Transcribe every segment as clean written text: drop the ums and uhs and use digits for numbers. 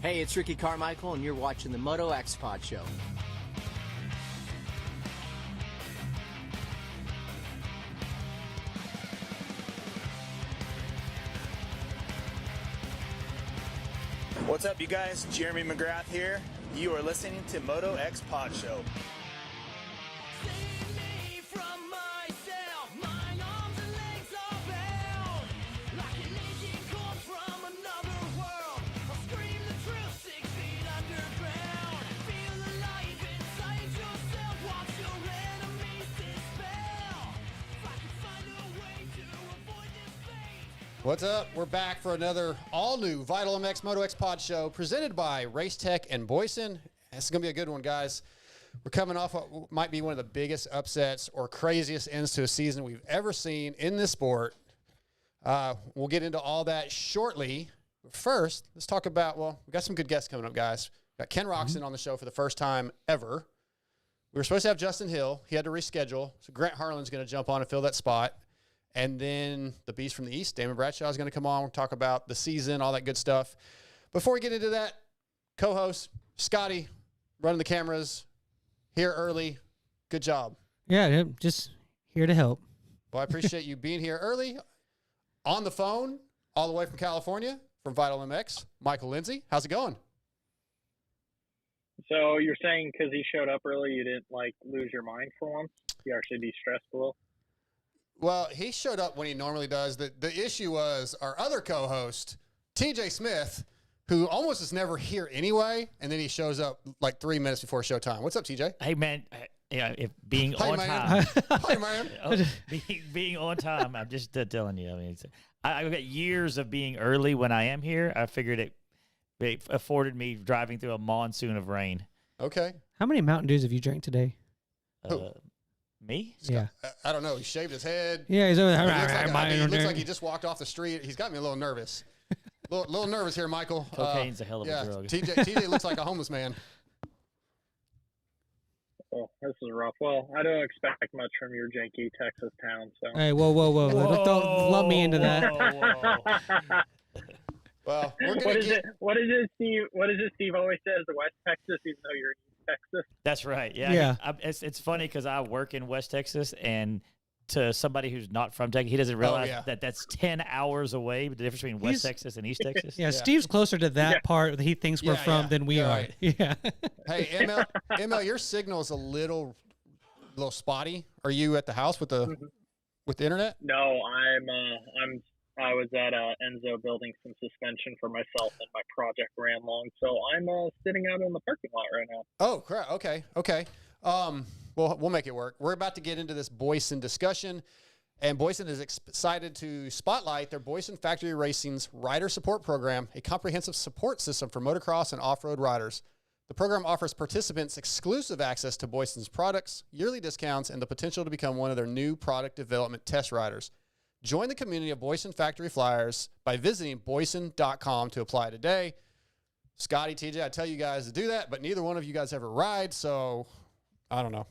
Hey, it's Ricky Carmichael, and you're watching the MotoXpod Show. What's up, you guys? Jeremy McGrath here. You are listening to MotoXpod Show. What's up? We're back for another all-new Vital MX MotoXpod Show presented by Race Tech and Boyesen. This is going to be a good one, guys. We're coming off what might be one of the biggest upsets or craziest ends to a season we've ever seen in this sport. We'll get into all that shortly. First, let's talk about, well, we've got some good guests coming up, guys. We've got Ken Roczen on the show for the first time ever. We were supposed to have Justin Hill. He had to reschedule. So Grant Harlan's going to jump on and fill that spot. And then the beast from the East, Damon Bradshaw, is going to come on. We'll talk about the season, all that good stuff. Before we get into that, co-host Scotty, running the cameras, here early. Good job. Yeah, just here to help. Well, I appreciate you being here early. On the phone, all the way from California, from Vital MX, Michael Lindsay. How's it going? So you're saying because he showed up early, you didn't, lose your mind for once? You actually de-stressed a little? Well, he showed up when he normally does. The issue was our other co-host, TJ Smith, who almost is never here anyway, and then he shows up like 3 minutes before showtime. What's up, TJ? Hey, man. If being Hey, on man. time. Hey, man. being on time, I'm just telling you. I mean, I've got years of being early when I am here. I figured it afforded me driving through a monsoon of rain. Okay. How many Mountain Dews have you drank today? Me? Yeah. I don't know. He shaved his head. Yeah, he's over there. He looks like he just walked off the street. He's got me a little nervous. little nervous here, Michael. Cocaine's a hell of a drug. TJ looks like a homeless man. Oh, this is rough. Well, I don't expect much from your janky Texas town. So. Hey, whoa. Don't lump me into that. Whoa. Well, we're gonna What is it, Steve? What is it, Steve always says? West Texas, even though you're in East Texas. That's right. Yeah. It's funny because I work in West Texas, and to somebody who's not from Texas, he doesn't realize that that's 10 hours away. The difference between West Texas and East Texas. Yeah, Steve's closer to that part that he thinks we're from than we are. Right. Yeah. Hey, ML, your signal is a little spotty. Are you at the house with the internet? No, I was at Enzo building some suspension for myself, and my project ran long, so I'm sitting out in the parking lot right now. Oh, crap. Okay. Well, we'll make it work. We're about to get into this Boyesen discussion, and Boyesen is excited to spotlight their Boyesen Factory Racing's Rider Support Program, a comprehensive support system for motocross and off-road riders. The program offers participants exclusive access to Boyesen's products, yearly discounts, and the potential to become one of their new product development test riders. Join the community of Boyesen Factory Flyers by visiting boyesen.com to apply today. Scotty, TJ, I tell you guys to do that, but neither one of you guys ever ride, so I don't know.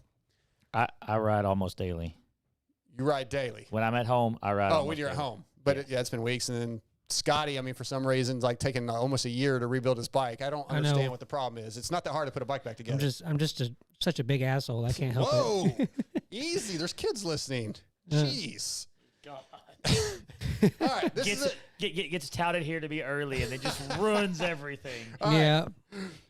I ride almost daily. You ride daily? When I'm at home, I ride almost when you're daily. at home. But it's been weeks. And then Scotty, I mean, for some reason, taking almost a year to rebuild his bike. I don't understand what the problem is. It's not that hard to put a bike back together. I'm just such a big asshole. I can't help it. Whoa. Easy. There's kids listening. Jeez. God. All right. Gets touted here to be early, and it just ruins everything. Yeah.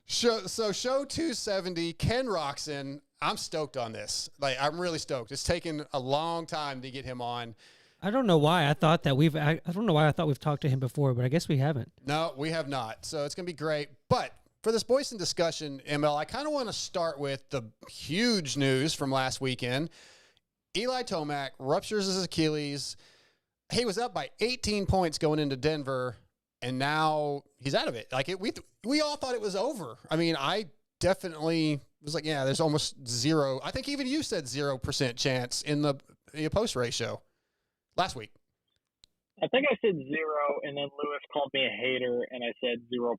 Show 270, Ken Roczen. I'm stoked on this. I'm really stoked. It's taken a long time to get him on. I don't know why I thought we've talked to him before, but I guess we haven't. No, we have not. So it's going to be great. But for this Boyesen discussion, ML, I kind of want to start with the huge news from last weekend. Eli Tomac ruptures his Achilles. He was up by 18 points going into Denver, and now he's out of it. We all thought it was over. I mean, I definitely was like, yeah, there's almost zero. I think even you said 0% chance in the post-race show last week. I think I said 0, and then Lewis called me a hater, and I said 0.1.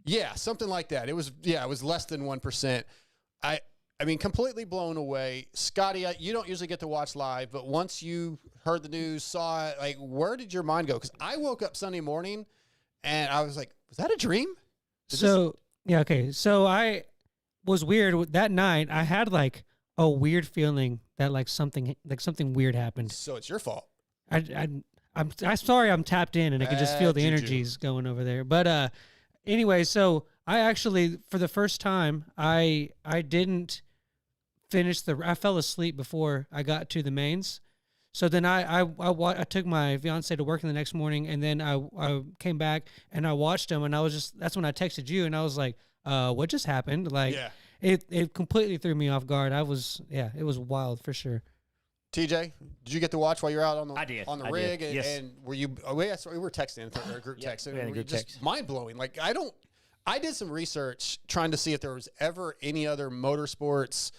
Yeah, something like that. It was less than 1%. I mean, completely blown away. Scotty, you don't usually get to watch live, but once you heard the news, saw it, where did your mind go? Because I woke up Sunday morning, and I was like, was that a dream? So yeah, okay. So I was weird that night. I had like a weird feeling that like something weird happened. So it's your fault. I'm sorry I'm tapped in and I can just feel the juju. energies going over there. But anyway, so I actually for the first time I didn't finish I fell asleep before I got to the mains. So then I took my fiance to work in the next morning, and then I came back and I watched them, and that's when I texted you, and I was like, what just happened? Like, it completely threw me off guard. It was wild for sure. TJ, did you get to watch while you're out on the rig? Did. Yes. And were you? Oh, we were texting our group text. We had a group text. Mind blowing. Like I did some research trying to see if there was ever any other motorsports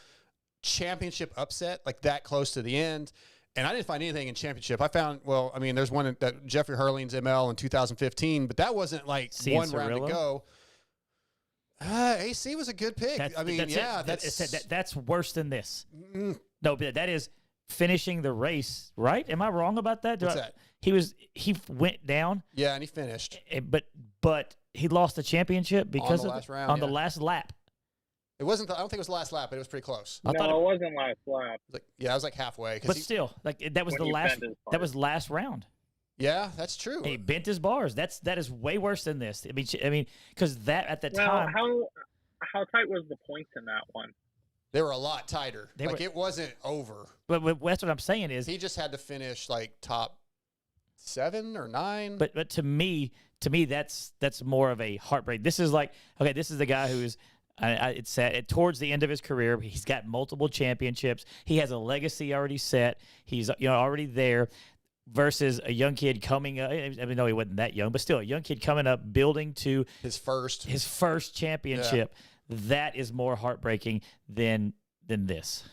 championship upset like that close to the end. And I didn't find anything in championship. I found, there's one that Jeffrey Hurling's ML in 2015, but that wasn't like one round to go. AC was a good pick. That's worse than this. No, but that is finishing the race, right? Am I wrong about that? What's that? He went down. Yeah, and he finished. But he lost the championship because on the last round, the last lap. It wasn't. I don't think it was the last lap, but it was pretty close. No, it wasn't last lap. It was like halfway. But still, that was the last. That was last round. Yeah, that's true. He bent his bars. That is way worse than this. I mean, because that at the time. How tight was the points in that one? They were a lot tighter. It wasn't over. But that's what I'm saying is he just had to finish like top 7 or 9. But to me, that's more of a heartbreak. This is like, okay, this is the guy who's. It's set towards the end of his career. He's got multiple championships. He has a legacy already set. He's already there. Versus a young kid coming up. I mean, no, he wasn't that young, but still a young kid coming up, building to his first championship. Yeah. That is more heartbreaking than this.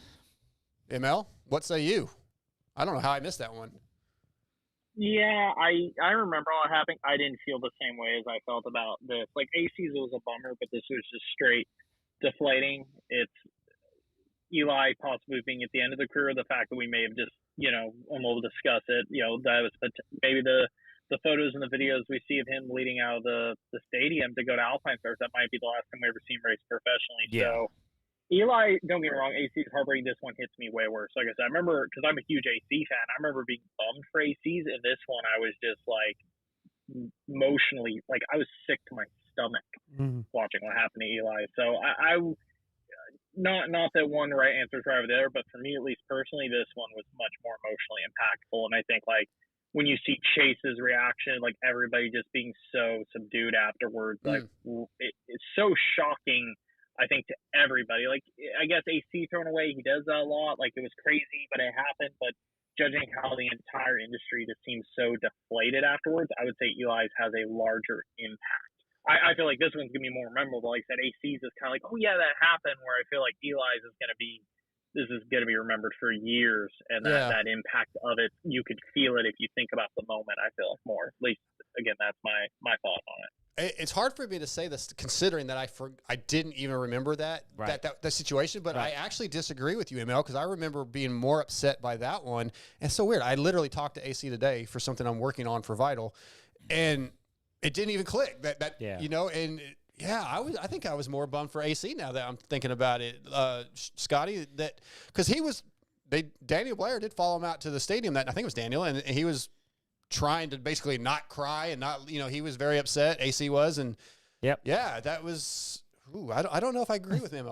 ML, what say you? I don't know how I missed that one. Yeah, I remember all happening. I didn't feel the same way as I felt about this. Like, AC's was a bummer, but this was just straight deflating. It's Eli possibly being at the end of the career, the fact that we may have just, and we'll discuss it, that was maybe the photos and the videos we see of him leading out of the stadium to go to Alpine Stars, that might be the last time we ever see him race professionally. Yeah. So Eli, don't get me wrong, AC's heartbreaking. This one hits me way worse. Like I said, I remember, because I'm a huge AC fan, I remember being bummed for AC's, and this one I was just like emotionally, like I was sick to my stomach watching what happened to Eli. So I not that one right answer is right over there, but for me at least personally, this one was much more emotionally impactful. And I think like when you see Chase's reaction, like everybody just being so subdued afterwards, like it's so shocking. I think to everybody, like I guess AC thrown away, he does that a lot. Like it was crazy, but it happened. But judging how the entire industry just seems so deflated afterwards, I would say Eli's has a larger impact. I feel like this one's gonna be more memorable. Like I said, AC's is kind of like, oh yeah, that happened. Where I feel like Eli's is gonna be remembered for years, and that impact of it, you could feel it if you think about the moment. I feel like more. At least again, that's my thought on it. It's hard for me to say this, considering that I didn't even remember that situation. But I actually disagree with you, ML, because I remember being more upset by that one. And it's so weird. I literally talked to AC today for something I'm working on for Vital, and it didn't even click. I think I was more bummed for AC now that I'm thinking about it, Scotty. That because Daniel Blair did follow him out to the stadium. I think it was Daniel, and he was trying to basically not cry and not, he was very upset. AC was, and that was. I don't know if I agree with him.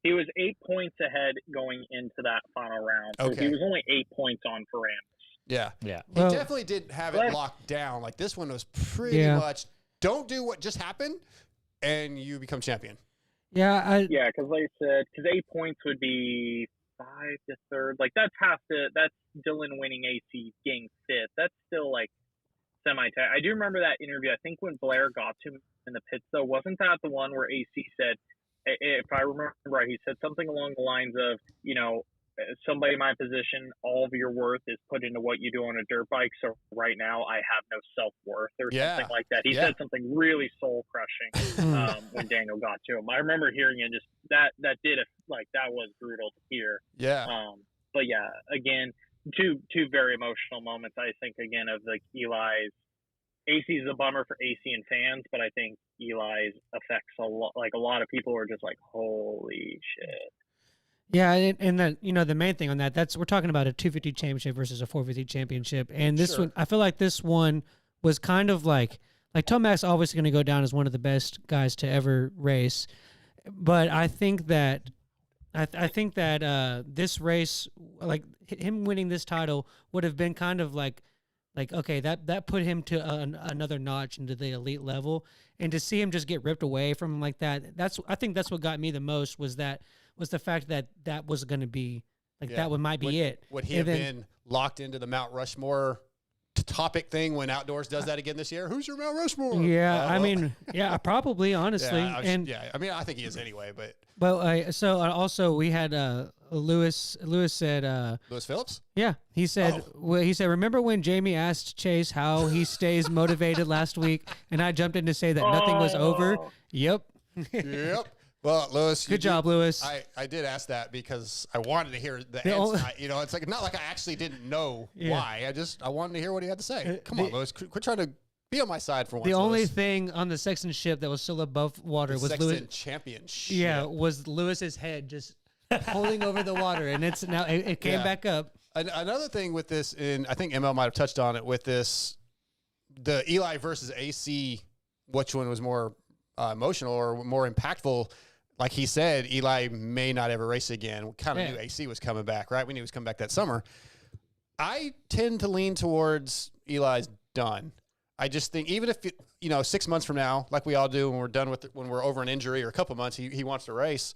He was 8 points ahead going into that final round. So he was only 8 points on Ferrandis. Yeah. He definitely didn't have it locked down. Like this one was pretty much don't do what just happened, and you become champion. Yeah, because like I said, 8 points would be 5 to 3rd. Like that's Dylan winning AC getting 5th. That's still like semi-tight. I do remember that interview. I think when Blair got to him in the pits, though, wasn't that the one where AC said, if I remember right, he said something along the lines of, somebody in my position, all of your worth is put into what you do on a dirt bike. So right now I have no self-worth or something like that. He said something really soul crushing when Daniel got to him. I remember hearing it, just that was brutal to hear. Yeah. But again, two very emotional moments. I think again of like Eli's AC is a bummer for AC and fans, but I think Eli's affects a lot. Like a lot of people are just like, holy shit. Yeah, and the main thing on that's we're talking about a 250 championship versus a 450 championship, and this one I feel like this one was kind of like Tomac's obviously going to go down as one of the best guys to ever race, but I think that this race, like him winning this title, would have been kind of like okay, that put him to another notch into the elite level, and to see him just get ripped away from him like that, I think that's what got me the most was the fact that was going to be like that might be it. Would he have been locked into the Mount Rushmore topic thing when Outdoors does that again this year? Who's your Mount Rushmore? Yeah, I mean, probably honestly, I mean, I think he is anyway, but. So also we had Lewis said Lewis Phillips? Yeah, he said remember when Jamie asked Chase how he stays motivated last week, and I jumped in to say that nothing was over. Yep. Yep. Well, Lewis, good job, Lewis. I did ask that because I wanted to hear the answer. It's like not like I actually didn't know why. I wanted to hear what he had to say. Come on, Lewis, quit trying to be on my side for once. The only thing on the Sexton ship that was still above water was Sexton Lewis Championship. Yeah, was Lewis's head just holding over the water, and it's now it came back up. Another thing with this, and I think ML might have touched on it with this, the Eli versus AC, which one was more emotional or more impactful? Like he said, Eli may not ever race again. We kind of knew AC was coming back, right? We knew he was coming back that summer. I tend to lean towards Eli's done. I just think even if 6 months from now, like we all do when we're done with when we're over an injury or a couple months, he wants to race.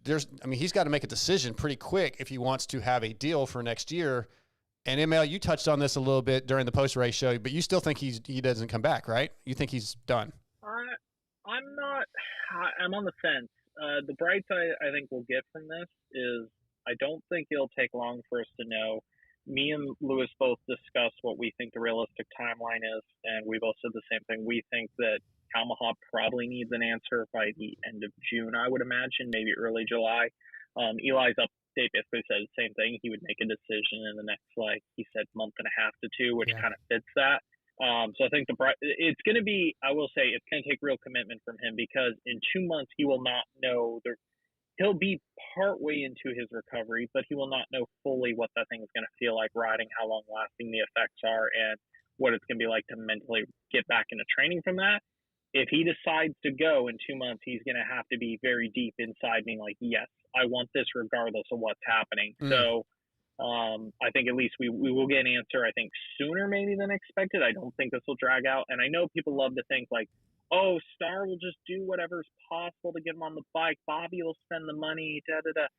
He's got to make a decision pretty quick if he wants to have a deal for next year. And ML, you touched on this a little bit during the post race show, but you still think he doesn't come back, right? You think he's done? I'm not. I'm on the fence. The bright side I think we'll get from this is I don't think it'll take long for us to know. Me and Lewis both discussed what we think the realistic timeline is, and we both said the same thing. We think that Yamaha probably needs an answer by the end of June, I would imagine, maybe early July. Eli's update basically said the same thing. He would make a decision in the next, he said, month and a half to two, which kind of fits that. So I think it's going to be, I will say, it's going to take real commitment from him because in 2 months he will not know. He'll be partway into his recovery, but he will not know fully what that thing is going to feel like riding, how long lasting the effects are, and what it's going to be like to mentally get back into training from that. If he decides to go in 2 months, he's going to have to be very deep inside being like, yes, I want this regardless of what's happening. So I think at least we will get an answer, I think, sooner maybe than expected. I don't think this will drag out. And I know people love to think like, oh, Star will just do whatever's possible to get him on the bike. Bobby will spend the money, da-da-da.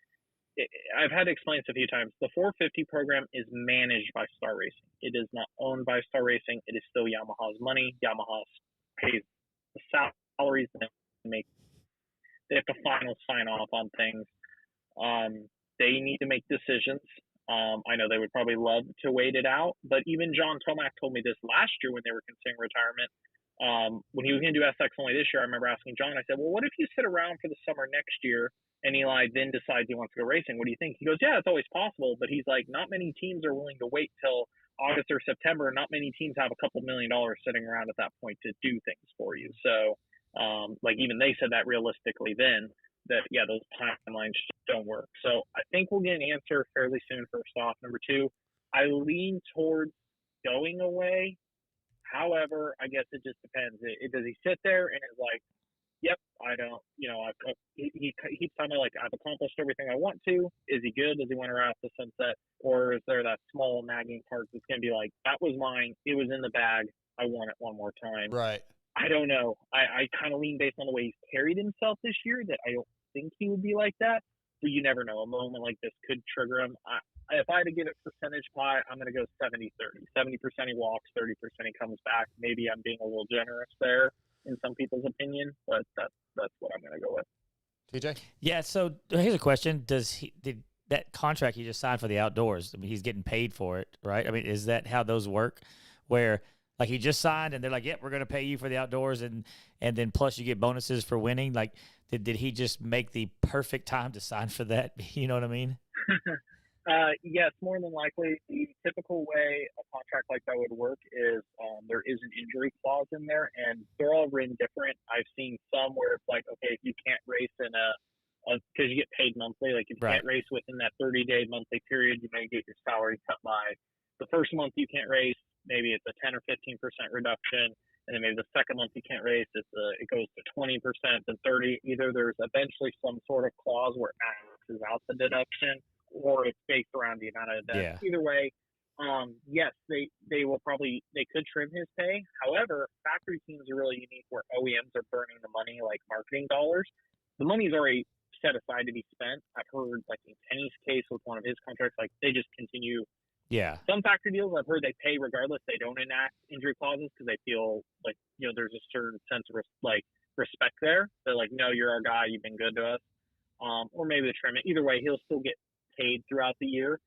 I've had to explain this a few times. The 450 program is managed by Star Racing. It is not owned by Star Racing. It is still Yamaha's money. Yamaha pays the salaries. They have to final sign off on things. They need to make decisions. I know they would probably love to wait it out, but even John Tomac told me this last year when they were considering retirement. When he was going to do SX only this year, I remember asking John, I said, well, what if you sit around for the summer next year and Eli then decides he wants to go racing? What do you think? He goes, yeah, it's always possible. But he's like, not many teams are willing to wait till August or September. Not many teams have a couple $1 million sitting around at that point to do things for you. So, even they said that realistically then, that, yeah, those timelines just don't work. So I think we'll get an answer fairly soon, first off. Number two, I lean towards going away. However, I guess it just depends. Does he sit there and is like, yep, I don't, he keeps telling me like, I've accomplished everything I want to. Is he good? Does he want to ride off the sunset? Or is there that small nagging part that's going to be like, that was mine. It was in the bag. I want it one more time. Right. I don't know. I kind of lean based on the way he's carried himself this year that I don't think he would be like that. But you never know. A moment like this could trigger him. If I had to give it percentage pie, I'm going to go 70-30. 70% he walks, 30% he comes back. Maybe I'm being a little generous there in some people's opinion, but that's what I'm going to go with. TJ? Yeah, so here's a question. Did that contract he just signed for the outdoors, I mean, he's getting paid for it, right? I mean, is that how those work? Where like he just signed and they're like, yep, we're going to pay you for the outdoors and then plus you get bonuses for winning. Like, did he just make the perfect time to sign for that? You know what I mean? Yes, more than likely. The typical way a contract like that would work is there is an injury clause in there, and they're all written different. I've seen some where it's like, okay, if you can't race in because you get paid monthly, like if you can't race within that 30-day monthly period, you may get your salary cut by the first month you can't race. Maybe it's a 10 or 15% reduction, and then maybe the second month you can't race, it goes to 20%, then 30. Either there's eventually some sort of clause where it maxes out the deduction, or it's based around the amount of events. Either way, yes, they could trim his pay. However, factory teams are really unique where OEMs are burning the money like marketing dollars. The money's already set aside to be spent. I've heard, like in Kenny's case with one of his contracts, like they just continue. Yeah. Some factory deals I've heard they pay regardless. They don't enact injury clauses because they feel like, there's a certain sense of respect there. They're like, no, you're our guy. You've been good to us. Or maybe they trim it. Either way, he'll still get paid throughout the year.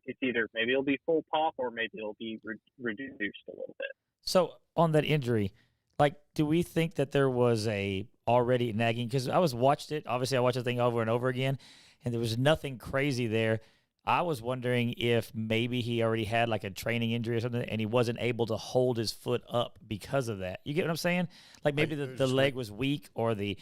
It's either maybe it'll be full pop or maybe it'll be reduced a little bit. So on that injury, like, do we think that there was a already nagging? Because I watched it. Obviously, I watched the thing over and over again, and there was nothing crazy there. I was wondering if maybe he already had like a training injury or something, and he wasn't able to hold his foot up because of that. You get what I'm saying? Like maybe the leg was weak, or the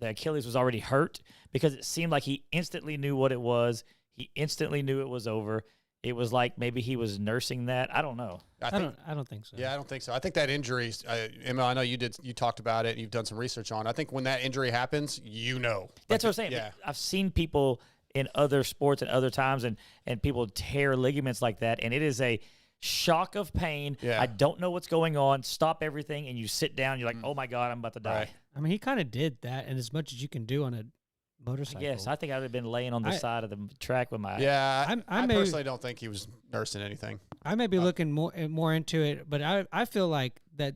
Achilles was already hurt, because it seemed like he instantly knew what it was. He instantly knew it was over. It was like maybe he was nursing that. I don't know. I don't think so. Yeah, I don't think so. I think that injury, Emma, I know you talked about it and you've done some research on it. I think when that injury happens, That's what I'm saying. Yeah. I've seen people in other sports at other times, and people tear ligaments like that, and it is a shock of pain. Yeah. I don't know what's going on. Stop everything, and you sit down. You're like, oh, my God, I'm about to die. Right. I mean, he kind of did that, and as much as you can do on a motorcycle. Yes, I think I would have been laying on the side of the track with my... Yeah, I personally don't think he was nursing anything. I may be looking more into it, but I feel like that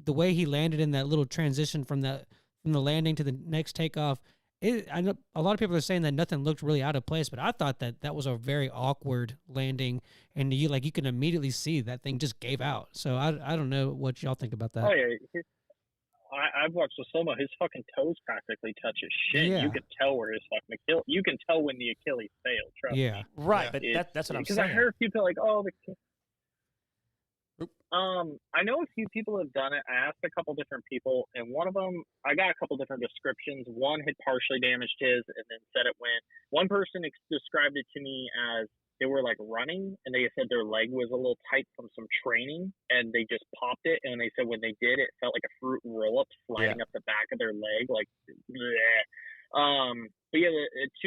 the way he landed in that little transition from the landing to the next takeoff, I know a lot of people are saying that nothing looked really out of place, but I thought that was a very awkward landing, and you can immediately see that thing just gave out. So I don't know what y'all think about that. Oh yeah, I've watched the slow-mo. His fucking toes practically touch his shit. Yeah. You could tell where his fucking Achilles. You can tell when the Achilles failed. Trust me. Right. But that's what I'm saying. Because I heard people like, I know a few people have done it. I asked a couple different people, and one of them, I got a couple different descriptions. One had partially damaged his, and then said it went. One person described it to me as they were like running, and they said their leg was a little tight from some training, and they just popped it. And they said when they did, it felt like a fruit roll-up sliding up the back of their leg, like. Bleh. But yeah,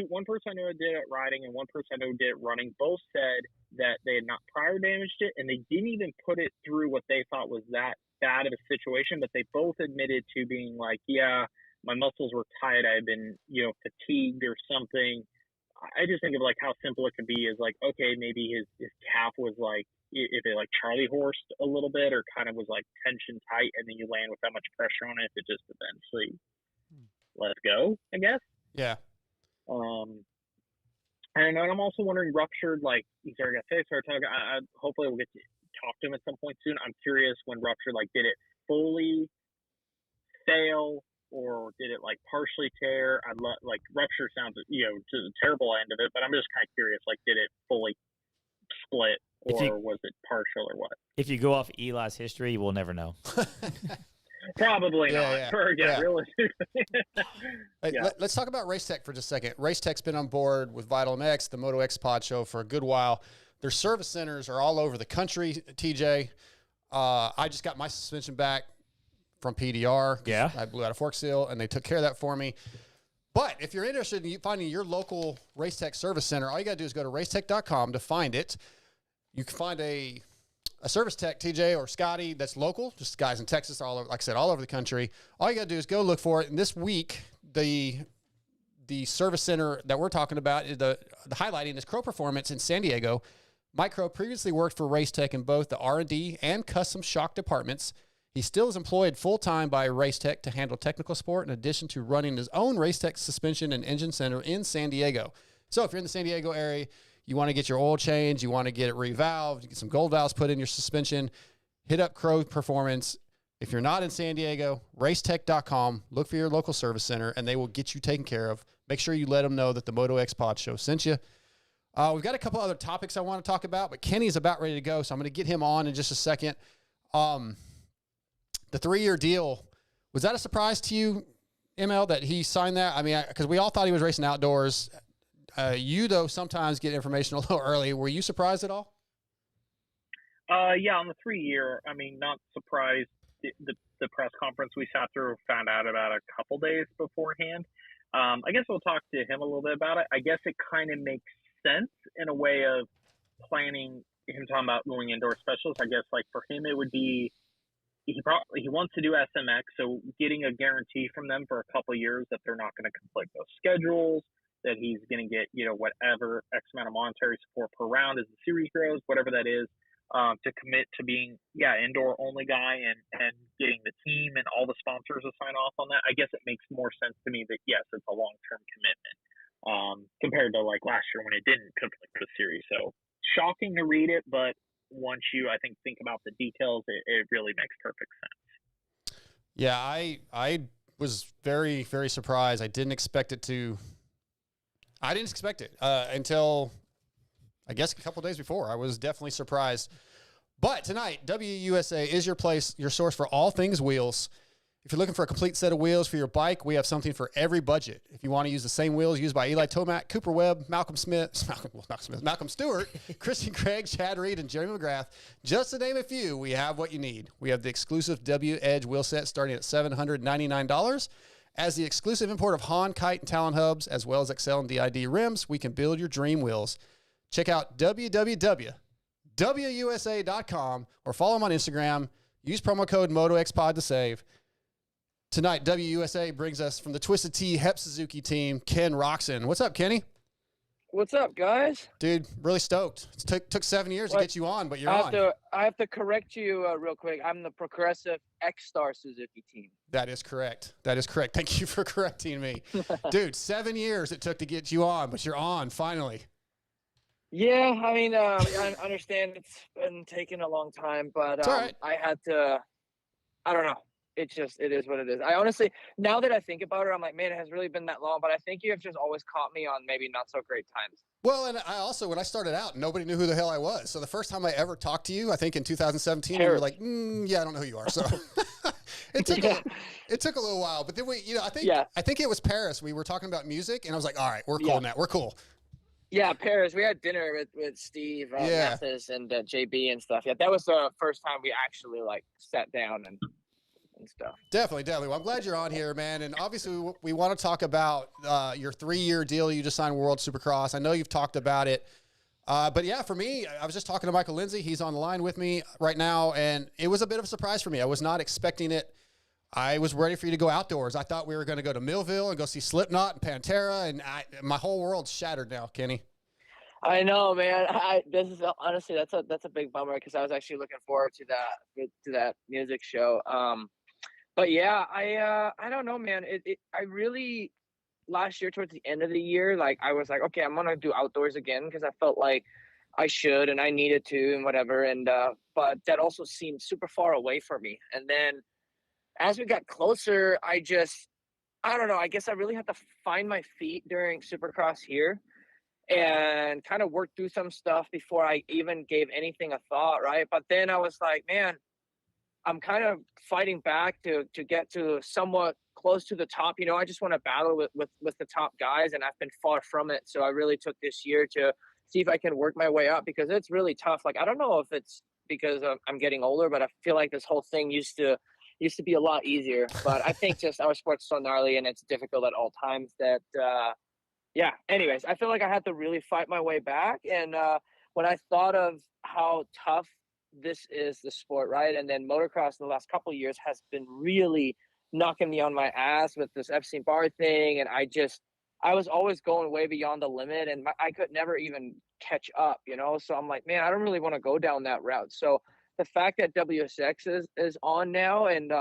one person I know did it riding, and one person I know did it running. Both said that they had not prior damaged it, and they didn't even put it through what they thought was that bad of a situation. But they both admitted to being like, yeah, my muscles were tight. I had been, fatigued or something. I just think of like how simple it could be is like, okay, maybe his calf was like, if it like Charlie horsed a little bit or kind of was like tension tight, and then you land with that much pressure on it, it just eventually let go, I guess. Yeah. And I'm also wondering, ruptured, like he's already got fixed. Hopefully we'll get to talk to him at some point soon. I'm curious when ruptured, like did it fully fail? Or did it like partially tear? Like rupture sounds, to the terrible end of it, but I'm just kind of curious, like did it fully split or was it partial or what? If you go off Eli's history, we'll never know. Probably not. Yeah. Really. Let's talk about Race Tech for just a second. Race Tech's been on board with Vital MX, the MotoXpod Show, for a good while. Their service centers are all over the country, TJ. I just got my suspension back from PDR. Yeah. I blew out a fork seal, and they took care of that for me. But if you're interested in finding your local Race Tech service center, all you got to do is go to racetech.com to find it. You can find a service tech, TJ or Scotty, that's local, just guys in Texas, all over, like I said, all over the country. All you got to do is go look for it. And this week, the service center that we're talking about, the highlighting is Crow Performance in San Diego. Mike Crow previously worked for Race Tech in both the R&D and custom shock departments. He still is employed full-time by Race Tech to handle technical support in addition to running his own Race Tech suspension and engine center in San Diego. So if you're in the San Diego area, you want to get your oil changed, you want to get it revalved, get some gold valves put in your suspension, hit up Crow Performance. If you're not in San Diego, racetech.com, look for your local service center, and they will get you taken care of. Make sure you let them know that the MotoXpod Show sent you. We've got a couple other topics I want to talk about, but Kenny's about ready to go, so I'm going to get him on in just a second. The 3-year deal, was that a surprise to you, ML, that he signed that? I mean, because we all thought he was racing outdoors. You, though, sometimes get information a little early. Were you surprised at all? Yeah, on the 3-year, I mean, not surprised. The press conference we sat through found out about a couple days beforehand. I guess we'll talk to him a little bit about it. I guess it kind of makes sense in a way of planning him talking about going indoor specials. I guess like for him, it would be, he wants to do SMX. So getting a guarantee from them for a couple of years that they're not going to conflict those schedules, that he's going to get, whatever X amount of monetary support per round as the series grows, whatever that is, to commit to being, indoor only guy and getting the team and all the sponsors to sign off on that. I guess it makes more sense to me that, yes, it's a long-term commitment. Compared to like last year when it didn't conflict the series. So shocking to read it, but once you, I think about the details, it really makes perfect sense. Yeah, I was very, very surprised. I didn't expect it until I guess a couple days before. I was definitely surprised. But tonight, WUSA is your place, your source for all things wheels. If you're looking for a complete set of wheels for your bike, we have something for every budget. If you want to use the same wheels used by Eli Tomac, Cooper Webb, Malcolm Stewart, Christian Craig, Chad Reed, and Jeremy McGrath, just to name a few, we have what you need. We have the exclusive W Edge wheel set starting at $799. As the exclusive import of Hahn, Kite, and Talon hubs, as well as Excel and DID rims, we can build your dream wheels. Check out www.wusa.com or follow them on Instagram. Use promo code MotoXpod to save. Tonight, WUSA brings us from the Twisted Tea Hep Suzuki team, Ken Roczen. What's up, Kenny? What's up, guys? Dude, really stoked. It took 7 years to get you on, but you're on. I have to correct you real quick. I'm the Progressive X-Star Suzuki team. That is correct. Thank you for correcting me. Dude, 7 years it took to get you on, but you're on finally. Yeah, I mean, I understand it's been taking a long time, but all right. I had to, I don't know. It is what it is. I honestly, now that I think about it, I'm like, man, it has really been that long, but I think you have just always caught me on maybe not so great times. Well, and I also, when I started out, nobody knew who the hell I was. So the first time I ever talked to you, I think in 2017, you were like, yeah, I don't know who you are. So it took a little while, but then I think it was Paris. We were talking about music and I was like, all right, we're cool now. We're cool. Yeah, Paris. We had dinner with Steve, Mathis, and JB and stuff. Yeah, that was the first time we actually like sat down and stuff. Definitely. Well, I'm glad you're on here, man. And obviously, we want to talk about your 3-year deal you just signed with World Supercross. I know you've talked about it, but yeah, for me, I was just talking to Michael Lindsay. He's on the line with me right now, and it was a bit of a surprise for me. I was not expecting it. I was ready for you to go outdoors. I thought we were going to go to Millville and go see Slipknot and Pantera, and my whole world's shattered now, Kenny. I know, man. This is honestly that's a big bummer because I was actually looking forward to that music show. But yeah, I don't know, man. I really last year towards the end of the year, like I was like, okay, I'm gonna do outdoors again because I felt like I should and I needed to and whatever. And but that also seemed super far away for me. And then as we got closer, I don't know. I guess I really had to find my feet during Supercross here and kind of work through some stuff before I even gave anything a thought, right? But then I was like, man, I'm kind of fighting back to get to somewhat close to the top. I just want to battle with the top guys, and I've been far from it. So I really took this year to see if I can work my way up because it's really tough. Like, I don't know if it's because I'm getting older, but I feel like this whole thing used to be a lot easier. But I think just our sport's so gnarly and it's difficult at all times that, anyways, I feel like I had to really fight my way back. And when I thought of how tough this is the sport, right? And then motocross in the last couple of years has been really knocking me on my ass with this Epstein Barr thing. And I was always going way beyond the limit and I could never even catch up, So I'm like, man, I don't really want to go down that route. So the fact that WSX is on now and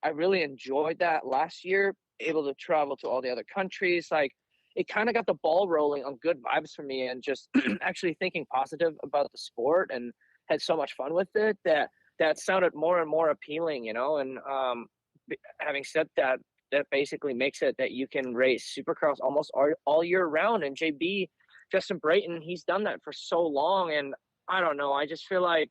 I really enjoyed that last year, able to travel to all the other countries, like it kind of got the ball rolling on good vibes for me and just actually thinking positive about the sport and had so much fun with it that sounded more and more appealing, and having said that, that basically makes it that you can race Supercross almost all year round. And JB Justin Brayton, he's done that for so long. And I don't know. I just feel like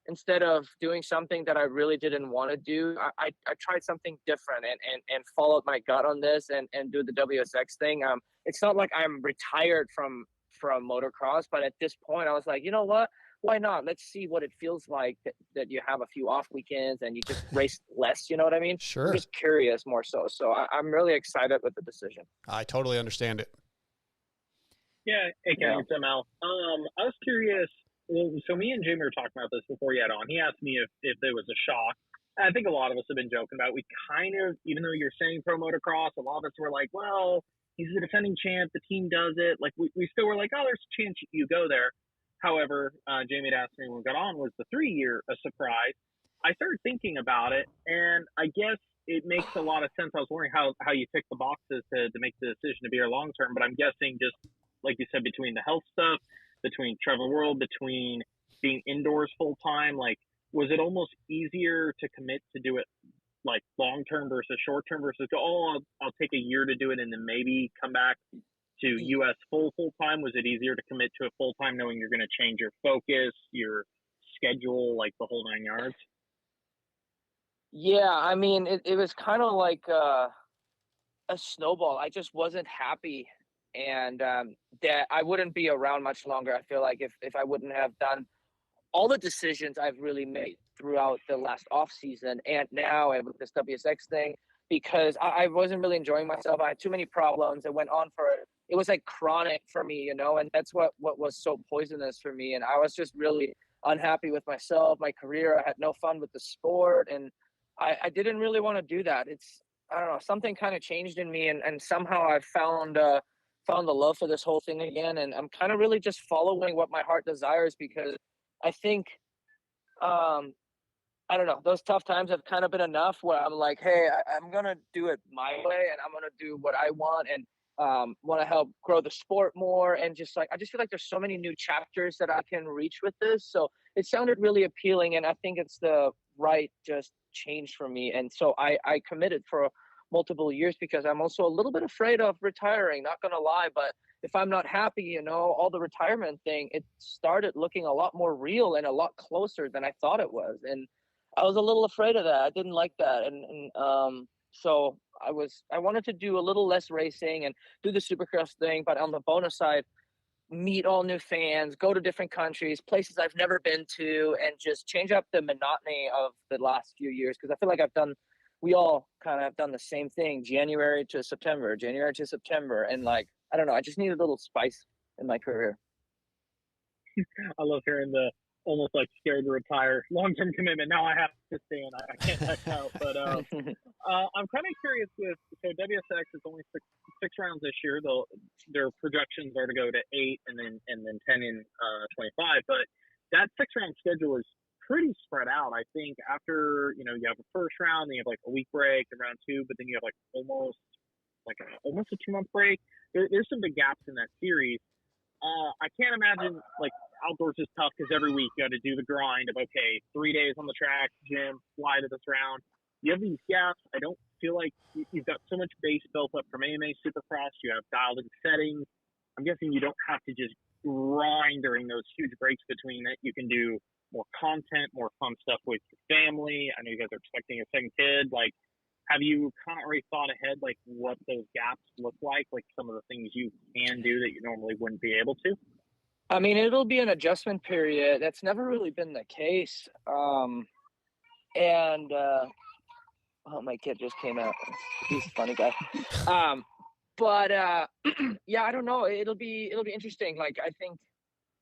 instead of doing something that I really didn't want to do, I tried something different and followed my gut on this and do the WSX thing. It's not like I'm retired from motocross, but at this point I was like, you know what? Why not? Let's see what it feels like that you have a few off weekends and you just race less. You know what I mean? Sure. I'm just curious more so. So I'm really excited with the decision. I totally understand it. Yeah, hey, Ken, it's ML. I was curious. So me and Jamie were talking about this before you had on. He asked me if there was a shock. I think a lot of us have been joking about. We kind of, even though you're saying pro motocross, a lot of us were like, well, he's the defending champ. The team does it. Like we still were like, oh, there's a chance you go there. However, Jamie had asked me when we got on, was the 3-year a surprise? I started thinking about it, and I guess it makes a lot of sense. I was wondering how you tick the boxes to make the decision to be here long term, but I'm guessing just like you said, between the health stuff, between travel world, between being indoors full time, like was it almost easier to commit to do it like long term versus short term versus go, oh, I'll take a year to do it and then maybe come back to US full time? Was it easier to commit to a full time knowing you're going to change your focus, your schedule, like the whole 9 yards? Yeah, I mean, it was kind of like a snowball. I just wasn't happy, and that I wouldn't be around much longer. I feel like if I wouldn't have done all the decisions I've really made throughout the last off season and now and with this WSX thing, because I wasn't really enjoying myself. I had too many problems. It went on it was like chronic for me, you know, and that's what was so poisonous for me. And I was just really unhappy with myself, my career. I had no fun with the sport, and I didn't really want to do that. I don't know, something kind of changed in me, and somehow I found the love for this whole thing again. And I'm kind of really just following what my heart desires, because I think, I don't know, those tough times have kind of been enough where I'm like, hey, I'm going to do it my way, and I'm going to do what I want, and want to help grow the sport more. And just like, I just feel like there's so many new chapters that I can reach with this. So it sounded really appealing, and I think it's the right just change for me. And so I committed for multiple years, because I'm also a little bit afraid of retiring, not going to lie. But if I'm not happy, you know, all the retirement thing, it started looking a lot more real and a lot closer than I thought it was. And I was a little afraid of that. I didn't like that. And so I wanted to do a little less racing and do the Supercross thing, but on the bonus side, meet all new fans, go to different countries, places I've never been to, and just change up the monotony of the last few years. Because I feel like we all kind of have done the same thing, January to September. And like, I don't know, I just need a little spice in my career. I love hearing the almost like scared to retire long-term commitment. Now I have to stay in. I can't back out. But I'm kind of curious so WSX is only six rounds this year. Their projections are to go to 8 and then 10 in 25. But that 6-round schedule is pretty spread out. I think after, you have a first round, then you have like a week break in round 2, but then you have like almost a 2-month break. There's some big gaps in that series. I can't imagine like outdoors is tough, because every week you got to do the grind of, okay, 3 days on the track, gym, fly to this round. You have these gaps. I don't feel like you've got so much base built up from AMA Supercross. You have dialed in settings. I'm guessing you don't have to just grind during those huge breaks between it. You can do more content, more fun stuff with your family. I know you guys are expecting a second kid. Like, have you kind of already thought ahead, like what those gaps look like some of the things you can do that you normally wouldn't be able to? I mean, it'll be an adjustment period. That's never really been the case. Oh, my kid just came out. He's a funny guy. Yeah, I don't know. It'll be interesting. Like, I think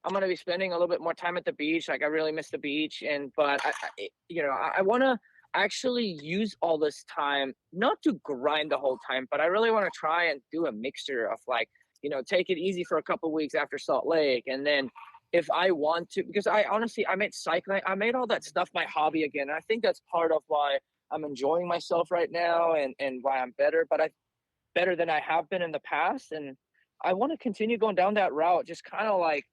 I'm going to be spending a little bit more time at the beach. Like, I really miss the beach. But I want to actually use all this time, not to grind the whole time, but I really want to try and do a mixture of like, take it easy for a couple of weeks after Salt Lake. And then if I want to, because I made cycling, I made all that stuff my hobby again. And I think that's part of why I'm enjoying myself right now and why I'm better, better than I have been in the past. And I want to continue going down that route, just kind of like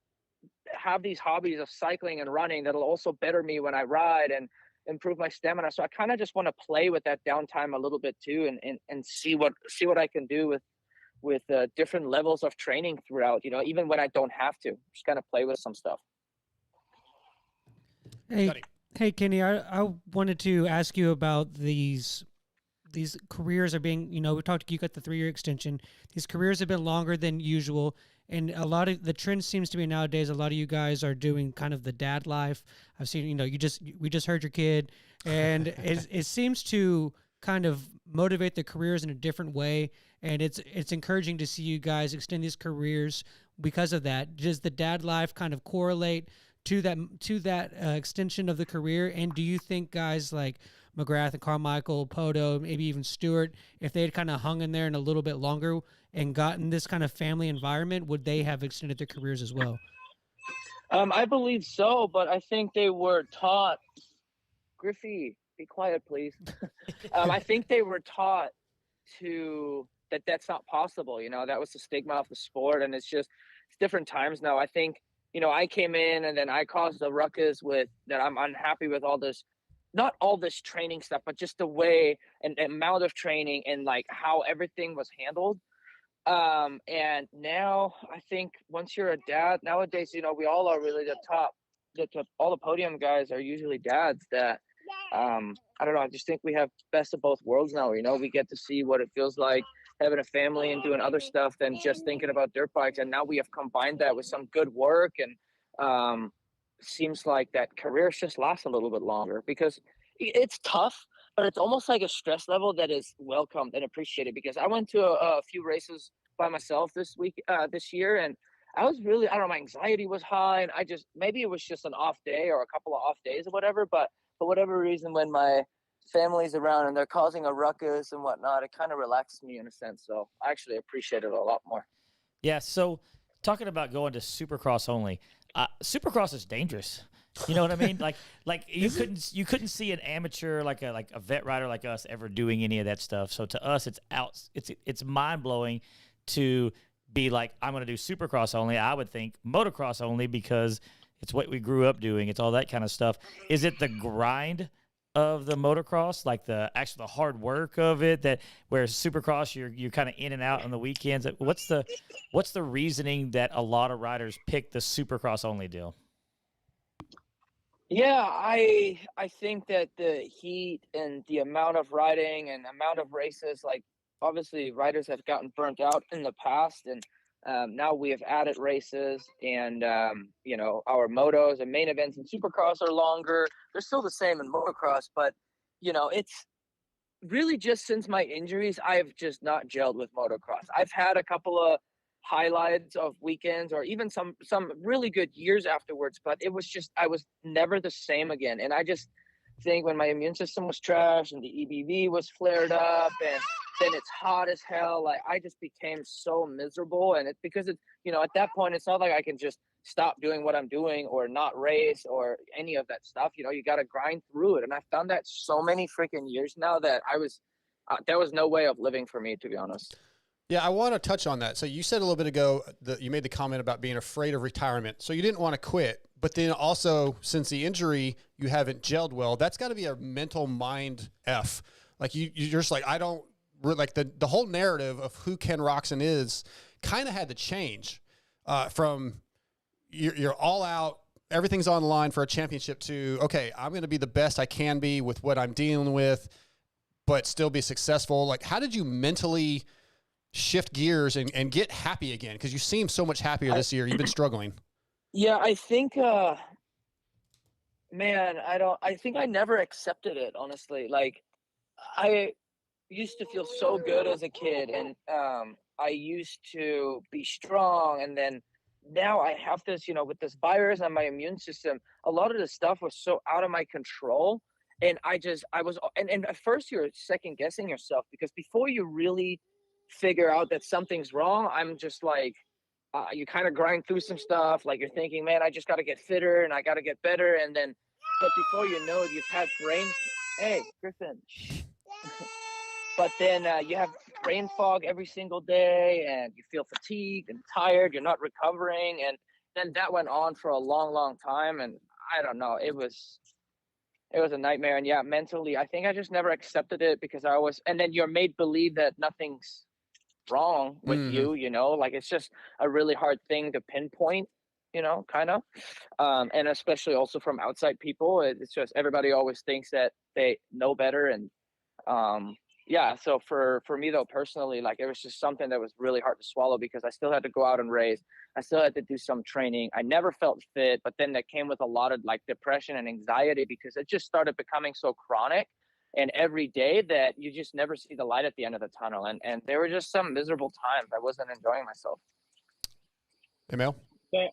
have these hobbies of cycling and running that'll also better me when I ride and improve my stamina. So I kind of just want to play with that downtime a little bit too, and see what I can do with different levels of training throughout, you know, even when I don't have to, just kind of play with some stuff. Hey, Kenny, I wanted to ask you about these careers are being, you know, we talked, you got the 3-year extension. These careers have been longer than usual. And a lot of the trend seems to be nowadays, a lot of you guys are doing kind of the dad life. I've seen, you know, we just heard your kid, and it seems to kind of motivate the careers in a different way. And it's encouraging to see you guys extend these careers because of that. Does the dad life kind of correlate to that extension of the career? And do you think guys like McGrath and Carmichael, Poto, maybe even Stewart, if they had kind of hung in there and a little bit longer and gotten this kind of family environment, would they have extended their careers as well? I believe so, but I think they were taught, Griffey, be quiet, please. I think they were taught that's not possible. You know, that was the stigma of the sport, and it's different times now. I think, you know, I came in and then I caused a ruckus with that. I'm unhappy with all this, not all this training stuff, but just the way and amount of training and like how everything was handled. And now I think once you're a dad nowadays, you know, we all are really all the podium guys are usually dads that, I don't know. I just think we have best of both worlds now. You know, we get to see what it feels like having a family and doing other stuff than just thinking about dirt bikes. And now we have combined that with some good work, and seems like that careers just last a little bit longer because it's tough, but it's almost like a stress level that is welcomed and appreciated. Because I went to a few races by myself this year, and I was really, I don't know, my anxiety was high, and maybe it was just an off day or a couple of off days or whatever, but for whatever reason, when my family's around and they're causing a ruckus and whatnot, it kind of relaxes me in a sense. So I actually appreciate it a lot more. Yeah. So talking about going to Supercross only, Supercross is dangerous. You know what I mean? Like you couldn't see an amateur like a vet rider like us ever doing any of that stuff. So to us, it's mind blowing to be like, I'm going to do Supercross only. I would think motocross only because it's what we grew up doing. It's all that kind of stuff. Is it the grind of the motocross, like the hard work of it, that whereas Supercross you're kind of in and out on the weekends? What's the reasoning that a lot of riders pick the Supercross only deal? Yeah, I think that the heat and the amount of riding and amount of races, like obviously riders have gotten burnt out in the past, and now we have added races, and you know, our motos and main events in Supercross are longer. They're still the same in motocross, but you know, it's really just since my injuries, I have just not gelled with motocross. I've had a couple of highlights of weekends or even some really good years afterwards, but it was just, I was never the same again. And I just think when my immune system was trash and the EBV was flared up and then it's hot as hell, like I just became so miserable. And it's because it's, you know, at that point, it's not like I can just stop doing what I'm doing or not race or any of that stuff. You know, you got to grind through it. And I've done that so many freaking years now that there was no way of living for me, to be honest. Yeah, I want to touch on that. So you said a little bit ago that you made the comment about being afraid of retirement. So you didn't want to quit, but then also since the injury, you haven't gelled well. That's got to be a mental mind F. Like you're just like, I don't like the whole narrative of who Ken Roczen is kind of had to change from you're all out, everything's on the line for a championship to, okay, I'm going to be the best I can be with what I'm dealing with, but still be successful. Like, how did you mentally shift gears and get happy again? Because you seem so much happier this year. You've been struggling. Yeah, I think, man, I think I never accepted it, honestly. Like, I used to feel so good as a kid, and I used to be strong, and then now I have this, you know, with this virus and my immune system, a lot of this stuff was so out of my control. And I was, and at first you're second guessing yourself, because before you really figure out that something's wrong, I'm just like, you kind of grind through some stuff. Like you're thinking, man, I just got to get fitter and I got to get better. And then, but before you know it, you've had hey, Griffin. But then you have brain fog every single day and you feel fatigued and tired. You're not recovering. And then that went on for a long, long time. And I don't know, it was a nightmare. And yeah, mentally, I think I just never accepted it because and then you're made believe that nothing wrong with you, you know, like it's just a really hard thing to pinpoint, you know, kind of. And especially also from outside people, it's just everybody always thinks that they know better. And yeah, so for me though, personally, like it was just something that was really hard to swallow because I still had to go out and race. I still had to do some training. I never felt fit, but then that came with a lot of like depression and anxiety because it just started becoming so chronic and every day that you just never see the light at the end of the tunnel. And there were just some miserable times I wasn't enjoying myself. Emil? So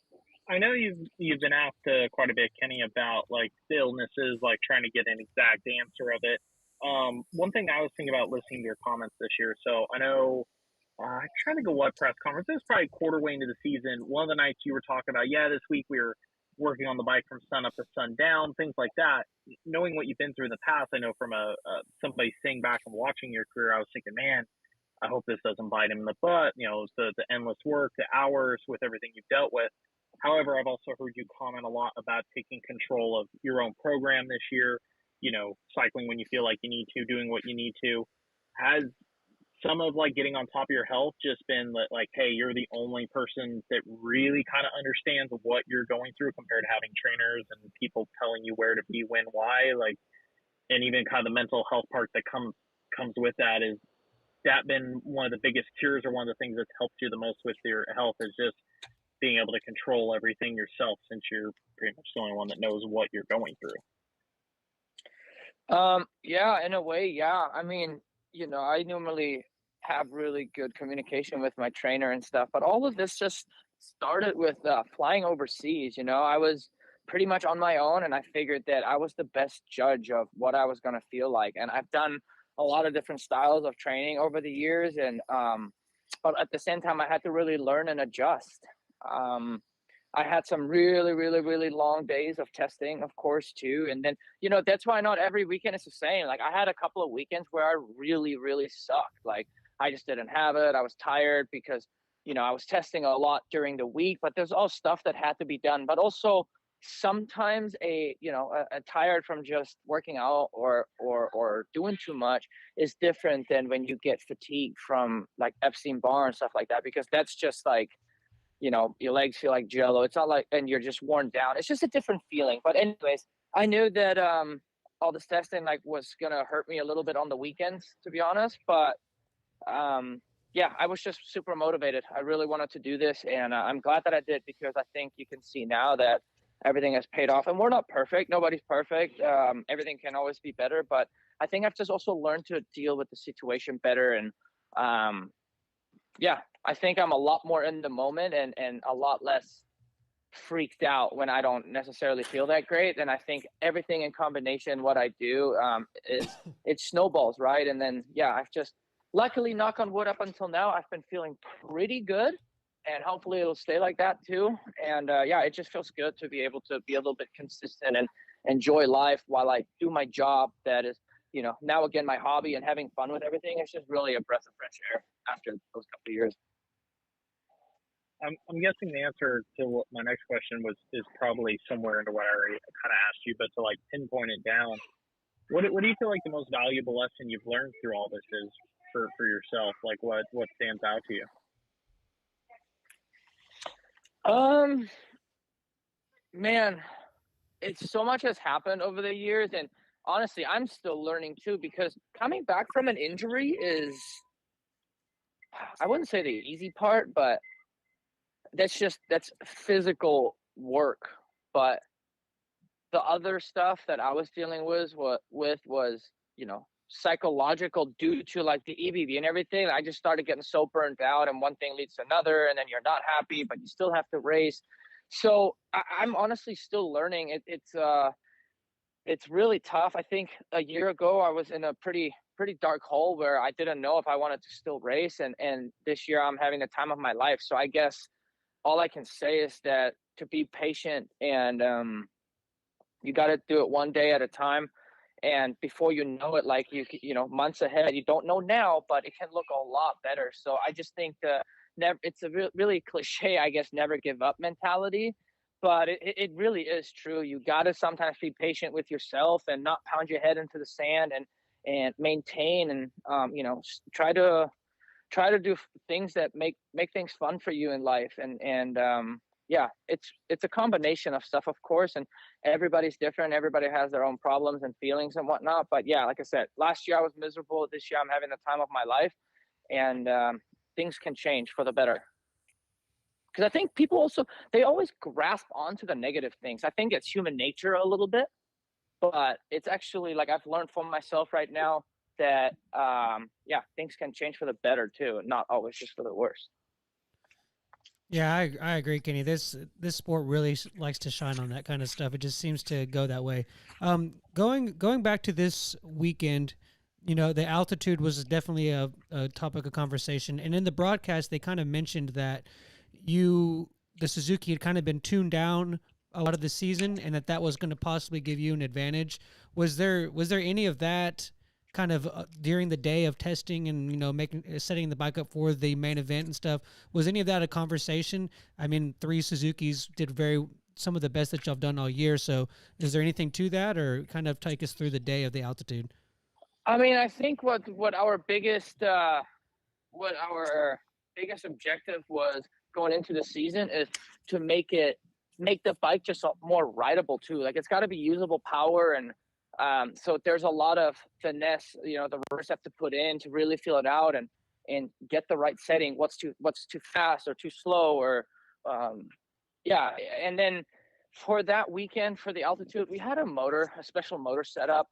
I know you've been asked quite a bit, Kenny, about like the illnesses, like trying to get an exact answer of it. One thing I was thinking about listening to your comments this year. So I know I'm trying to go what press conference. It was probably quarter way into the season. One of the nights you were talking about, this week we were working on the bike from sun up to sundown, things like that. Knowing what you've been through in the past, I know from somebody sitting back and watching your career, I was thinking, man, I hope this doesn't bite him in the butt. You know, the endless work, the hours with everything you've dealt with. However, I've also heard you comment a lot about taking control of your own program this year, you know, cycling when you feel like you need to, doing what you need to. Has some of like getting on top of your health just been like, hey, you're the only person that really kind of understands what you're going through compared to having trainers and people telling you where to be, when, why, like, and even kind of the mental health part that comes with that. Is that been one of the biggest cures or one of the things that's helped you the most with your health, is just being able to control everything yourself, since you're pretty much the only one that knows what you're going through? Yeah, in a way, yeah. I mean, you know, I normally have really good communication with my trainer and stuff, but all of this just started with flying overseas. You know, I was pretty much on my own, and I figured that I was the best judge of what I was going to feel like. And I've done a lot of different styles of training over the years, and but at the same time, I had to really learn and adjust. I had some really, really, really long days of testing, of course, too. And then, you know, that's why not every weekend is the same. Like I had a couple of weekends where I really, really sucked. Like I just didn't have it. I was tired because, you know, I was testing a lot during the week, but there's all stuff that had to be done. But also sometimes a tired from just working out or doing too much is different than when you get fatigued from like Epstein Barr and stuff like that, because that's just like, you know, your legs feel like jello. It's not like, and you're just worn down. It's just a different feeling. But anyways, I knew that all this testing like was gonna hurt me a little bit on the weekends, to be honest. But yeah, I was just super motivated. I really wanted to do this, and I'm glad that I did, because I think you can see now that everything has paid off. And we're not perfect. Nobody's perfect. Everything can always be better. But I think I've just also learned to deal with the situation better. And yeah, I think I'm a lot more in the moment and a lot less freaked out when I don't necessarily feel that great. And I think everything in combination, what I do, it snowballs, right? And then, yeah, I've just, luckily, knock on wood, up until now, I've been feeling pretty good. And hopefully it'll stay like that too. And yeah, it just feels good to be able to be a little bit consistent and enjoy life while I do my job. That is, you know, now again, my hobby, and having fun with everything. It's just really a breath of fresh air after those couple of years. I'm guessing the answer to what my next question is probably somewhere into what I already kind of asked you, but to like pinpoint it down, what do you feel like the most valuable lesson you've learned through all this is for yourself? Like what stands out to you? Man, it's so much has happened over the years, and honestly, I'm still learning too, because coming back from an injury is, I wouldn't say the easy part, but that's physical work. But the other stuff that I was dealing with was, you know, psychological, due to like the EBV and everything. I just started getting so burnt out, and one thing leads to another, and then you're not happy, but you still have to race. So I'm honestly still learning. It's really tough. I think a year ago I was in a pretty dark hole where I didn't know if I wanted to still race, and this year I'm having the time of my life. So I guess all I can say is that to be patient, and you got to do it one day at a time. And before you know it, like you know, months ahead, you don't know now, but it can look a lot better. So I just think it's a really cliche, I guess, never give up mentality, but it really is true. You got to sometimes be patient with yourself and not pound your head into the sand, and maintain, and you know, try to try to do things that make things fun for you in life. Yeah, it's a combination of stuff, of course, and everybody's different. Everybody has their own problems and feelings and whatnot. But yeah, like I said, last year I was miserable. This year I'm having the time of my life, and things can change for the better. Because I think people also, they always grasp onto the negative things. I think it's human nature a little bit, but it's actually, like, I've learned from myself right now that yeah, things can change for the better too, and not always just for the worse. Yeah, I agree, Kenny. This sport really likes to shine on that kind of stuff. It just seems to go that way. Going back to this weekend, you know, the altitude was definitely a topic of conversation, and in the broadcast they kind of mentioned that the Suzuki had kind of been tuned down a lot of the season, and that was going to possibly give you an advantage. Was there any of that kind of during the day of testing and, you know, setting the bike up for the main event and stuff? Was any of that a conversation? I mean, 3 Suzukis did some of the best that y'all have done all year. So is there anything to that, or kind of take us through the day of the altitude? I mean, I think what our biggest objective was going into the season is to make the bike just more rideable too. Like, it's got to be usable power, and so there's a lot of finesse, you know, the rowers have to put in to really feel it out and get the right setting. What's too fast or too slow, or yeah. And then for that weekend, for the altitude, we had a special motor setup.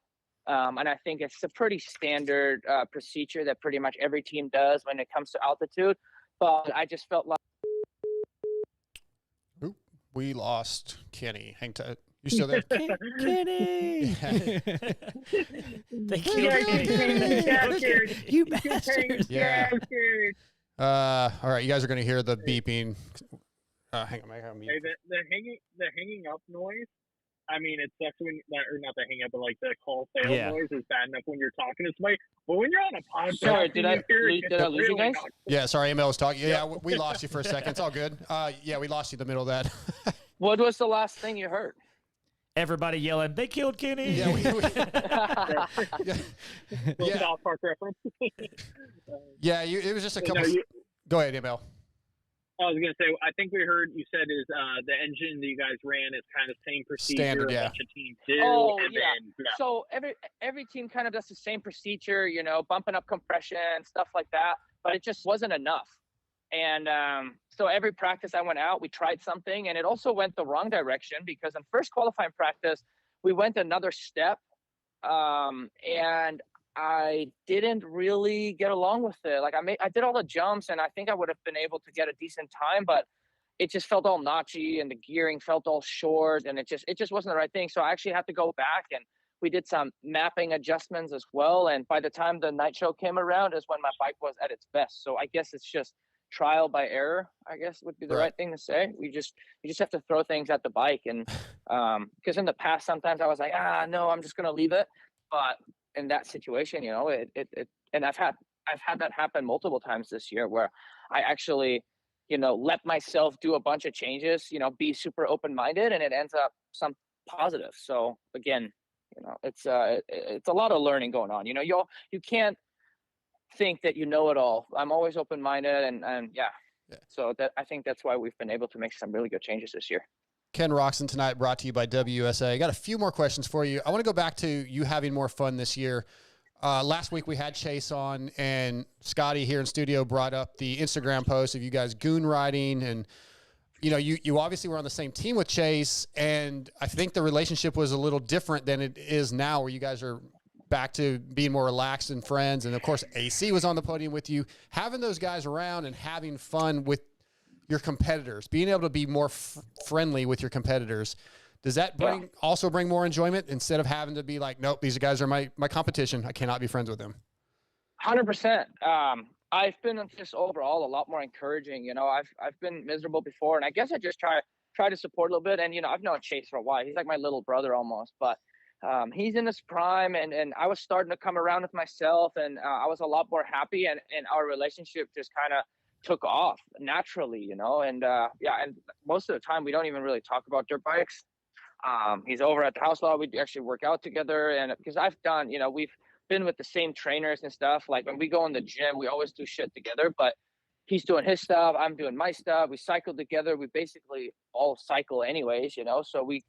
And I think it's a pretty standard procedure that pretty much every team does when it comes to altitude. But I just felt like, Oop, we lost Kenny. Hang tight. You still there? Kenny! They killed Kenny. You bastards! Yeah. All right, you guys are going to hear the beeping. Hang on, I have Hey, the hanging up noise. I mean, it sucks when, or not the hang up, but like the call fail noise is bad enough when you're talking to somebody. But when you're on a podcast, sorry, did I lose you guys? Yeah, sorry, ML was talking. Yeah, we lost you for a second. It's all good. Yeah, we lost you in the middle of that. What was the last thing you heard? Everybody yelling, "They killed Kenny!" Yeah, South Park reference. Yeah, it was just a couple. Go ahead, ML. I was going to say, I think we heard you said is the engine that you guys ran is kind of same procedure Standard, yeah. a bunch of teams do. Oh, and yeah. Then, So every team kind of does the same procedure, you know, bumping up compression, stuff like that, but it just wasn't enough. And so every practice I went out, we tried something, and it also went the wrong direction, because in first qualifying practice, we went another step, and I didn't really get along with it. Like, I did all the jumps, and I think I would have been able to get a decent time, but it just felt all notchy, and the gearing felt all short, and it just wasn't the right thing. So I actually had to go back, and we did some mapping adjustments as well. And by the time the night show came around is when my bike was at its best. So I guess it's just trial by error, I guess would be the right thing to say. You just have to throw things at the bike. And because in the past, sometimes I was like, no, I'm just going to leave it. But in that situation, you know, and I've had that happen multiple times this year, where I actually, you know, let myself do a bunch of changes, you know, be super open-minded, and it ends up some positive. So again, you know, it's a lot of learning going on. You know, you can't think that you know it all. I'm always open-minded, and yeah. So I think that's why we've been able to make some really good changes this year. Ken Roczen tonight, brought to you by WSA. I got a few more questions for you. I want to go back to you having more fun this year. Last week we had Chase on, and Scotty here in studio brought up the Instagram post of you guys goon riding, and you know, you obviously were on the same team with Chase, and I think the relationship was a little different than it is now, where you guys are back to being more relaxed and friends. And of course, AC was on the podium with you. Having those guys around and having fun with your competitors, being able to be more friendly with your competitors, does that also bring more enjoyment, instead of having to be like, nope, these guys are my competition, I cannot be friends with them? 100%. I've been just overall a lot more encouraging. You know, I've been miserable before, and I guess I just try to support a little bit. And you know, I've known Chase for a while. He's like my little brother almost, but he's in his prime, and I was starting to come around with myself, and I was a lot more happy, and our relationship just kind of took off naturally, you know. And and most of the time we don't even really talk about dirt bikes. He's over at the house a lot. We actually work out together, and because I've done, you know, we've been with the same trainers and stuff. Like when we go in the gym, we always do shit together, but he's doing his stuff, I'm doing my stuff. We cycle together. We basically all cycle anyways, you know, so we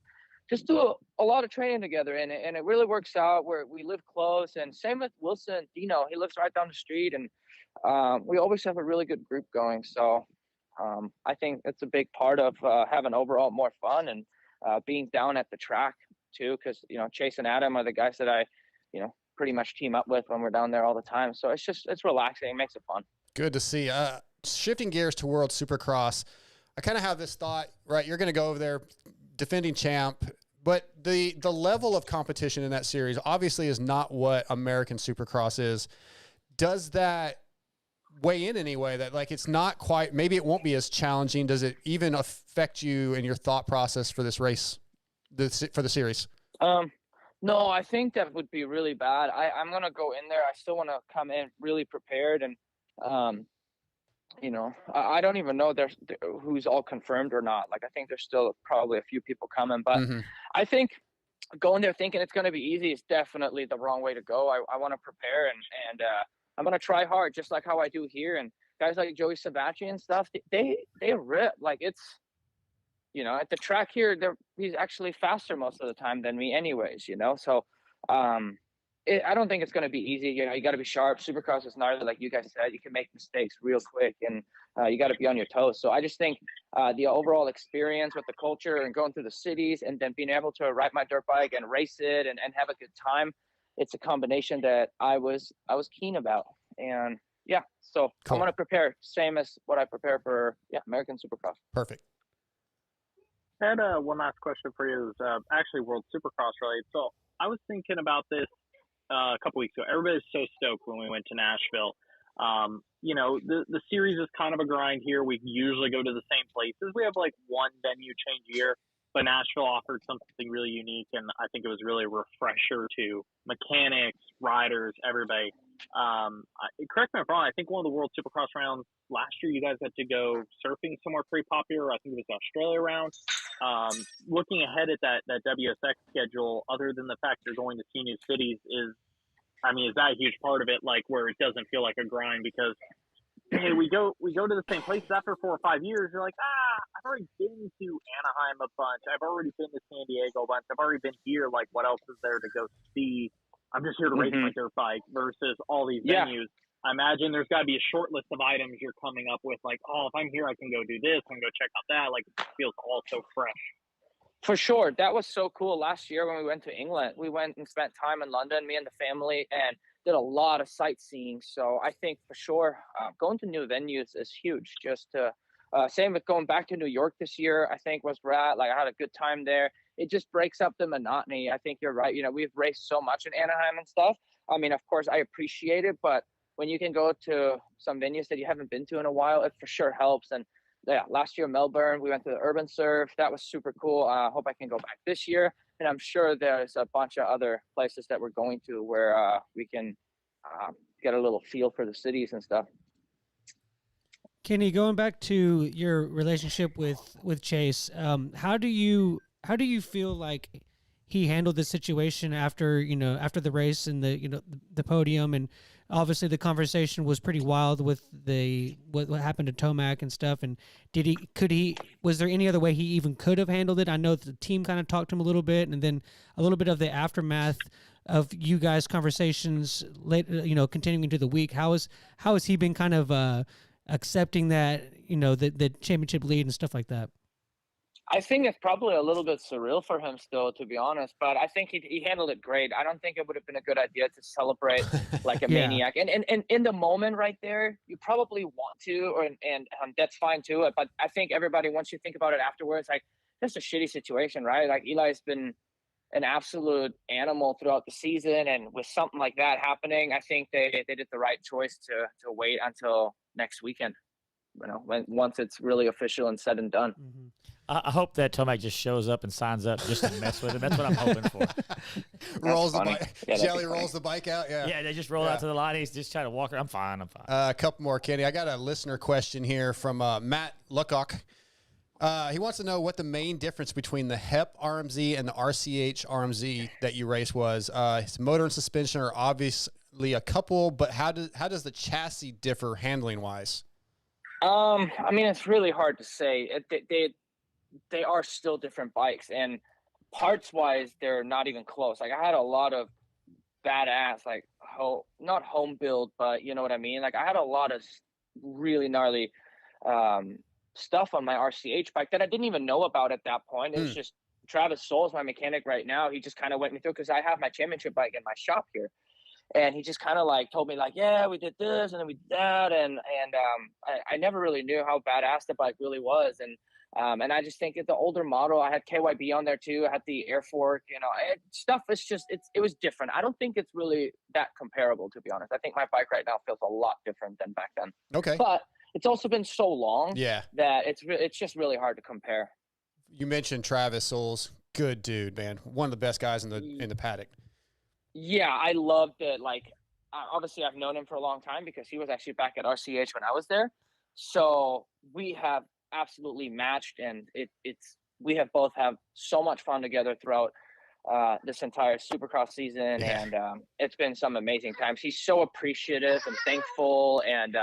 just do a lot of training together, and it really works out where we live close. And same with Wilson, Dino, he lives right down the street, and we always have a really good group going. So I think it's a big part of having overall more fun and being down at the track too, because, you know, Chase and Adam are the guys that I, you know, pretty much team up with when we're down there all the time. So it's relaxing. It makes it fun. Good to see. Shifting gears to World Supercross, I kind of have this thought, right? You're going to go over there, defending champ, but the level of competition in that series obviously is not what American Supercross is. Does that weigh in any way that, like, it's not quite, maybe it won't be as challenging? Does it even affect you in your thought process for this race, for the series? No, I think that would be really bad. I'm going to go in there. I still want to come in really prepared. And, you know, I don't even know who's all confirmed or not. Like, I think there's still probably a few people coming, but I think going there thinking it's going to be easy is definitely the wrong way to go. I want to prepare and I'm going to try hard, just like how I do here. And guys like Joey Savatgy and stuff, they rip. Like, it's, you know, at the track here, he's actually faster most of the time than me anyways, you know? So, I don't think it's going to be easy. You know, you got to be sharp. Supercross is gnarly, like you guys said. You can make mistakes real quick, and you got to be on your toes. So I just think the overall experience with the culture and going through the cities and then being able to ride my dirt bike and race it and have a good time, it's a combination that I was keen about. And yeah, so cool. I'm going to prepare same as what I prepare for American Supercross. Perfect. I had one last question for you. Is actually World Supercross related. So I was thinking about this a couple weeks ago. Everybody's so stoked when we went to Nashville. You know, the series is kind of a grind here. We usually go to the same places. We have like one venue change a year, but Nashville offered something really unique, and I think it was really a refresher to mechanics, riders, everybody. Correct me if I'm wrong, I think one of the World Supercross rounds last year, you guys had to go surfing somewhere pretty popular. I think it was the Australia round. Looking ahead at that WSX schedule, other than the fact you're going to see new cities, is that a huge part of it, like where it doesn't feel like a grind? Because hey, we go to the same places after 4 or 5 years. You're like, I've already been to Anaheim a bunch. I've already been to San Diego a bunch. I've already been here. Like, what else is there to go see? I'm just here to race my dirt bike versus all these venues. I imagine there's got to be a short list of items you're coming up with, like, oh, if I'm here, I can go do this, I can go check out that. Like, it feels all so fresh. For sure. That was so cool. Last year when we went to England, we went and spent time in London, me and the family, and did a lot of sightseeing. So I think for sure going to new venues is huge. Just to same with going back to New York this year, I think was rad. Like, I had a good time there. It just breaks up the monotony. I think you're right. You know, we've raced so much in Anaheim and stuff. I mean, of course, I appreciate it, but when you can go to some venues that you haven't been to in a while, it for sure helps. And yeah, last year, Melbourne, we went to the Urban Surf. That was super cool. I hope I can go back this year. And I'm sure there's a bunch of other places that we're going to where we can get a little feel for the cities and stuff. Kenny, going back to your relationship with Chase, how do you feel like he handled the situation after the race and the podium? And obviously the conversation was pretty wild with what happened to Tomac and stuff. And was there any other way he even could have handled it? I know the team kind of talked to him a little bit, and then a little bit of the aftermath of you guys' conversations continuing into the week. How has he been kind of accepting that, the championship lead and stuff like that? I think it's probably a little bit surreal for him still, to be honest, but I think he handled it great. I don't think it would have been a good idea to celebrate like a maniac. And in the moment right there, you probably want to, and that's fine too. But I think everybody, once you think about it afterwards, like, that's a shitty situation, right? Like, Eli's been an absolute animal throughout the season, and with something like that happening, I think they did the right choice to wait until next weekend, once it's really official and said and done. Mm-hmm. I hope that Tomac just shows up and signs up just to mess with him. That's what I'm hoping for. Rolls the bike. Jelly rolls the bike out. Yeah. Yeah, they just roll out to the line. He's just trying to walk her. I'm fine. A couple more, Kenny. I got a listener question here from Matt Luckock. He wants to know what the main difference between the HEP RMZ and the RCH RMZ that you race was. His motor and suspension are obviously a couple, but how does the chassis differ handling wise? I mean, it's really hard to say. They are still different bikes, and parts wise, they're not even close. Like I had a lot of badass, like not home build, but you know what I mean. Like I had a lot of really gnarly stuff on my RCH bike that I didn't even know about at that point. It was just Travis Souls, my mechanic right now. He just kind of went me through because I have my championship bike in my shop here. And he just kind of like told me like, yeah, we did this and then we did that. And I never really knew how badass the bike really was. And I just think the older model, I had KYB on there too. I had the air fork, you know, stuff is just, it was different. I don't think it's really that comparable, to be honest. I think my bike right now feels a lot different than back then. Okay. But it's also been so long that it's just really hard to compare. You mentioned Travis Souls. Good dude, man. One of the best guys in the paddock. Yeah, I loved it. Like, obviously, I've known him for a long time because he was actually back at RCH when I was there. So we have absolutely matched, and we have both have so much fun together throughout this entire Supercross season, and it's been some amazing times. He's so appreciative and thankful, and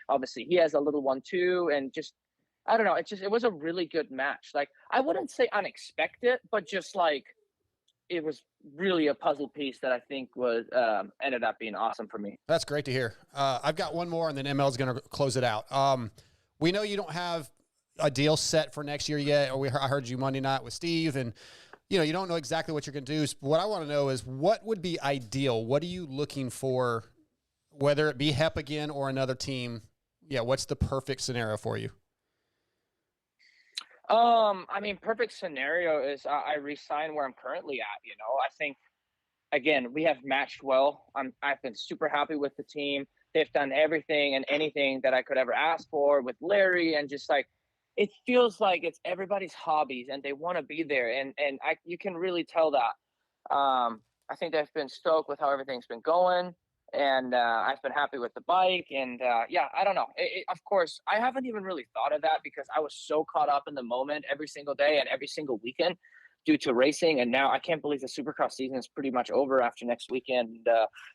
obviously he has a little one too, and just I don't know. It was a really good match. Like I wouldn't say unexpected, but just like it was really a puzzle piece that I think was ended up being awesome for me. That's great to hear. I've got one more, and then ML's going to close it out. We know you don't have a deal set for next year yet. I heard you Monday night with Steve, and you don't know exactly what you're going to do. What I want to know is what would be ideal. What are you looking for, whether it be HEP again or another team? Yeah, what's the perfect scenario for you? I mean, perfect scenario is I resign where I'm currently at. I think again we have matched well. I've been super happy with the team. They've done everything and anything that I could ever ask for with Larry, and just like it feels like it's everybody's hobbies and they want to be there, and you can really tell that. I think they've been stoked with how everything's been going. And I've been happy with the bike, and I don't know. Of course, I haven't even really thought of that because I was so caught up in the moment every single day and every single weekend due to racing. And now I can't believe the Supercross season is pretty much over after next weekend.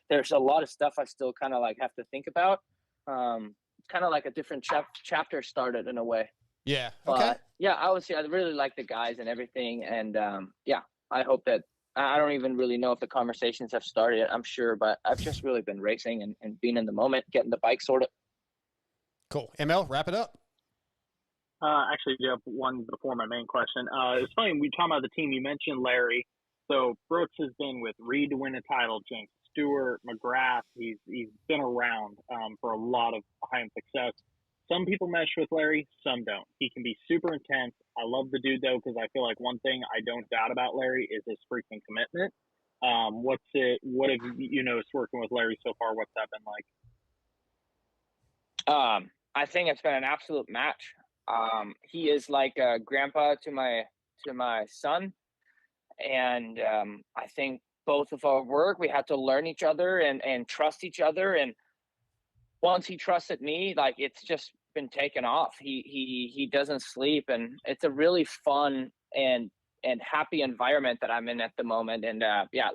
There's a lot of stuff I still kind of like have to think about. It's kind of like a different chapter started in a way. Yeah. Okay. But yeah, I really like the guys and everything, and I hope that. I don't even really know if the conversations have started yet, I'm sure, but I've just really been racing and being in the moment, getting the bike sorted. Cool. ML, wrap it up. Actually, you have one before my main question. It's funny, we talking about the team. You mentioned Larry. So Brooks has been with Reed to win a title, James Stewart, McGrath. He's been around for a lot of high-end success. Some people mesh with Larry, some don't. He can be super intense. I love the dude, though, because I feel like one thing I don't doubt about Larry is his freaking commitment. What have you noticed working with Larry so far? What's that been like? I think it's been an absolute match. He is like a grandpa to my son. And I think both of our work, we had to learn each other and trust each other. And once he trusted me, like it's just been taken off. He doesn't sleep, and it's a really fun and happy environment that I'm in at the moment. And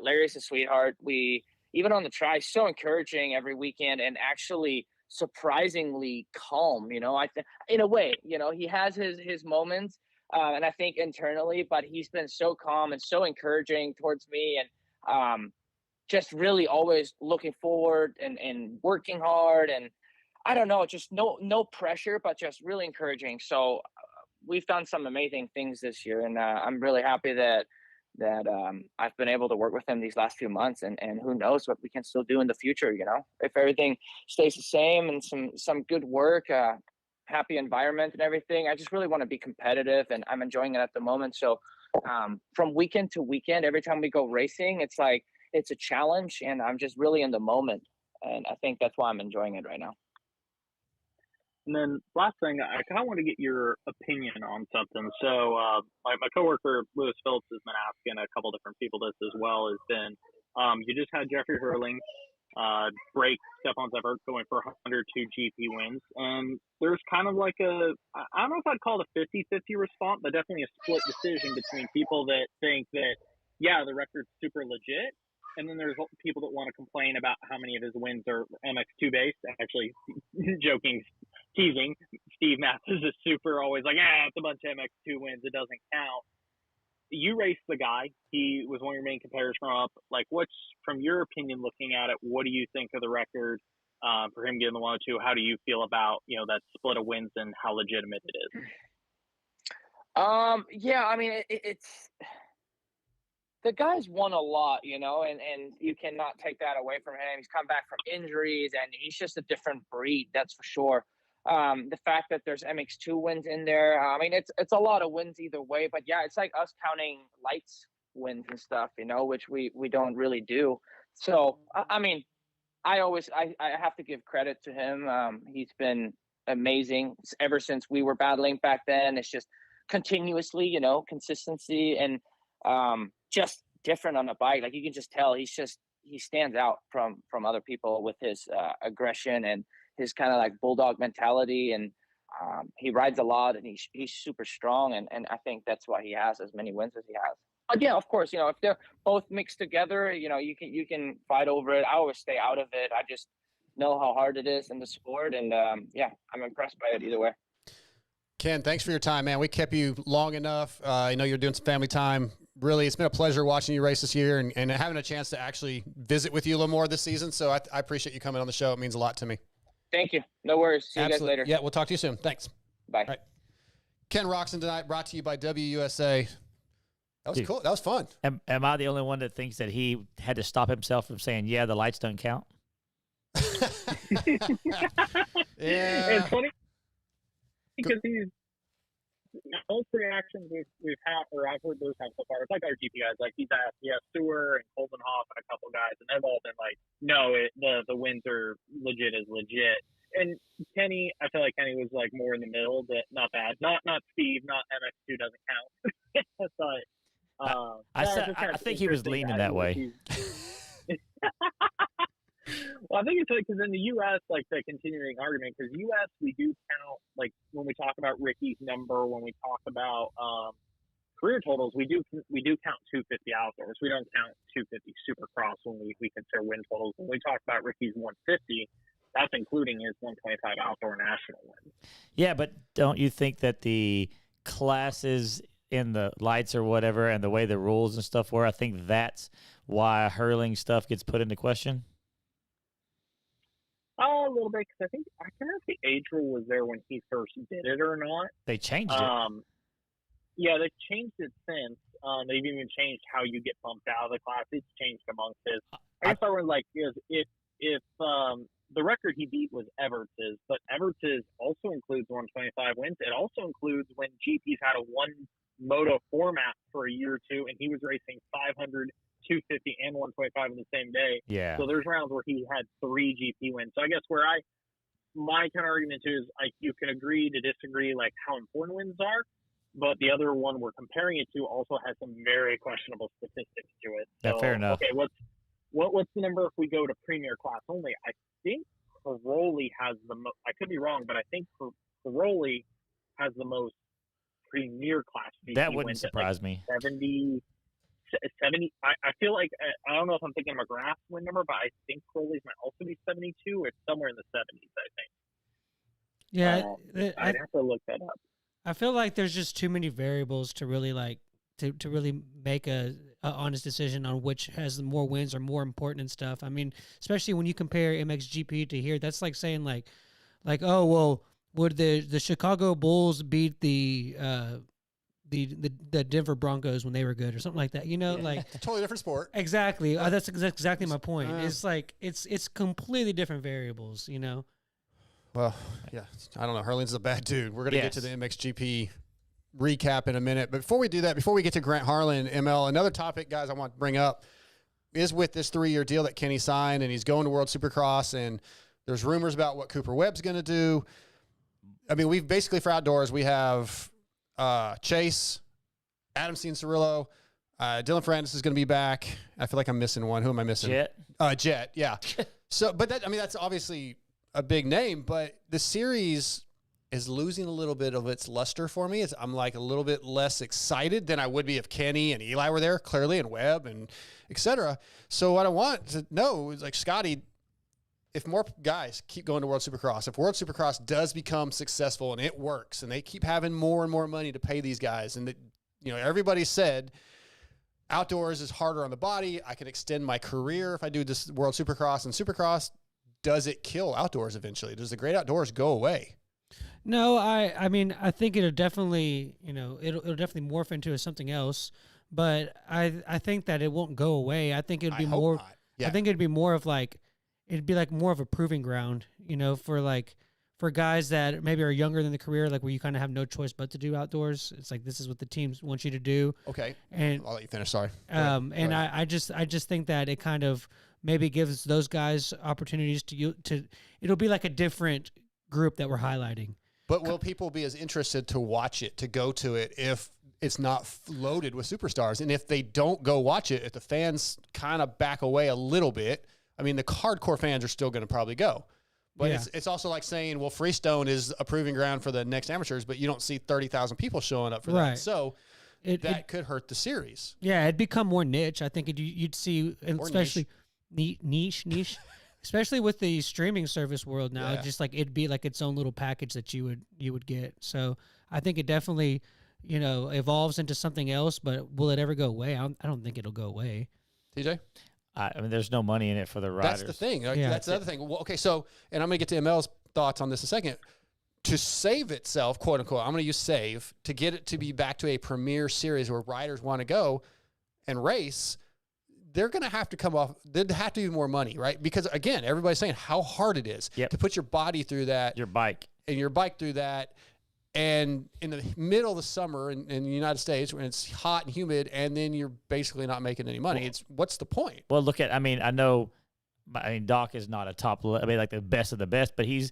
Larry's a sweetheart. We even on the try, so encouraging every weekend, and actually surprisingly calm. I think in a way, he has his moments, and I think internally, but he's been so calm and so encouraging towards me, and just really always looking forward and working hard, and I don't know, just no pressure, but just really encouraging. So we've done some amazing things this year, and I'm really happy that I've been able to work with him these last few months, and who knows what we can still do in the future. If everything stays the same and some good work, happy environment and everything, I just really want to be competitive, and I'm enjoying it at the moment. So from weekend to weekend, every time we go racing, it's like it's a challenge, and I'm just really in the moment, and I think that's why I'm enjoying it right now. And then last thing, I kind of want to get your opinion on something. So my coworker, Lewis Phillips, has been asking a couple different people this as well, has been, you just had Jeffrey Hurling break Stefan's effort, going for 102 GP wins. And there's kind of like I don't know if I'd call it a 50-50 response, but definitely a split decision between people that think that, yeah, the record's super legit. And then there's people that want to complain about how many of his wins are MX2 based. Actually, joking, teasing. Steve Matthews is super always like, it's a bunch of MX2 wins. It doesn't count. You raced the guy. He was one of your main competitors from up. Like, what's, from your opinion, looking at it, what do you think of the record for him getting the 102? How do you feel about, that split of wins and how legitimate it is? Yeah, I mean, it's the guy's won a lot, and you cannot take that away from him. He's come back from injuries, and he's just a different breed, that's for sure. The fact that there's MX2 wins in there, I mean, it's a lot of wins either way. But yeah, it's like us counting lights wins and stuff, which we don't really do. So I mean, I have to give credit to him. He's been amazing ever since we were battling back then. It's just continuously, consistency and just different on the bike. Like, you can just tell he stands out from other people with his aggression and his kind of like bulldog mentality, and he rides a lot, and he's super strong, and I think that's why he has as many wins as he has. But yeah, of course, if they're both mixed together, you can fight over it. I always stay out of it. I just know how hard it is in the sport, and yeah, I'm impressed by it either way. Ken, thanks for your time, man. We kept you long enough. I know you're doing some family time. Really, it's been a pleasure watching you race this year and having a chance to actually visit with you a little more this season. So I appreciate you coming on the show. It means a lot to me. Thank you. No worries. See you guys later. Yeah, we'll talk to you soon. Thanks. Bye. All right. Ken Roczen tonight, brought to you by WUSA. That was cool. That was fun. Am I the only one that thinks that he had to stop himself from saying, yeah, the lights don't count? Yeah. It's funny because most reactions we've had, or I've heard those have so far, it's like our GP guys. Like, he's asked, Stewart and Koldenhoff and a couple guys, and they've all been like, no, the wins are legit as legit. And Kenny, I feel like Kenny was like more in the middle, but not bad. Not Steve, not MX2 doesn't count. But I think he was leaning that way. Well, I think it's like, because in the U.S., like, the continuing argument, because U.S., we do count, like, when we talk about Ricky's number, when we talk about career totals, we do count 250 outdoors. We don't count 250 Supercross when we consider win totals. When we talk about Ricky's 150, that's including his 125 outdoor national wins. Yeah, but don't you think that the classes in the lights or whatever and the way the rules and stuff were, I think that's why hurling stuff gets put into question? A little bit, because I can't remember if the age rule was there when he first did it or not. They changed it. Yeah, they've changed it since. They've even changed how you get bumped out of the class. It's changed amongst his. I guess I would like is if the record he beat was Everts's, but Everts's also includes 125 wins. It also includes when GP's had a one moto format for a year or two, and he was racing 500. 250 and 125 in the same day. Yeah. So there's rounds where he had 3 GP wins. So I guess my kind of argument too is, like, you can agree to disagree, like, how important wins are, but the other one we're comparing it to also has some very questionable statistics to it. So, yeah, fair enough. Okay, what's the number if we go to premier class only? I think Caroli has the most. I could be wrong, but I think Caroli has the most premier class GP that wouldn't wins surprise me. 70. I feel like, I don't know if I'm thinking McGrath's win number, but I think Crowley's might also be 72 or somewhere in the 70s, I think. Yeah, I'd have to look that up. I feel like there's just too many variables to really to really make a honest decision on which has more wins or more important and stuff. I mean, especially when you compare MXGP to here, that's like saying like oh well, would the Chicago Bulls beat the Denver Broncos when they were good or something like that, like It's a totally different sport. Exactly. That's exactly my point. It's like it's completely different variables, Well, yeah, I don't know. Harlan's a bad dude. We're going to get to the MXGP recap in a minute. But before we do that, before we get to Grant Harlan, ML, another topic, guys, I want to bring up is with this 3-year deal that Kenny signed, and he's going to World Supercross, and there's rumors about what Cooper Webb's going to do. I mean, we've basically, for outdoors, we have Chase, Adam Cianciarulo, Dylan Ferrandis is going to be back. I feel like I'm missing one. Who am I missing? Jet. Jet, yeah. So, but that, I mean, that's obviously a big name, but the series is losing a little bit of its luster for me. I'm like a little bit less excited than I would be if Kenny and Eli were there, clearly, and Webb and et cetera. So what I want to know is, like, Scotty, if more guys keep going to World Supercross, if World Supercross does become successful and it works and they keep having more and more money to pay these guys, and that, you know, everybody said outdoors is harder on the body. I can extend my career if I do this World Supercross and Supercross. Does it kill outdoors eventually? Does the great outdoors go away? No, I mean, I think it'll definitely, you know, it'll definitely morph into something else. But I think that it won't go away. I think it'd be more. Yeah. I think it'd be more of like, it'd be like more of a proving ground, you know, for guys that maybe are younger than the career, like where you kind of have no choice but to do outdoors. It's like, this is what the teams want you to do. Okay. And I'll let you finish. Sorry. and I just think that it kind of maybe gives those guys opportunities to it'll be like a different group that we're highlighting. But will people be as interested to watch it, to go to it, if it's not loaded with superstars? And if they don't go watch it, if the fans kind of back away a little bit, I mean, the hardcore fans are still going to probably go. But it's also like saying, well, Freestone is a proving ground for the next amateurs, but you don't see 30,000 people showing up for that. So that could hurt the series. Yeah, it'd become more niche. I think you'd see, especially niche. Especially with the streaming service world now, just like it'd be like its own little package that you would get. So I think it definitely, you know, evolves into something else. But will it ever go away? I don't think it'll go away. TJ? I mean, there's no money in it for the riders. That's the thing. That's the other thing. Well, okay, so, and I'm going to get to ML's thoughts on this in a second. To save itself, quote unquote, I'm going to use save, to get it to be back to a premier series where riders want to go and race, they're going to have to come off. There'd have to be more money, right? Because, again, everybody's saying how hard it is to put your body through that. Your bike through that. And in the middle of the summer in the United States, when it's hot and humid, and then you're basically not making any money, what's the point? Well, look at, I mean, Doc is not a top, like the best of the best, but he's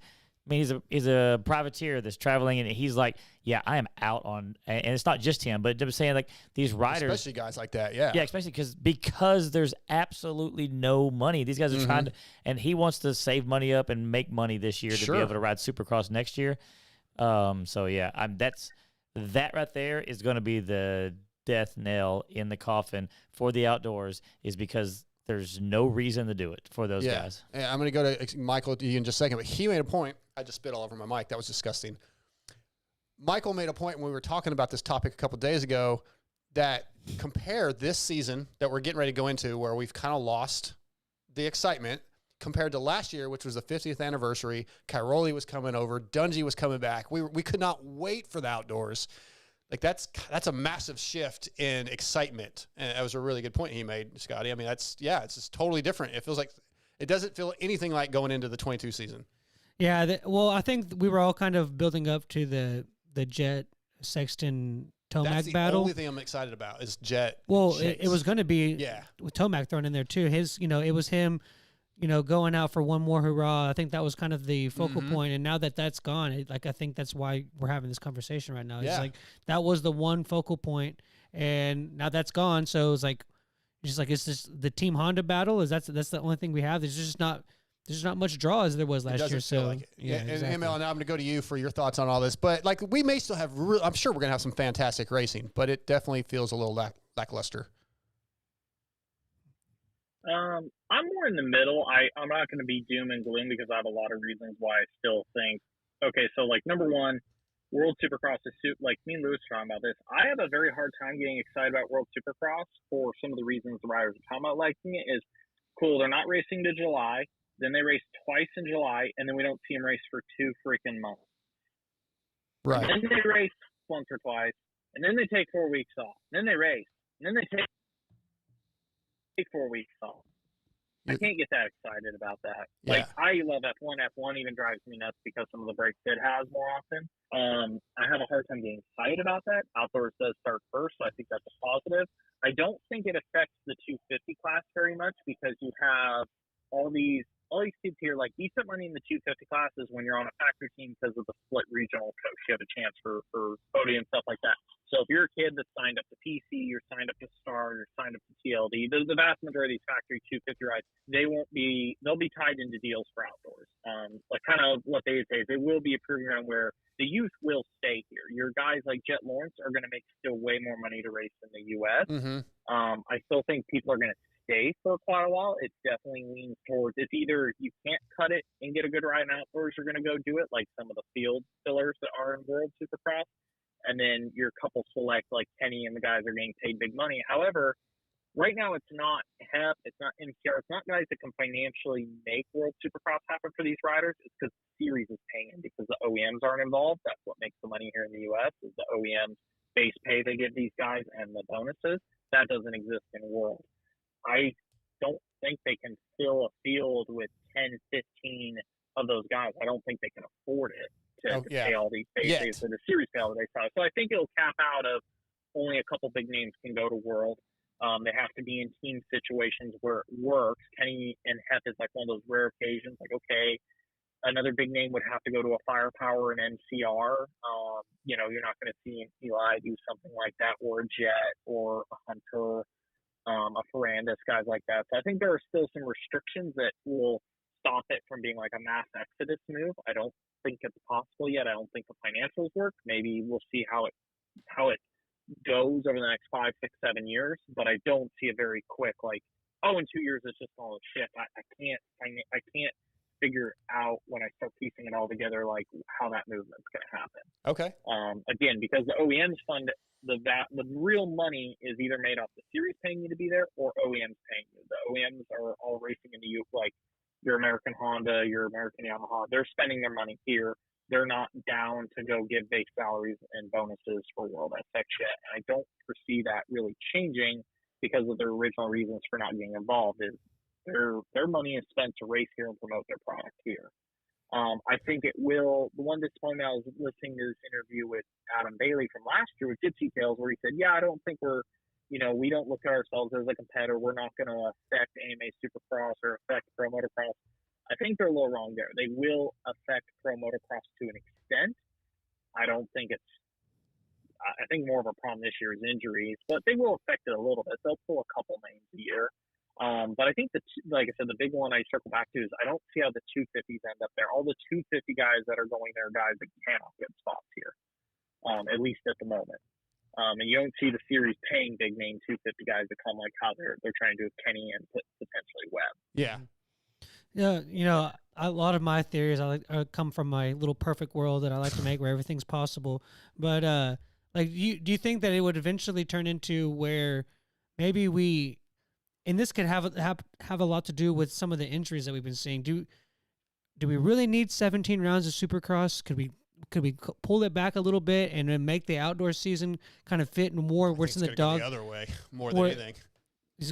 a privateer that's traveling, and he's like, yeah, I am out on, and it's not just him, but I'm saying, like, these riders, especially guys like that, yeah, especially because there's absolutely no money. These guys are trying to, and he wants to save money up and make money this year to be able to ride Supercross next year. So yeah, that right there is going to be the death knell in the coffin for the outdoors, is because there's no reason to do it for those guys. And I'm going to go to Michael to you in just a second, but he made a point. I just spit all over my mic. That was disgusting. Michael made a point when we were talking about this topic a couple of days ago, that compare this season that we're getting ready to go into, where we've kind of lost the excitement, compared to last year, which was the 50th anniversary. Cairoli was coming over. Dungey was coming back. We could not wait for the outdoors. Like, that's a massive shift in excitement. And that was a really good point he made, Scotty. I mean, it's just totally different. It feels like it doesn't feel anything like going into the 22 season. Yeah. Well, I think we were all kind of building up to the Jet Sexton Tomac That's battle. The only thing I'm excited about is Jet. Well, it was going to be with Tomac thrown in there too. It was him, going out for one more hurrah. I think that was kind of the focal point. And now that that's gone, I think that's why we're having this conversation right now. It's like, that was the one focal point, and now that's gone. So it's just the Team Honda battle. That's the only thing we have. There's just not much draw as there was last year. So like exactly. And ML, now I'm going to go to you for your thoughts on all this. But like, we may still have, I'm sure we're going to have some fantastic racing, but it definitely feels a little lackluster. I'm more in the middle. I'm not going to be doom and gloom, because I have a lot of reasons why I still think, okay, so like, number one, World Supercross is, like me and Lewis are talking about this. I have a very hard time getting excited about World Supercross for some of the reasons the riders are talking about liking it. Is cool, they're not racing to July, then they race twice in July, and then we don't see them race for 2 freaking months. Right. And then they race once or twice, and then they take 4 weeks off. And then they race, and then they take 4 weeks off. I can't get that excited about that. Yeah. Like, I love F1. F1 even drives me nuts because some of the breaks it has more often. I have a hard time getting excited about that. Outdoors does start first, so I think that's a positive. I don't think it affects the 250 class very much, because you have all these kids here, like, decent money in the 250 classes when you're on a factory team because of the split regional coach. You have a chance for podium, stuff like that. So if you're a kid that's signed up to PC, you're signed up to Star, you're signed up to TLD, the vast majority of these factory 250 rides, they'll be tied into deals for outdoors. Like kind of what they would say is they will be a proving ground where the youth will stay here. Your guys like Jet Lawrence are going to make still way more money to race in the U.S. Mm-hmm. I still think people are going to stay for quite a while. It definitely leans towards it's either you can't cut it and get a good ride in outdoors, you're going to go do it, like some of the field fillers that are in World Supercross. And then your couple select like Kenny and the guys are getting paid big money. However, right now it's not HEP, it's not MCR, it's not guys that can financially make World Supercross happen for these riders. It's because the series is paying them because the OEMs aren't involved. That's what makes the money here in the U.S. is the OEMs base pay they give these guys and the bonuses. That doesn't exist in World. I don't think they can fill a field with 10, 15 of those guys. I don't think they can afford it. To pay all these bases for the series pay all the bases. So I think it'll cap out of only a couple big names can go to World. They have to be in team situations where it works. Kenny and HEP is like one of those rare occasions. Like, okay, another big name would have to go to a Firepower and MCR. You're not going to see an Eli do something like that, or a Jet, or a Hunter, a Ferrandis, guys like that. So I think there are still some restrictions that will stop it from being like a mass exodus move. I don't think it's possible yet. I don't think the financials work. Maybe we'll see how it goes over the next 5, 6, 7 years. But I don't see a very quick in 2 years it's just all shit. I can't figure out when I start piecing it all together like how that movement's going to happen. Okay. Again, because the OEMs fund the real money is either made off the series paying you to be there or OEMs paying you. The OEMs are all racing in the U. Your American Honda, your American Yamaha, they're spending their money here. They're not down to go give base salaries and bonuses for World SX yet. And I don't foresee that really changing because of their original reasons for not getting involved is their money is spent to race here and promote their product here. I think it will. The one disappointment, I was listening to this interview with Adam Bailey from last year with Gypsy Tales where he said, I don't think we don't look at ourselves as a competitor. We're not going to affect AMA Supercross or affect Pro Motocross. I think they're a little wrong there. They will affect Pro Motocross to an extent. I think more of a problem this year is injuries, but they will affect it a little bit. They'll pull a couple names a year. But I think like I said, the big one I circle back to is I don't see how the 250s end up there. All the 250 guys that are going there are guys that cannot get spots here, at least at the moment. And you don't see the series paying big name 250 guys to come like how they're trying to do with Kenny and potentially Webb. Yeah. Yeah, a lot of my theories come from my little perfect world that I like to make where everything's possible. But do you think that it would eventually turn into where maybe and this could have a lot to do with some of the injuries that we've been seeing. Do we really need 17 rounds of Supercross? Could we pull it back a little bit and then make the outdoor season kind of fit more worse than the dog? The other way, more than anything.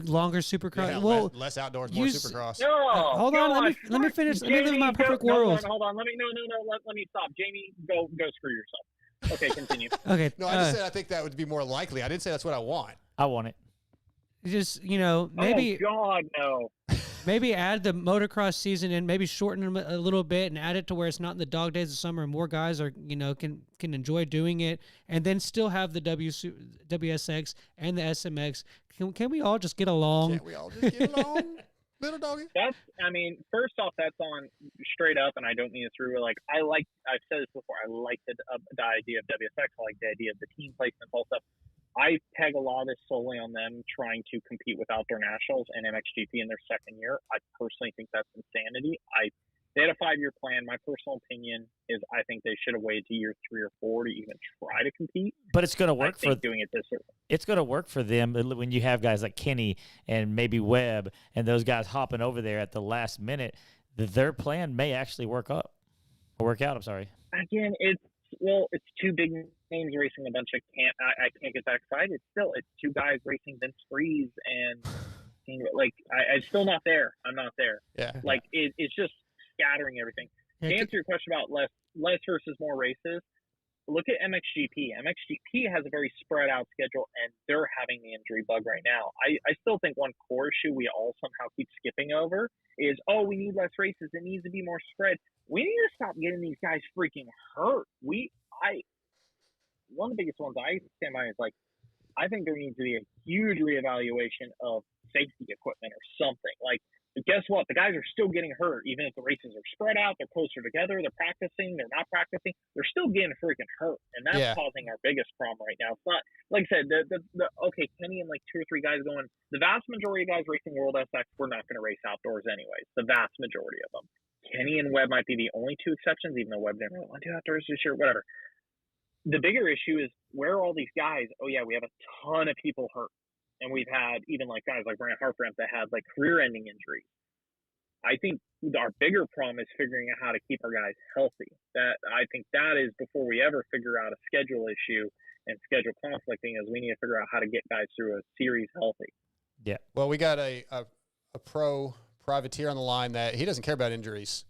Longer Supercross. Yeah, well, less outdoors, more Supercross. No, hold on. Let me finish. Jamie, let me live my perfect world. Hold on. Let me stop. Jamie, go screw yourself. Okay, continue. Okay. No, I just said I think that would be more likely. I didn't say that's what I want. I want it. Just maybe. Oh God, no. Maybe add the motocross season and maybe shorten them a little bit and add it to where it's not in the dog days of summer and more guys are can enjoy doing it, and then still have the WSX and the SMX. Can we all just get along? Can't we all just get along, little doggy? First off, that's on straight up, and I don't mean it through. I've said this before. I like the idea of WSX. I like the idea of the team placement, all stuff. I peg a lot of this solely on them trying to compete with Outdoor Nationals and MXGP in their second year. I personally think that's insanity. They had a 5-year plan. My personal opinion is I think they should have waited to year 3 or 4 to even try to compete. But it's going to work for doing it this year. It's going to work for them when you have guys like Kenny and maybe Webb and those guys hopping over there at the last minute. Their plan may actually work out. I'm sorry. Again, it's two big names racing a bunch of I can't get that excited. Still, it's two guys racing Vince Freeze and I'm still not there. I'm not there. Yeah. It's just scattering everything. To answer your question about less versus more races, look at MXGP. MXGP has a very spread out schedule, and they're having the injury bug right now. I still think one core issue we all somehow keep skipping over is, we need less races. It needs to be more spread. We need to stop getting these guys freaking hurt. one of the biggest ones I stand by is like, I think there needs to be a huge reevaluation of safety equipment or something. Like, guess what? The guys are still getting hurt, even if the races are spread out, they're closer together, they're practicing, they're not practicing, they're still getting freaking hurt. And that's causing our biggest problem right now. It's not, like I said, okay, Kenny and like 2 or 3 guys going, the vast majority of guys racing World SX, we're not going to race outdoors anyways. The vast majority of them. Kenny and Webb might be the only 2 exceptions, even though Webb didn't really want to do outdoors this year, whatever. The bigger issue is, where are all these guys? Oh yeah, we have a ton of people hurt. And we've had even like guys like Brant Hartranft that had like career-ending injuries. I think our bigger problem is figuring out how to keep our guys healthy. I think that is, before we ever figure out a schedule issue and schedule conflicting, is we need to figure out how to get guys through a series healthy. Yeah. Well, we got a pro privateer on the line that he doesn't care about injuries.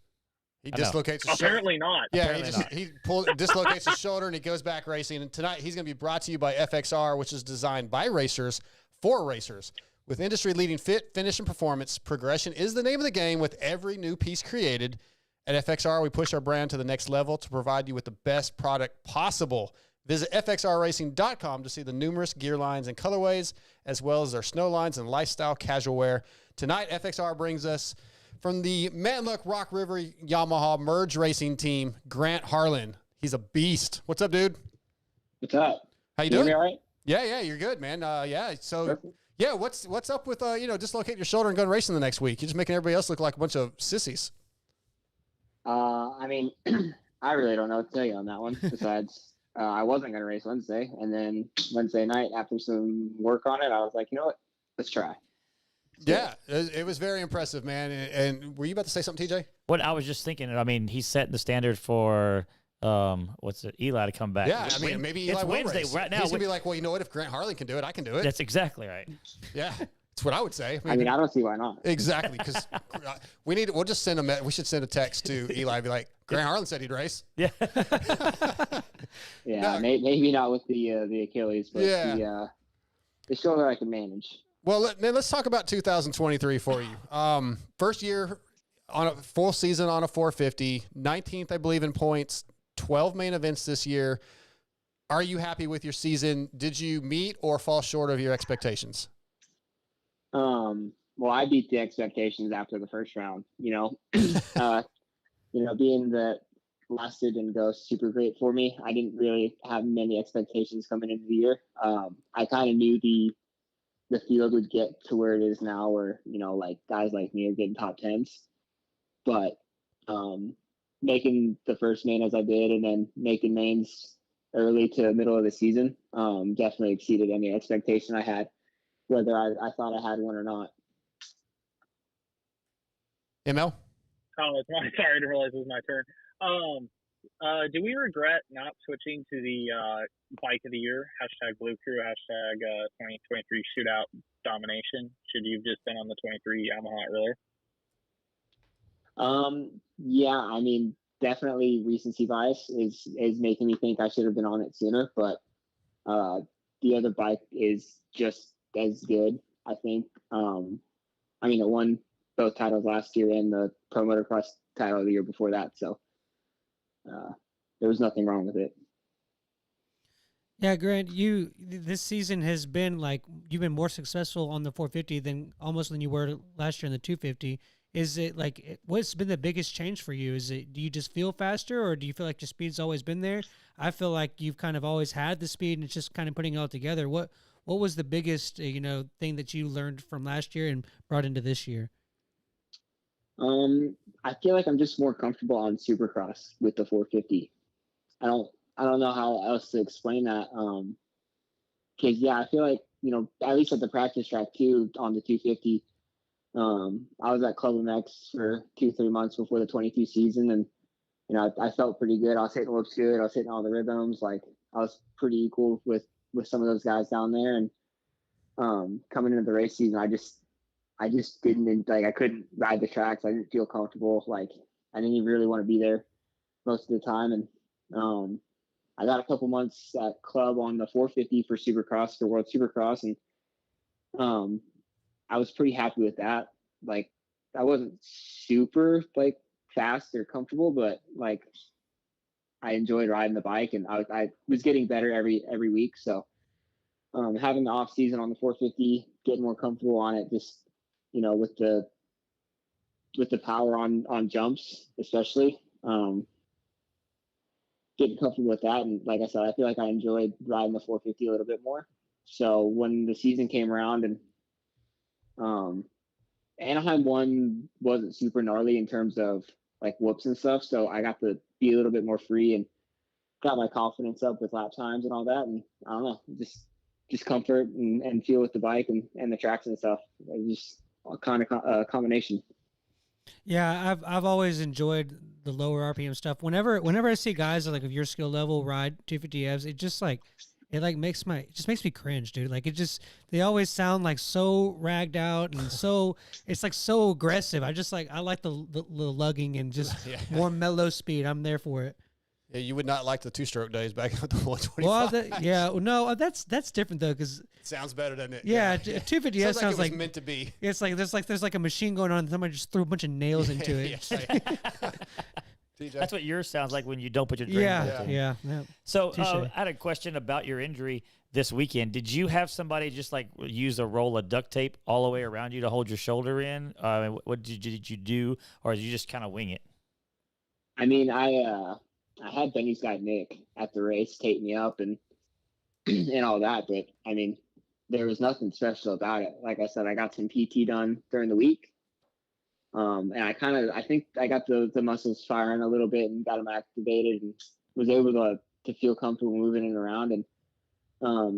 He dislocates his shoulder. Apparently not. Yeah, he dislocates his shoulder and he goes back racing. And tonight he's going to be brought to you by FXR, which is designed by racers for racers. With industry-leading fit, finish, and performance, progression is the name of the game with every new piece created. At FXR, we push our brand to the next level to provide you with the best product possible. Visit fxrracing.com to see the numerous gear lines and colorways, as well as their snow lines and lifestyle casual wear. Tonight, FXR brings us, from the Manluck Rock River Yamaha Merge Racing Team, Grant Harlan. He's a beast. What's up, dude? What's up? How you doing? Me all right? Yeah, you're good, man. So, Perfect. yeah, what's up with dislocating your shoulder and going racing the next week? You're just making everybody else look like a bunch of sissies. I mean, I really don't know what to tell you on that one. Besides, I wasn't going to race Wednesday, and then Wednesday night, after some work on it, I was like, you know what? Let's try. Yeah, it was very impressive, man. And were you about to say something, TJ? What I was just thinking, I mean, he's setting the standard for Eli to come back. Yeah, I mean, maybe Eli it's will Wednesday race. right now. He's gonna be like, well, you know what? If Grant Harlan can do it, I can do it. That's exactly right. Yeah, that's what I would say. I mean, I don't see why not. Exactly, because we'll just send we should send a text to Eli and be like, Grant Harlan said he'd race. Yeah. Yeah, No. maybe not with the Achilles, but Yeah. the shoulder I can manage. Well, let's talk about 2023 for you. First year on a full season on a 450, 19th, I believe, in points, 12 main events this year. Are you happy with your season? Did you meet or fall short of your expectations? Well, I beat the expectations after the first round. Being that last year didn't go super great for me, I didn't really have many expectations coming into the year. I kind of knew the field would get to where it is now, where like guys like me are getting top 10s, but making the first main as I did, and then making mains early to middle of the season, definitely exceeded any expectation I had, whether I thought I had one or not. ML? Oh, it's my, sorry, I didn't realize it was my turn. Do we regret not switching to the bike of the year, #Blue Crew, #2023 shootout domination? Should you have just been on the 23 Yamaha earlier? Yeah, I mean, definitely recency bias is making me think I should have been on it sooner, but the other bike is just as good, I think. I mean, it won both titles last year and the Pro Motocross title the year before that, so there was nothing wrong with it. Yeah, Grant, this season has been like you've been more successful on the 450 than you were last year in the 250. Is it like what's been the biggest change for you? Do you just feel faster, or do you feel like your speed's always been there? I feel like you've kind of always had the speed, and it's just kind of putting it all together. What was the biggest thing that you learned from last year and brought into this year? I feel like I'm just more comfortable on Supercross with the 450. I don't know how else to explain that. Cause yeah, I feel like, at least at the practice track too, on the 250, I was at Club MX for 2-3 months before the 22 season. And, I felt pretty good. I was hitting loops good. I was hitting all the rhythms. Like I was pretty equal with some of those guys down there. And, coming into the race season, I just didn't I couldn't ride the tracks. I didn't feel comfortable. Like I didn't even really want to be there most of the time. And, I got a couple months at club on the 450 for Supercross, for World Supercross. And, I was pretty happy with that. Like I wasn't super fast or comfortable, but like I enjoyed riding the bike, and I was getting better every week. So having the off season on the 450, getting more comfortable on it, just with the power on jumps, especially getting comfortable with that. And like I said, I feel like I enjoyed riding the 450 a little bit more. So when the season came around, and Anaheim 1 wasn't super gnarly in terms of like whoops and stuff, so I got to be a little bit more free and got my confidence up with lap times and all that. And I don't know, just comfort and feel with the bike and the tracks and stuff. Just a kind of combination. Yeah, I've always enjoyed the lower RPM stuff. Whenever I see guys like of your skill level ride 250Fs, it just makes me cringe, dude. Like they always sound like so ragged out and so it's like so aggressive. I like the lugging and just more mellow speed. I'm there for it. Yeah, you would not like the 2-stroke days back at the 125. Well, that's different though, because it sounds better, doesn't it? Yeah, 250S sounds like meant to be. It's like there's like a machine going on, and somebody just threw a bunch of nails into it. TJ? That's what yours sounds like when you don't put your drink in. Yeah. So I had a question about your injury this weekend. Did you have somebody just like use a roll of duct tape all the way around you to hold your shoulder in? What did you do, or did you just kind of wing it? I mean, I had Benny's guy Nick at the race tape me up and all that, but I mean, there was nothing special about it. Like I said, I got some PT done during the week. And I think I got the muscles firing a little bit and got them activated and was able to feel comfortable moving it around. And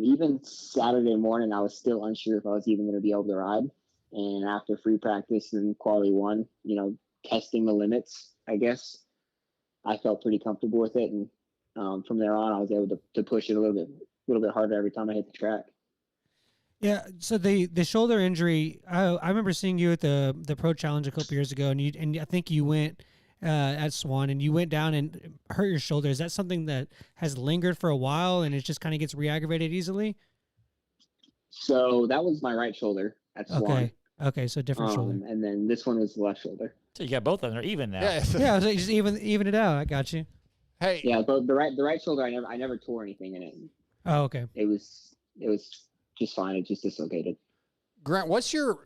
even Saturday morning, I was still unsure if I was even going to be able to ride. And after free practice and quali 1, testing the limits, I guess, I felt pretty comfortable with it. And from there on, I was able to push it a little bit harder every time I hit the track. Yeah, so the shoulder injury, I remember seeing you at the Pro Challenge a couple years ago, and I think you went at Swan, and you went down and hurt your shoulder. Is that something that has lingered for a while, and it just kind of gets re-aggravated easily? So that was my right shoulder at Swan. Okay, so different shoulder. And then this one was the left shoulder. So you got both of them. They're even now. Yeah, so just even it out. I got you. Hey. Yeah, but the right shoulder, I never tore anything in it. Oh, okay. It was just fine. It just dislocated. Grant, what's your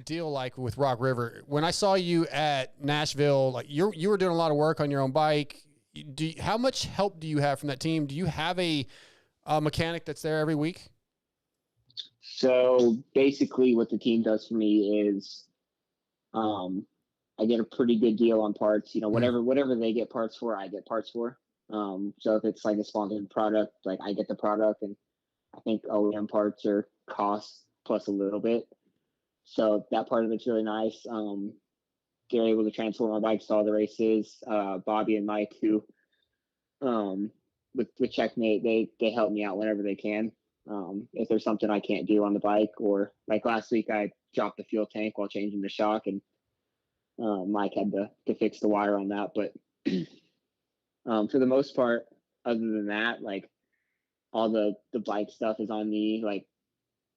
deal like with Rock River? When I saw you at Nashville, like you were doing a lot of work on your own bike. How much help do you have from that team? Do you have a mechanic that's there every week? So basically, what the team does for me is, I get a pretty good deal on parts. Whatever they get parts for, I get parts for. So if it's like a sponsored product, like I get the product, and I think OEM parts are cost plus a little bit. So that part of it's really nice. They're able to transport my bikes to all the races. Bobby and Mike, who with Checkmate, they help me out whenever they can. If there's something I can't do on the bike, or like last week I dropped the fuel tank while changing the shock, and Mike had to fix the wire on that. But for the most part, other than that, like all the bike stuff is on me. Like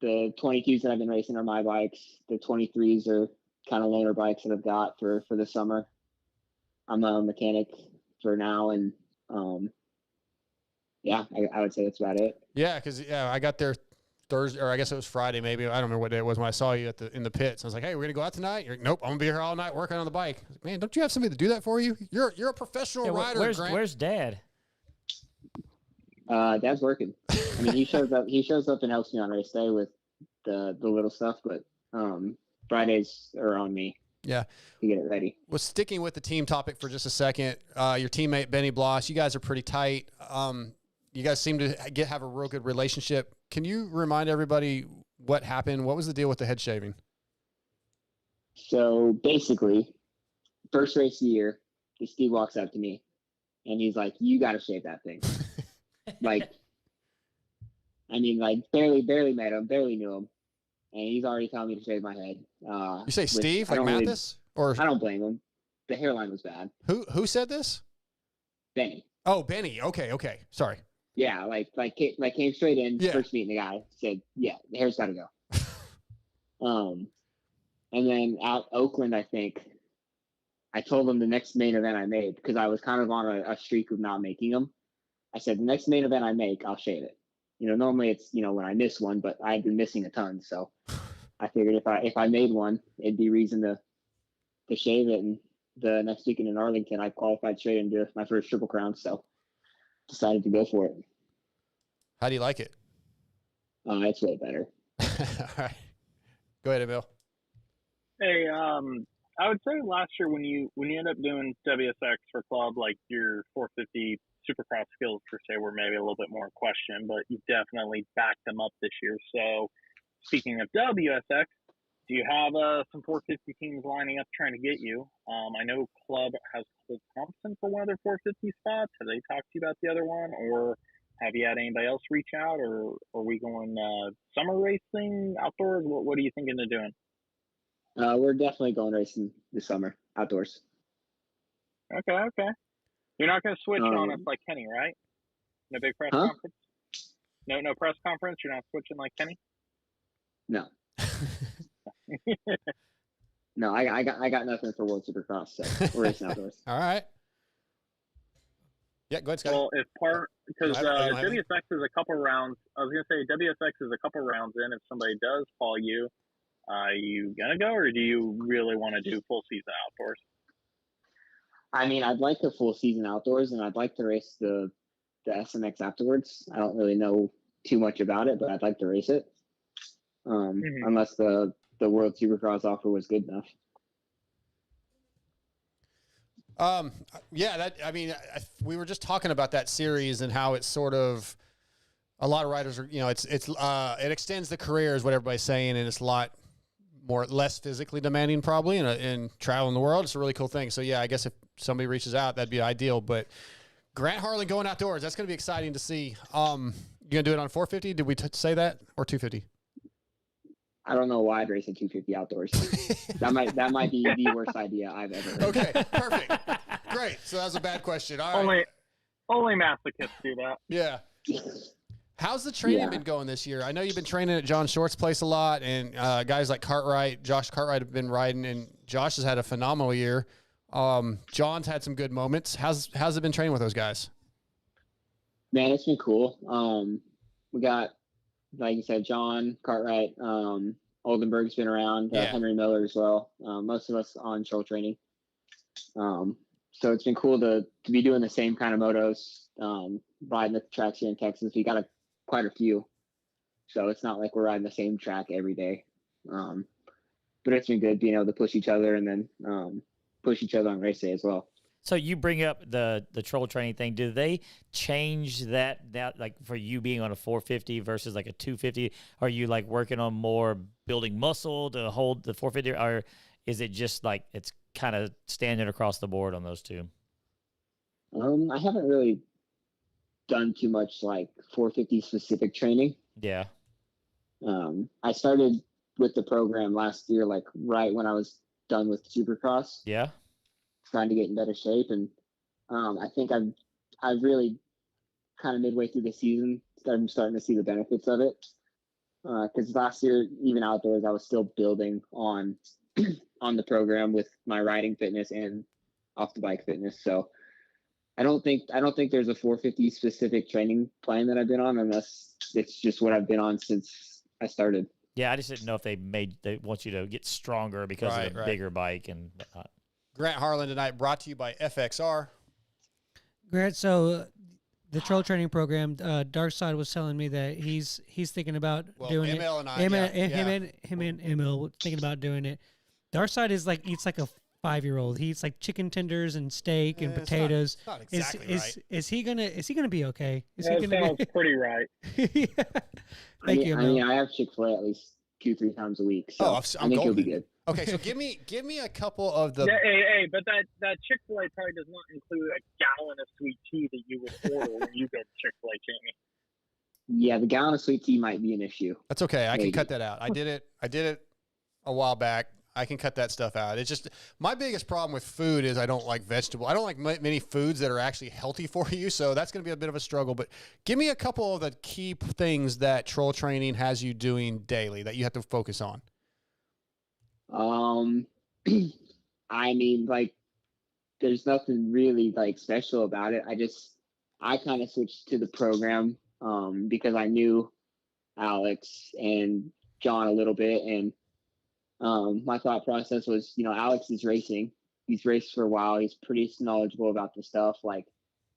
the 22s that I've been racing are my bikes. The 23s are kind of loaner bikes that I've got for the summer. I'm my own mechanic for now, and I would say that's about it. Yeah, because I got there Thursday, or I guess it was Friday, maybe. I don't remember what day it was when I saw you in the pits. I was like, "Hey, we're gonna go out tonight." You're like, "Nope, I'm gonna be here all night working on the bike." I was like, "Man, don't you have somebody to do that for you? You're a professional rider." Where's Dad? Dad's working. I mean, he shows up and helps me on race day with the little stuff, but Fridays are on me. Yeah, to get it ready. Well, sticking with the team topic for just a second, your teammate Benny Bloss, you guys are pretty tight. You guys seem to have a real good relationship. Can you remind everybody what happened? What was the deal with the head shaving? So basically, first race of the year, Steve walks up to me and he's like, "You got to shave that thing." Like, I mean, like barely met him, barely knew him, and he's already telling me to shave my head. You say Steve, like Mathis? Or I don't blame him. The hairline was bad. Who said this? Benny. Oh, Benny. Okay. Sorry. Yeah, like came straight in, first meeting the guy, said, "Yeah, the hair's got to go." And then out Oakland, I think I told them the next main event I made, because I was kind of on a streak of not making them. I said, the next main event I make, I'll shave it. Normally it's, when I miss one, but I've been missing a ton. So I figured if I made one, it'd be reason to shave it. And the next weekend in Arlington, I qualified straight into my first Triple Crown. So decided to go for it. How do you like it? It's way better. All right. Go ahead, Emil. Hey, I would say last year when you end up doing WSX for club, like your 450 Supercross skills per se were maybe a little bit more in question, but you definitely backed them up this year. So speaking of WSX, do you have some 450 teams lining up trying to get you? I know club has Cole Thompson for one of their 450 spots. Have they talked to you about the other one, or have you had anybody else reach out, or are we going summer racing outdoors? What are you thinking of doing? We're definitely going racing this summer outdoors. Okay. You're not going to switch on us like Kenny, right? No big press conference? No press conference? You're not switching like Kenny? No. No, I got nothing for World Supercross, so we're racing outdoors. All right. Yeah, go ahead, Scott. Well, because WSX is a couple rounds. I was going to say WSX is a couple rounds in. If somebody does call you, are you going to go, or do you really want to do full season outdoors? I mean, I'd like a full season outdoors, and I'd like to race the SMX afterwards. I don't really know too much about it, but I'd like to race it. Unless the World Supercross offer was good enough. Yeah, we were just talking about that series and how it's sort of a lot of riders are, it extends the career is what everybody's saying, and it's a lot less physically demanding probably in traveling the world. It's a really cool thing. So yeah, I guess if somebody reaches out, that'd be ideal. But Grant Harlan going outdoors, that's going to be exciting to see. You gonna do it on 450? Did we say that, or 250? I don't know why I'd race a 250 outdoors. that might be the worst idea I've ever heard. Okay, perfect. Great. So that was a bad question. All right. Only masochists do that. Yeah. How's the training been going this year? I know you've been training at John Short's place a lot, and guys like Josh Cartwright have been riding, and Josh has had a phenomenal year. John's had some good moments. How's it been training with those guys? Man, it's been cool. We got, like you said, John Cartwright, Oldenburg's been around, Henry Miller as well. Most of us on show training. So it's been cool to be doing the same kind of motos, riding the tracks here in Texas. We got quite a few. So it's not like we're riding the same track every day. But it's been good being able to push each other and then push each other on race day as well. So you bring up the troll training thing. Do they change that like for you being on a 450 versus like a 250? Are you like working on more building muscle to hold the 450, or is it just like it's kind of standing across the board on those two? I haven't really done too much like 450 specific training. Yeah. I started with the program last year, like right when I was done with Supercross. Yeah. Trying to get in better shape, and I think I've really kind of midway through the season I'm starting to see the benefits of it. Because last year, even outdoors, I was still building on the program with my riding fitness and off the bike fitness. So I don't think there's a 450 specific training plan that I've been on, unless it's just what I've been on since I started. Yeah, I just didn't know if they want you to get stronger because of the bigger bike and whatnot. Grant Harlan tonight, brought to you by FXR. Grant, so the troll training program, Dark Side was telling me that he's thinking about doing it. ML and I, him and Emil thinking about doing it. Dark Side is like eats like a 5-year-old. He eats like chicken tenders and steak and potatoes. It's not exactly right. Is he gonna be okay? That sounds pretty right. Yeah. Thank you, Emil. I mean, I have Chick-fil-A at least 2-3 times a week, so I think he'll be good. Okay, so give me a couple of the. Yeah, hey, but that Chick-fil-A probably does not include a gallon of sweet tea that you would order when you go to Chick-fil-A, Jamie. Yeah, the gallon of sweet tea might be an issue. That's okay. I can cut that out. I did it a while back. I can cut that stuff out. It's just my biggest problem with food is I don't like vegetable. I don't like many foods that are actually healthy for you. So that's going to be a bit of a struggle. But give me a couple of the key things that troll training has you doing daily that you have to focus on. I mean, like there's nothing really like special about it. I kind of switched to the program because I knew Alex and John a little bit, and my thought process was, Alex is racing. He's raced for a while. He's pretty knowledgeable about the stuff. Like,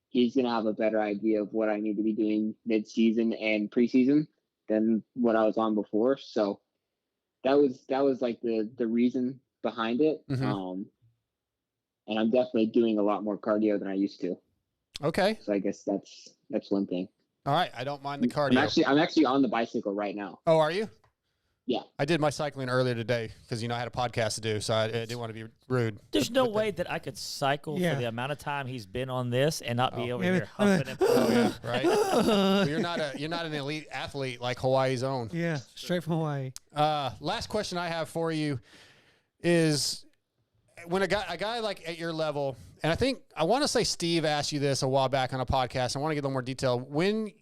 he's gonna have a better idea of what I need to be doing mid-season and preseason than what I was on before. So that was like the reason behind it. Mm-hmm. And I'm definitely doing a lot more cardio than I used to. Okay. So I guess that's one thing. All right. I don't mind the cardio. I'm actually on the bicycle right now. Oh, are you? Yeah. I did my cycling earlier today because, I had a podcast to do, so I didn't want to be rude. There's no way that I could cycle for the amount of time he's been on this and not be over here huffing and Oh, yeah, right. Well, you're not an elite athlete like Hawaii's own. Yeah, straight from Hawaii. Last question I have for you is, when a guy like at your level, and I want to say Steve asked you this a while back on a podcast. I want to get a little more detail. When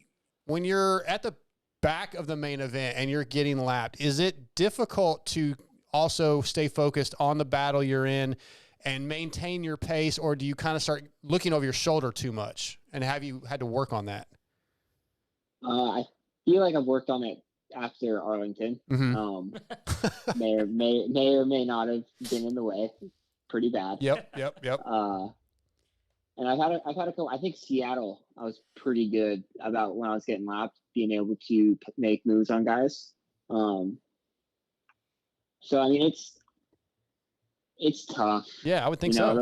you're at the back of the main event and you're getting lapped, is it difficult to also stay focused on the battle you're in and maintain your pace, or do you kind of start looking over your shoulder too much? And have you had to work on that? I feel like I've worked on it after Arlington. Mm-hmm. May or may not have been in the way pretty bad. Yep. And I've had a couple. I think Seattle, I was pretty good about when I was getting lapped, being able to make moves on guys. So I mean, it's tough. Yeah, I would think so.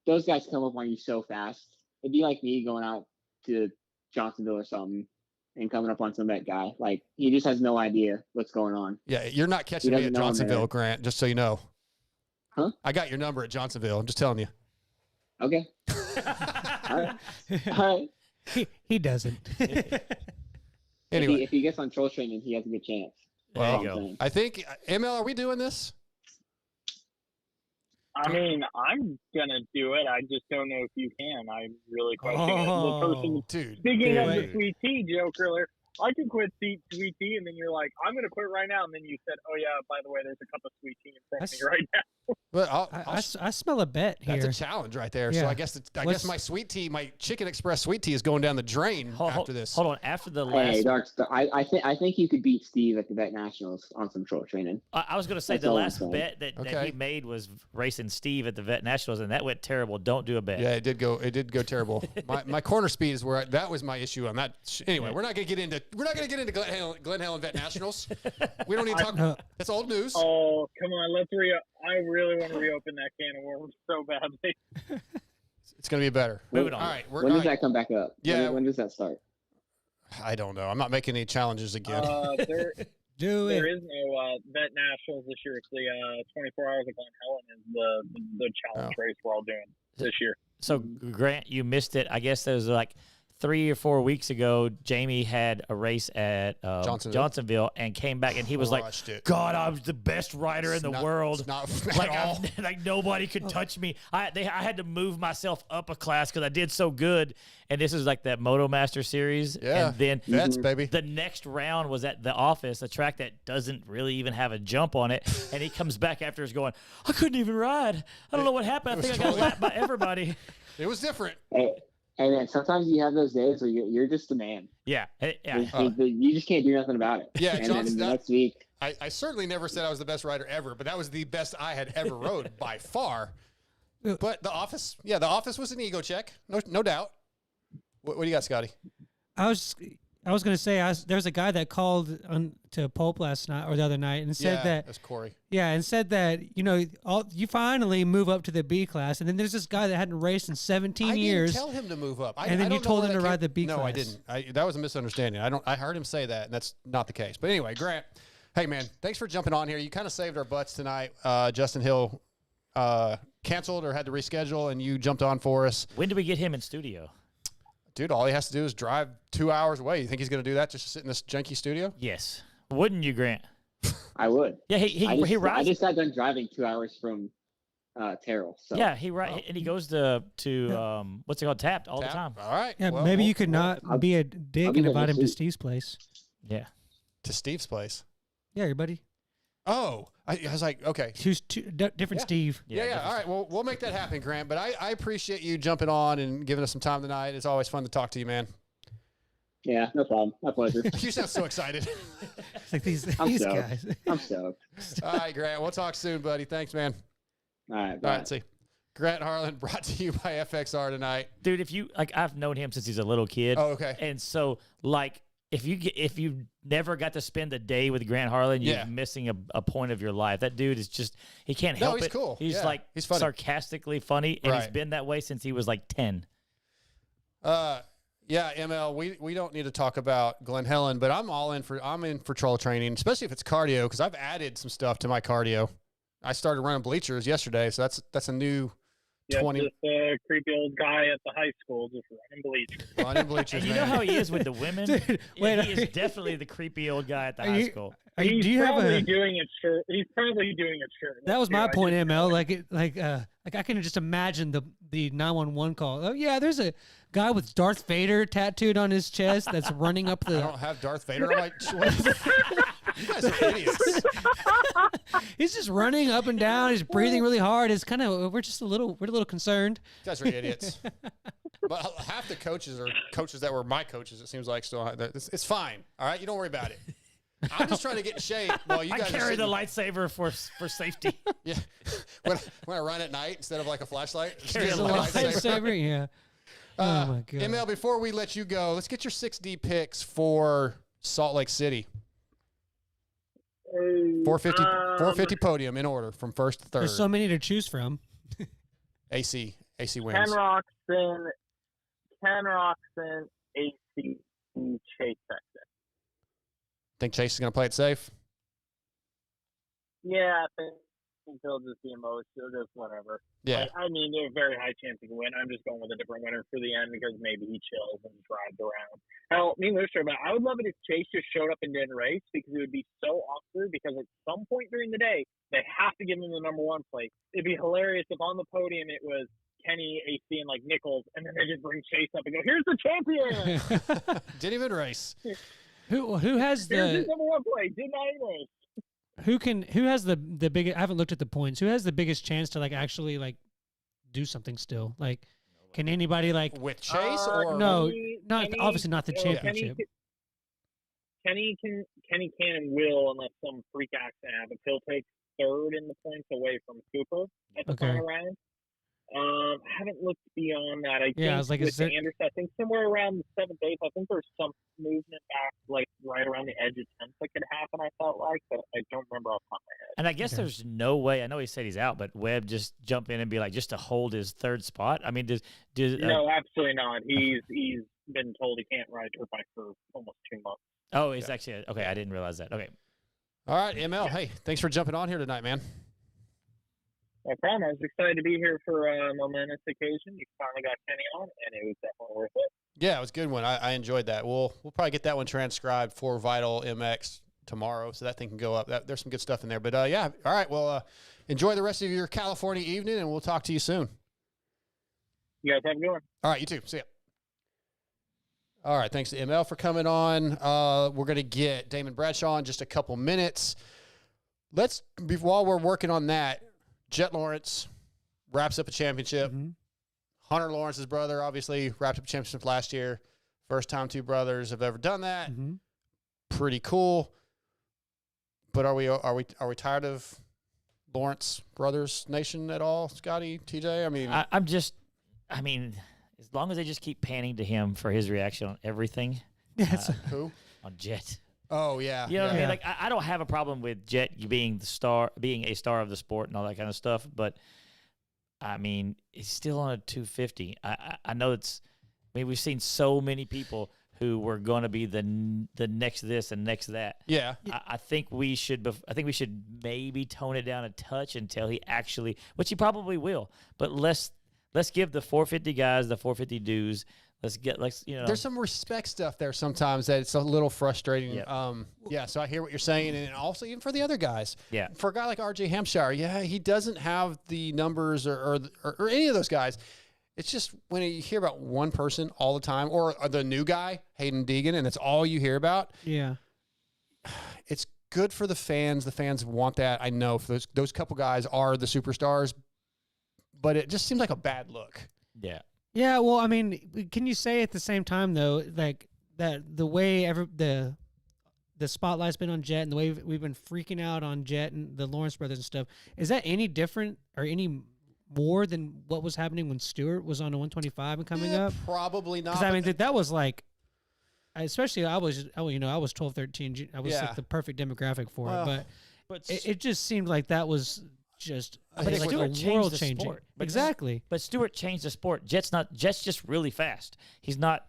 Those guys come up on you so fast. It'd be like me going out to Johnsonville or something and coming up on some that guy. Like, he just has no idea what's going on. Yeah, you're not catching me at Johnsonville, Grant. Just so you know. Huh? I got your number at Johnsonville. I'm just telling you. Okay. All right. He doesn't. Anyway, if he gets on troll training, he has a good chance. There you go. I think, ML, are we doing this? I mean, I'm gonna do it. I just don't know if you can. I really question it. The person speaking of the sweet tea joke earlier, I could quit sweet tea, and then you're like, I'm gonna quit right now, and then you said, oh yeah, by the way, there's a cup of sweet tea in front of me right now. Well, I smell a bet here. That's a challenge right there. Yeah. So I guess my sweet tea, my Chicken Express sweet tea, is going down the drain after this. Hold on. After the last, hey, Dark Star, I think you could beat Steve at the Vet Nationals on some troll training. I was going to say the last bet that he made was racing Steve at the Vet Nationals, and that went terrible. Don't do a bet. Yeah, it did go terrible. my corner speed is where that was my issue on that. Anyway, we're not going to get into Glen Helen Vet Nationals. We don't need to talk. That's old news. Oh, come on, let's I really want to reopen that can of worms so badly. It's going to be better. Moving on. All right. When does that come back up? Yeah. When does that start? I don't know. I'm not making any challenges again. There is no Vet Nationals this year. It's the 24 Hours of Glen Helen is the challenge race we're all doing this year. So, Grant, you missed it. I guess there was like 3 or 4 weeks ago, Jamie had a race at Johnsonville and came back, and he was like, God, I was the best rider in the world. Like nobody could touch me. I had to move myself up a class because I did so good. And this is like that Moto Master Series. Yeah, and then Vets, baby. The next round was at the office, a track that doesn't really even have a jump on it. And he comes back after going, I couldn't even ride. I don't know what happened. I think I got lapped by everybody. It was different. And then sometimes you have those days where you're just a man. Yeah. You just can't do nothing about it. Yeah, and then the next week. I certainly never said I was the best rider ever, but that was the best I had ever rode by far. But the office was an ego check, no doubt. What do you got, Scotty? I was going to say, there's a guy that called to Pulp last night or the other night and said that's Corey. Yeah, and said that, you finally move up to the B class. And then there's this guy that hadn't raced in 17 years. I didn't tell him to move up. And then you told him to ride the B class. No, I didn't. That was a misunderstanding. I heard him say that, and that's not the case. But anyway, Grant, hey, man, thanks for jumping on here. You kind of saved our butts tonight. Justin Hill canceled or had to reschedule, and you jumped on for us. When do we get him in studio? Dude, all he has to do is drive 2 hours away. You think he's going to do that just to sit in this janky studio? Yes. Wouldn't you, Grant? I would. Yeah, he rides. I just got done driving 2 hours from Terrell. So. Yeah, and he goes to what's it called, Tapped all the time. All right. Yeah, well, maybe you could not be a dick and invite him to Steve's place. Yeah. To Steve's place? Yeah, your buddy. Oh, I was like, okay. Different Steve. Yeah. All right. Well, we'll make that happen, Grant. But I appreciate you jumping on and giving us some time tonight. It's always fun to talk to you, man. Yeah, no problem. My pleasure. You sound so excited. It's like these stoked. guys. I'm stoked. All right, Grant. We'll talk soon, buddy. Thanks, man. All right. All Bye. right. See. Grant Harlan, brought to you by FXR tonight. Dude, if you like, I've known him since he's a little kid. Oh, okay. And so, like, if you never got to spend a day with Grant Harlan, you're missing a point of your life. That dude is just, he can't help it. He's cool. He's like he's funny. sarcastically funny, and he's been that way since he was like 10. Yeah, ML, we don't need to talk about Glen Helen, but I'm in for troll training, especially if it's cardio, because I've added some stuff to my cardio. I started running bleachers yesterday, so that's a new 20. Just a creepy old guy at the high school just running bleachers. Running bleachers, And you know how he is with the women? Dude, wait, he is definitely the creepy old guy at the high school. He's do you have probably a? doing it shirt. He's probably doing it shirt. That was my point, ML. Like I can just imagine the 911 call. Oh yeah, there's a guy with Darth Vader tattooed on his chest that's running up I the. don't have Darth Vader. I'm like, what? You guys are idiots. He's just running up and down. He's breathing really hard. It's kind of we're a little concerned. You guys are idiots. But half the coaches are coaches that were my coaches. It seems like still. It's fine. All right, you don't worry about it. I'm just trying to get in shape while you I guys carry are the lightsaber for safety. Yeah, when I run at night instead of like a flashlight. Carry just a get a Lightsaber, yeah. Oh my god. ML, before we let you go, let's get your 6D picks for Salt Lake City. 450 podium in order from first to third. There's so many to choose from. AC wins. Ken Roczen, AC, Chase Sexton. Think Chase is going to play it safe? Yeah, I think he'll just be emotional, just whatever. Yeah. I mean, there's a very high chance he can win. I'm just going with a different winner for the end because maybe he chills and just rides around. Hell, me and Luster, but I would love it if Chase just showed up and didn't race because it would be so awkward because at some point during the day, they have to give him the number one place. It'd be hilarious if on the podium it was Kenny, AC, and like Nichols, and then they just bring Chase up and go, "Here's the champion." Didn't even race. Who has Here's his the number one place. Did not even race. who has the biggest? I haven't looked at the points. Who has the biggest chance to like actually like do something still? Like, can anybody like With Chase or no? Kenny- Not Kenny- obviously not the well, championship. Kenny can and will unless some freak accident happens. He'll take third in the points away from Cooper at the final round. I haven't looked beyond that. I think I was like, with is there- Anderson, I think somewhere around the 7th, 8th, I think there's some movement back, like right around the edge of 10th that could happen, I felt like, but I don't remember off the top of my head. And I guess there's no way. I know he said he's out, but Webb just jump in and be like, just to hold his third spot. I mean, No, absolutely not. He's been told he can't ride dirt bike for almost 2 months. Oh, it's actually okay. I didn't realize that. Okay. All right, ML. Hey, thanks for jumping on here tonight, man. No problem. I was excited to be here for a momentous occasion. You finally got Kenny on, and it was definitely worth it. Yeah, it was a good one. I enjoyed that. We'll probably get that one transcribed for Vital MX tomorrow, so that thing can go up. There's some good stuff in there. But yeah, all right. Well, enjoy the rest of your California evening, and we'll talk to you soon. You guys have a good one. All right, you too. See ya. All right, thanks to ML for coming on. We're going to get Damon Bradshaw in just a couple minutes. While we're working on that, Jet Lawrence wraps up a championship. Mm-hmm. Hunter Lawrence's brother obviously wrapped up a championship last year. First time two brothers have ever done that. Mm-hmm. Pretty cool. But are we tired of Lawrence Brothers Nation at all, Scotty, TJ? I mean, I mean, as long as they just keep panning to him for his reaction on everything. Yes. who? On Jet. Oh yeah. You know what I yeah. mean? Like I don't have a problem with Jet being being a star of the sport and all that kind of stuff, but I mean, he's still on a 250. I know it's. I mean, we've seen so many people who were going to be the next this and next that. Yeah. I think we should. I think we should maybe tone it down a touch until he actually, which he probably will. But let's give the 450 guys the 450 dues. Let's There's some respect stuff there sometimes that it's a little frustrating. Yeah. So I hear what you're saying, and also even for the other guys. Yeah. For a guy like RJ Hampshire, he doesn't have the numbers or any of those guys. It's just when you hear about one person all the time, or the new guy, Hayden Deegan, and it's all you hear about. Yeah. It's good for the fans. The fans want that. I know for those couple guys are the superstars, but it just seems like a bad look. Yeah. Yeah, well, I mean, can you say at the same time though, like that the way the spotlight's been on Jet and the way we've been freaking out on Jet and the Lawrence brothers and stuff, is that any different or any more than what was happening when Stewart was on a 125 and coming up? Probably not. Because I mean, that was like, especially I was 12, 13. I was like the perfect demographic for it, but it just seemed like that was just but like Stewart a changed world the changing. sport. Exactly. But Stewart changed the sport. Jet's just really fast. He's not.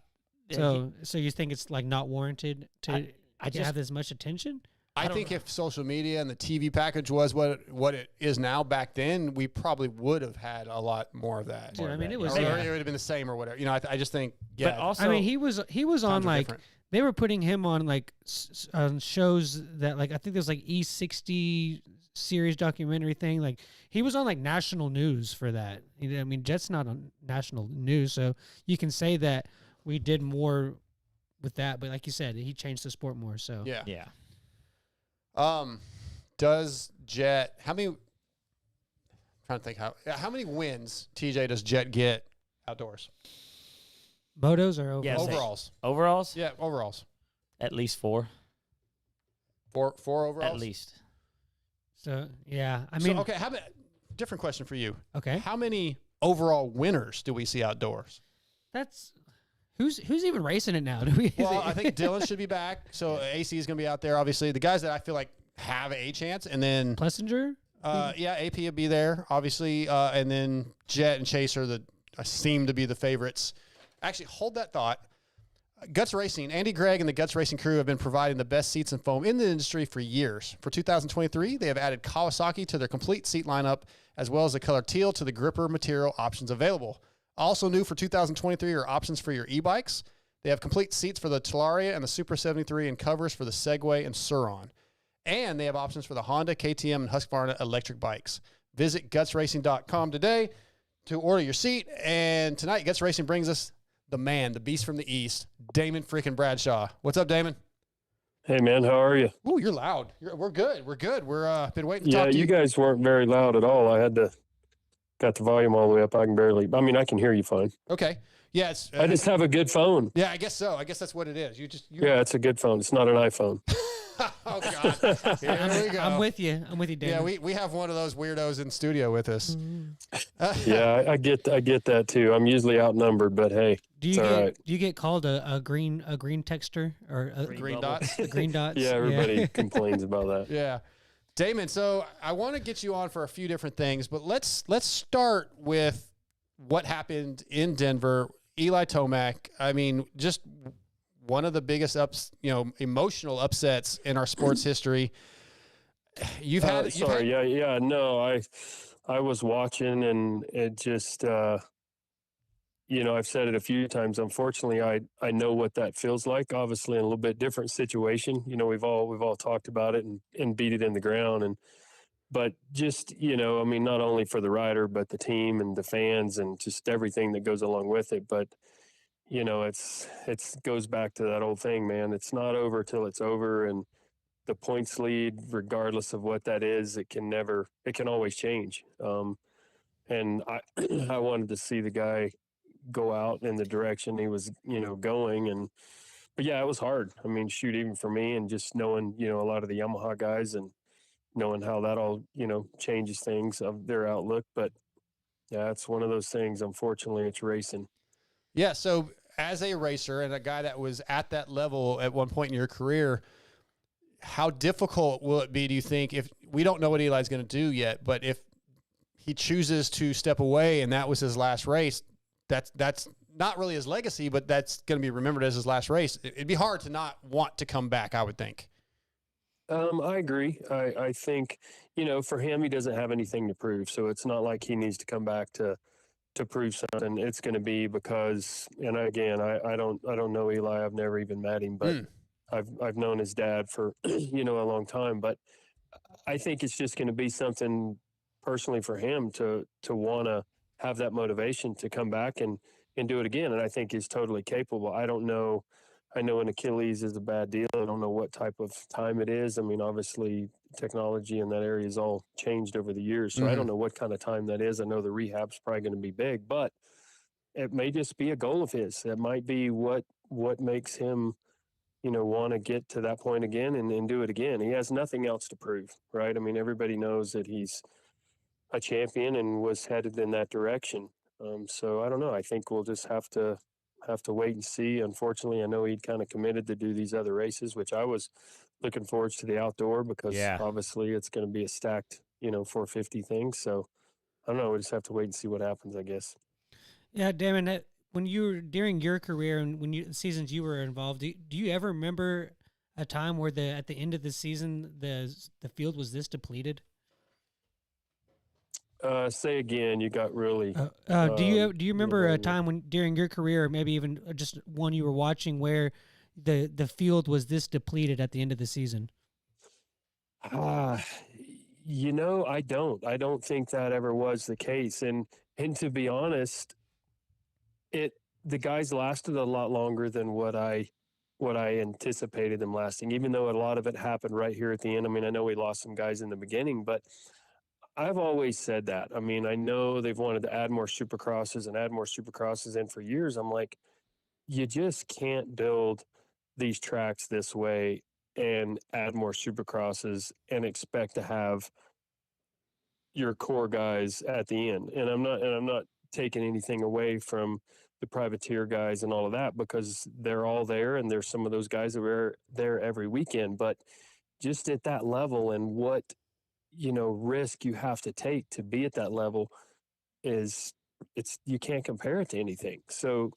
So you think it's like not warranted to have as much attention? I think if social media and the TV package was what it is now, back then we probably would have had a lot more of that. Dude, I mean, it was. Or it would have been the same or whatever. You know, I just think. Yeah. But also, I mean, he was on like different. they were putting him on like on shows that like I think there was like E60 series documentary thing. Like he was on like national news for that. You know, I mean, Jet's not on national news, so you can say that we did more with that. But like you said, he changed the sport more. So yeah. Does Jet how many? I'm trying to think how many wins TJ does Jet get outdoors? Motos or overalls? Yeah, overalls. Overalls? Yeah, overalls. At least 4. Four overalls. At least. So yeah, I mean, okay. How about different question for you? Okay, how many overall winners do we see outdoors? That's who's even racing it now? Do we? Well, I think Dylan should be back. So AC is going to be out there. Obviously, the guys that I feel like have a chance, and then Plessinger. Yeah, AP will be there, obviously, and then Jet and Chase seem to be the favorites. Actually, hold that thought. Guts Racing, Andy Gregg and the Guts Racing crew have been providing the best seats and foam in the industry for years. For 2023, they have added Kawasaki to their complete seat lineup, as well as the color teal to the gripper material options available. Also new for 2023 are options for your e-bikes. They have complete seats for the Talaria and the Super 73 and covers for the Segway and Suron. And they have options for the Honda, KTM, and Husqvarna electric bikes. Visit gutsracing.com today to order your seat. And tonight, Guts Racing brings us the man, the beast from the East, Damon freaking Bradshaw. What's up, Damon? Hey, man, how are you? Ooh, you're loud. We're good. We're good. We're been waiting to talk to you. Yeah, you guys weren't very loud at all. I got the volume all the way up. I can hear you fine. Okay. Yeah, it's. I just have a good phone. Yeah, I guess so. I guess that's what it is. Yeah, it's a good phone. It's not an iPhone. Oh God! Here we go. I'm with you, Damon. Yeah, we have one of those weirdos in studio with us. Yeah, I get that too. I'm usually outnumbered, but hey, do you get called a green texter or green dots? The green dots. Yeah, everybody complains about that. Yeah, Damon. So I want to get you on for a few different things, but let's start with what happened in Denver. Eli Tomac. I mean, just one of the biggest emotional upsets in our sports history. You've had. No, I was watching, and it just, I've said it a few times. Unfortunately, I know what that feels like. Obviously, in a little bit different situation. We've all talked about it and beat it in the ground, but just not only for the rider, but the team and the fans and just everything that goes along with it. But it's goes back to that old thing, man. It's not over till it's over, and the points lead, regardless of what that is, it can always change. And I wanted to see the guy go out in the direction he was, going. But yeah, it was hard. I mean, shoot, even for me, and just knowing, a lot of the Yamaha guys and knowing how that all, changes things of their outlook. But yeah, it's one of those things. Unfortunately, it's racing. Yeah. So as a racer and a guy that was at that level at one point in your career, how difficult will it be, do you think, if we don't know what Eli's going to do yet, but if he chooses to step away and that was his last race, that's not really his legacy, but that's going to be remembered as his last race. It'd be hard to not want to come back, I would think. I agree. I think, for him, he doesn't have anything to prove. So it's not like he needs to come back to prove something. It's going to be because, and again, I don't know Eli. I've never even met him, but I've known his dad for, a long time, but I think it's just going to be something personally for him to want to have that motivation to come back and do it again. And I think he's totally capable. I don't know I know an Achilles is a bad deal. I don't know what type of time it is. I mean, obviously technology in that area has all changed over the years. So I don't know what kind of time that is. I know the rehab's probably going to be big, but it may just be a goal of his. It might be what makes him, want to get to that point again and do it again. He has nothing else to prove, right? I mean, everybody knows that he's a champion and was headed in that direction. So I don't know. I think we'll just have to wait and see. Unfortunately, I know he'd kind of committed to do these other races, which I was looking forward to the outdoor because obviously it's going to be a stacked, 450 thing. So I don't know. We just have to wait and see what happens, I guess. Yeah, Damon, when you were during your career and seasons you were involved, do you ever remember a time where at the end of the season the field was this depleted? Say again. You got really. Do you remember a time when during your career, or maybe even just one you were watching, where the field was this depleted at the end of the season? I don't. I don't think that ever was the case. And to be honest, the guys lasted a lot longer than what I anticipated them lasting, even though a lot of it happened right here at the end. I mean, I know we lost some guys in the beginning, but I've always said that. I mean, I know they've wanted to add more supercrosses in for years. I'm like, you just can't build these tracks this way and add more supercrosses and expect to have your core guys at the end. And I'm not taking anything away from the privateer guys and all of that, because they're all there and there's some of those guys that were there every weekend, but just at that level and what, risk you have to take to be at that level you can't compare it to anything. So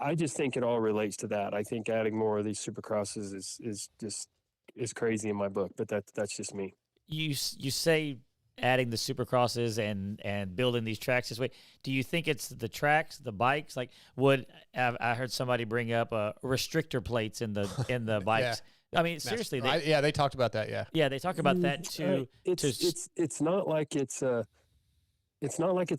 I just think it all relates to that. I think adding more of these supercrosses is crazy in my book, but that's just me. You say adding the supercrosses and building these tracks this way. Do you think it's the tracks, the bikes? Like, I heard somebody bring up restrictor plates in the bikes. I mean, seriously, they talked about that. Yeah, they talk about that too. It's not like it's a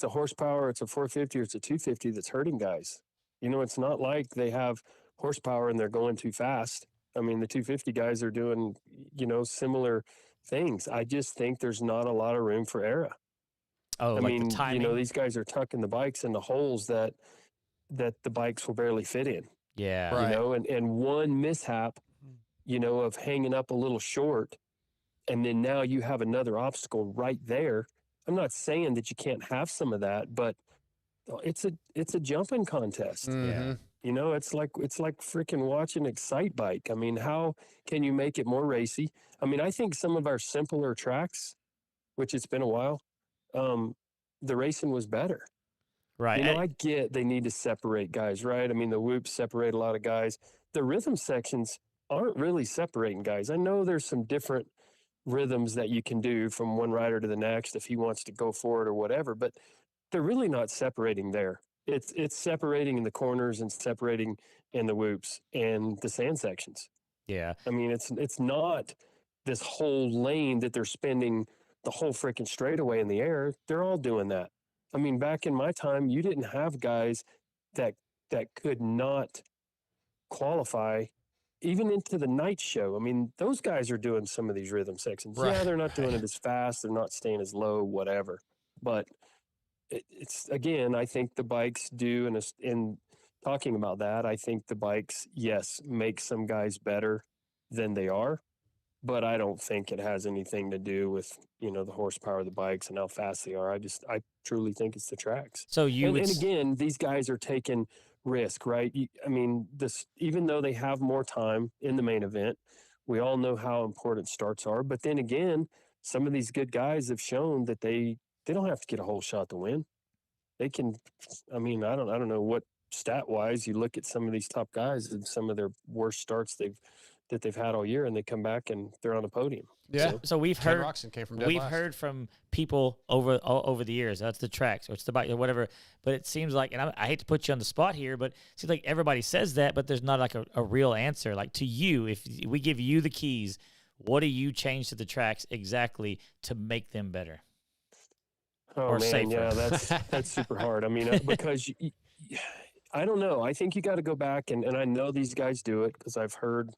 horsepower, it's a 450 or it's a 250 that's hurting guys. It's not like they have horsepower and they're going too fast. I mean, the 250 guys are doing, similar things. I just think there's not a lot of room for error. Oh, I mean, the timing. These guys are tucking the bikes into holes that the bikes will barely fit in. Yeah. Right. And one mishap, of hanging up a little short, and then now you have another obstacle right there. I'm not saying that you can't have some of that, but it's a jumping contest. Mm-hmm. Yeah. It's like freaking watching Excite Bike. I mean, how can you make it more racy? I mean, I think some of our simpler tracks, which it's been a while, the racing was better. Right. I get they need to separate guys, right? I mean, the whoops separate a lot of guys. The rhythm sections aren't really separating guys. I know there's some different rhythms that you can do from one rider to the next if he wants to go forward or whatever, but they're really not separating there. It's separating in the corners and separating in the whoops and the sand sections. Yeah. I mean, it's not this whole lane that they're spending the whole freaking straightaway in the air. They're all doing that. I mean, back in my time, you didn't have guys that could not qualify even into the night show. I mean, those guys are doing some of these rhythm sections. Right. Yeah, they're not doing it as fast. They're not staying as low, whatever. But it's again, I think the bikes do, and in talking about that, I think the bikes, yes, make some guys better than they are, but I don't think it has anything to do with, the horsepower of the bikes and how fast they are. I truly think it's the tracks. So and again, these guys are taking risk, right? I mean, even though they have more time in the main event, we all know how important starts are. But then again, some of these good guys have shown that they don't have to get a whole shot to win. They can. I mean, I don't know what stat wise you look at some of these top guys and some of their worst starts that they've had all year, and they come back and they're on a podium. Yeah. So we've heard Roczen came from dead we've last. heard from people over the years. That's the tracks or it's the bike or whatever. But it seems like, and I hate to put you on the spot here, but it seems like everybody says that, but there's not like a real answer. Like to you, if we give you the keys, what do you change to the tracks exactly to make them better? Oh or man, safer? yeah, that's super hard. I mean, because I don't know. I think you got to go back, and I know these guys do it because I've heard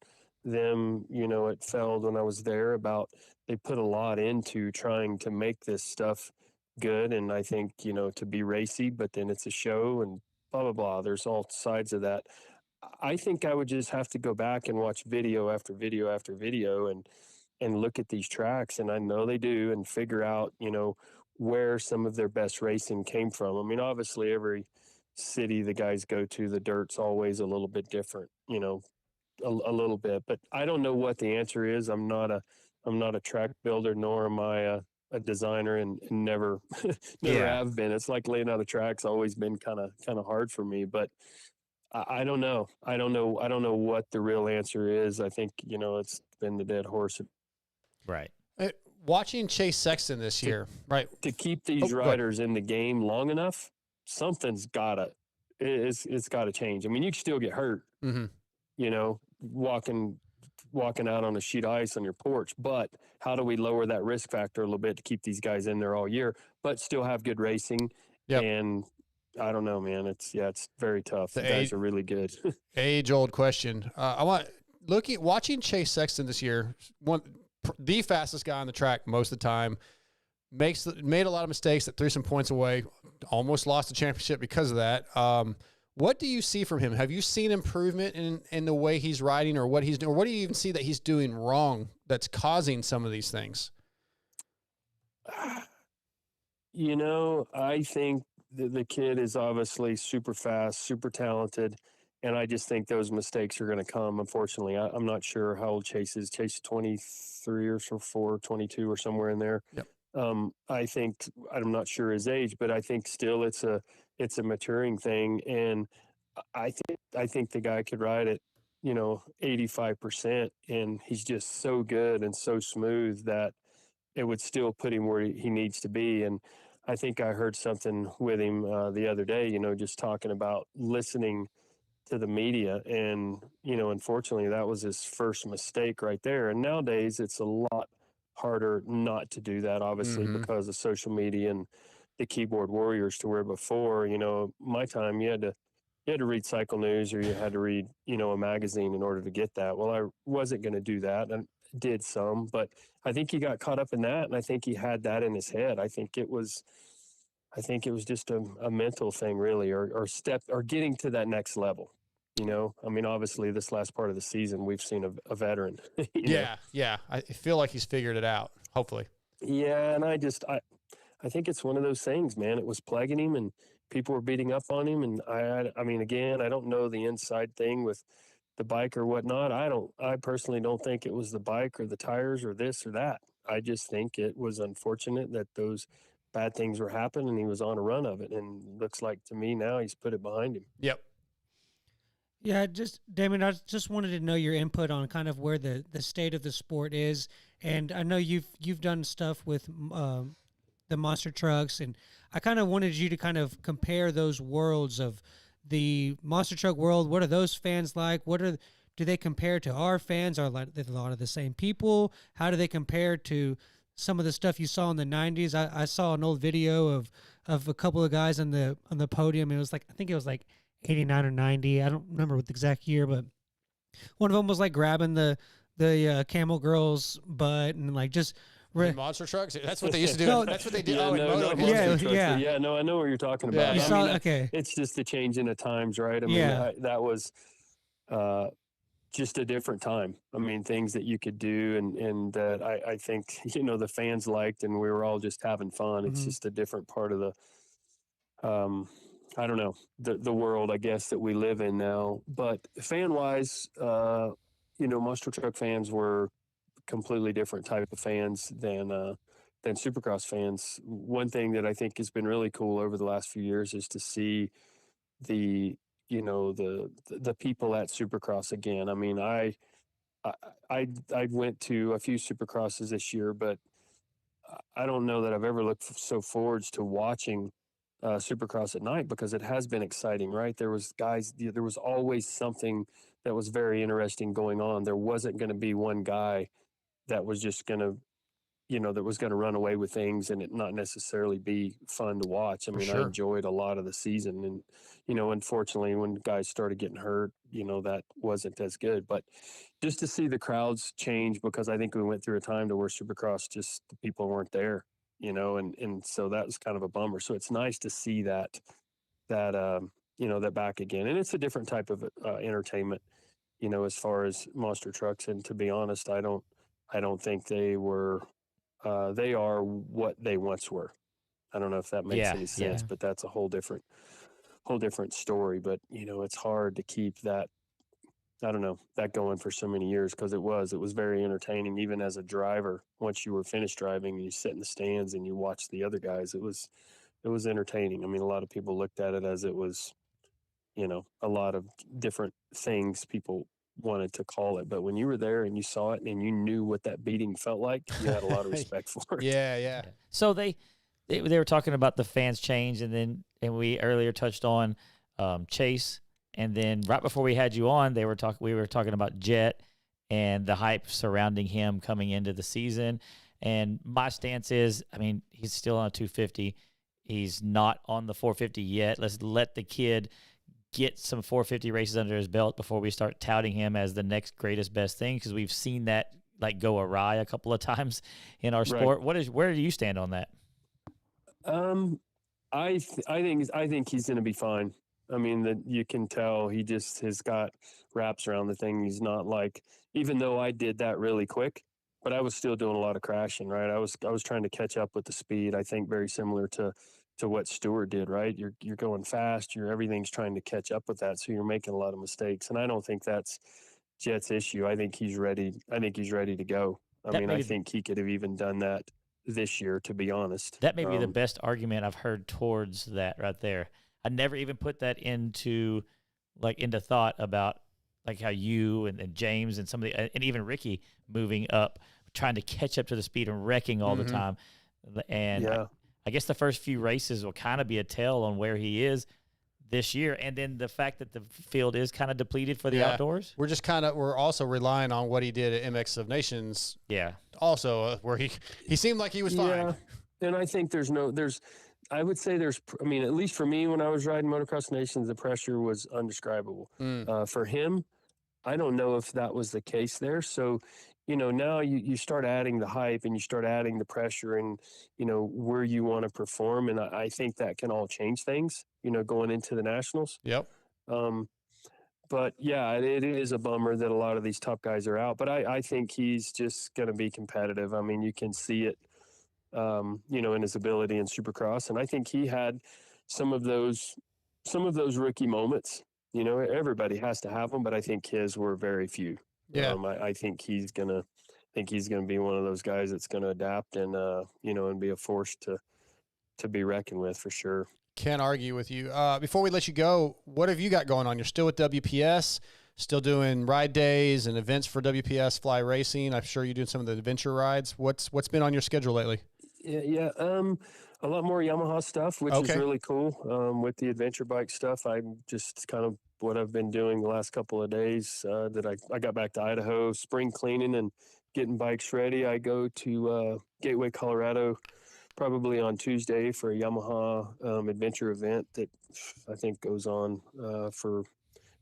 them, at Feld when I was there about they put a lot into trying to make this stuff good. And I think, to be racy, but then it's a show and blah, blah, blah. There's all sides of that. I think I would just have to go back and watch video after video after video and look at these tracks. And I know they do, and figure out, where some of their best racing came from. I mean, obviously every city the guys go to, the dirt's always a little bit different, a little bit, but I don't know what the answer is. I'm not a track builder, nor am I a designer, and never have been. It's like laying out a track's always been kind of hard for me, but I don't know. I don't know what the real answer is. I think, it's been the dead horse. Right. Watching Chase Sexton this year, right? To keep these riders in the game long enough, something's it's gotta change. I mean, you can still get hurt, walking out on a sheet of ice on your porch, but how do we lower that risk factor a little bit to keep these guys in there all year, but still have good racing? Yep. And I don't know, man. It's very tough. The guys are really good. Age-old question. Watching Chase Sexton this year, the fastest guy on the track most of the time, made a lot of mistakes that threw some points away, almost lost the championship because of that. What do you see from him? Have you seen improvement in the way he's riding, or what he's doing, or what do you even see that he's doing wrong that's causing some of these things? I think the kid is obviously super fast, super talented, and I just think those mistakes are going to come. Unfortunately, I'm not sure how old Chase is. Chase is 23 or so, 22 or somewhere in there. Yep. I think, I'm not sure his age, but I think still it's a maturing thing. And I think the guy could ride it, 85%, and he's just so good and so smooth that it would still put him where he needs to be. And I think I heard something with him the other day, just talking about listening to the media. And, unfortunately, that was his first mistake right there. And nowadays it's a lot harder not to do that, obviously, because of social media and the keyboard warriors, to where before, my time, you had to read Cycle News, or you had to read, a magazine in order to get that. Well, I wasn't going to do that, and did some, but I think he got caught up in that, and I think he had that in his head. I think it was just a mental thing, really, or getting to that next level. I mean, obviously this last part of the season, we've seen a veteran. Yeah. I feel like he's figured it out, hopefully. Yeah. And I think it's one of those things, man. It was plaguing him, and people were beating up on him. And I mean, again, I don't know the inside thing with the bike or whatnot. I personally don't think it was the bike or the tires or this or that. I just think it was unfortunate that those bad things were happening, and he was on a run of it. And looks like to me now he's put it behind him. Yep. Yeah, Damon, I just wanted to know your input on kind of where the state of the sport is. And I know you've done stuff with the monster trucks, and I kind of wanted you to kind of compare those worlds of the monster truck world. What are those fans like? Do they compare to our fans? Are a lot of the same people? How do they compare to some of the stuff you saw in the 90s? I saw an old video of a couple of guys on the podium. It was like, I think it was like 89 or 90. I don't remember what the exact year, but one of them was like grabbing the camel girl's butt and like just monster trucks. That's what they used to do. No, that's what they do. Yeah, Yeah. No, I know what you're talking about. Yeah. Okay. It's just the change in the times, right? I mean, that was just a different time. I mean, things that you could do and that I think, the fans liked, and we were all just having fun. It's just a different part of the, I don't know, the world, I guess, that we live in now. But fan-wise, monster truck fans were completely different type of fans than Supercross fans. One thing that I think has been really cool over the last few years is to see the people at Supercross again. I mean, I went to a few Supercrosses this year, but I don't know that I've ever looked so forward to watching Supercross at night, because it has been exciting, right? There was always something that was very interesting going on. There wasn't going to be one guy that was just going to that was going to run away with things and it not necessarily be fun to watch. I mean, I enjoyed a lot of the season, and, unfortunately when guys started getting hurt, that wasn't as good, but just to see the crowds change, because I think we went through a time to where Supercross, just the people weren't there, and so that was kind of a bummer. So it's nice to see that back again. And it's a different type of entertainment, as far as monster trucks. And to be honest, I don't think they are what they once were. I don't know if that makes any sense, but that's a whole different story. But, it's hard to keep that, I don't know, that going for so many years, because it was very entertaining. Even as a driver, once you were finished driving, you sit in the stands and you watch the other guys. It was entertaining. I mean, a lot of people looked at it as it was, a lot of different things people wanted to call it, but when you were there and you saw it and you knew what that beating felt like, you had a lot of respect for it. Yeah. So they were talking about the fans change, and we earlier touched on Chase, and then right before we had you on, we were talking about Jet and the hype surrounding him coming into the season. And my stance is, I mean, he's still on a 250. He's not on the 450 yet. Let's let the kid get some 450 races under his belt before we start touting him as the next greatest best thing, because we've seen that go awry a couple of times in our sport. Where do you stand on that? I think he's going to be fine. I mean, that you can tell he just has got wraps around the thing. He's not even though I did that really quick, but I was still doing a lot of crashing, right? I was trying to catch up with the speed. I think very similar to what Stewart did, right? You're going fast. Everything's trying to catch up with that, so you're making a lot of mistakes. And I don't think that's Jet's issue. I think he's ready. I think he's ready to go. I think he could have even done that this year, to be honest. That may be the best argument I've heard towards that right there. I never even put that into thought about how you and James and and even Ricky moving up, trying to catch up to the speed and wrecking all the time. And I guess the first few races will kind of be a tell on where he is this year. And then the fact that the field is kind of depleted for the outdoors. We're also relying on what he did at MX of Nations. Yeah. Also, where he seemed like he was fine. Yeah. And I think I would say at least for me, when I was riding Motocross Nations, the pressure was undescribable. For him, I don't know if that was the case there. So, now you start adding the hype and you start adding the pressure and, where you want to perform. And I think that can all change things, going into the Nationals. Yep. But yeah, it is a bummer that a lot of these top guys are out, but I think he's just going to be competitive. I mean, you can see it, in his ability in Supercross. And I think he had some of those rookie moments. Everybody has to have them, but I think his were very few. Yeah. I think he's gonna be one of those guys that's gonna adapt and and be a force to be reckoned with for sure. Can't argue with you. Before we let you go, what have you got going on? You're still with WPS, still doing ride days and events for WPS Fly Racing. I'm sure you're doing some of the adventure rides. What's been on your schedule lately? Yeah. A lot more Yamaha stuff, which is really cool. With the adventure bike stuff, I'm just kind of what I've been doing the last couple of days. That I got back to Idaho, spring cleaning and getting bikes ready. I go to Gateway, Colorado, probably on Tuesday for a Yamaha adventure event that I think goes on for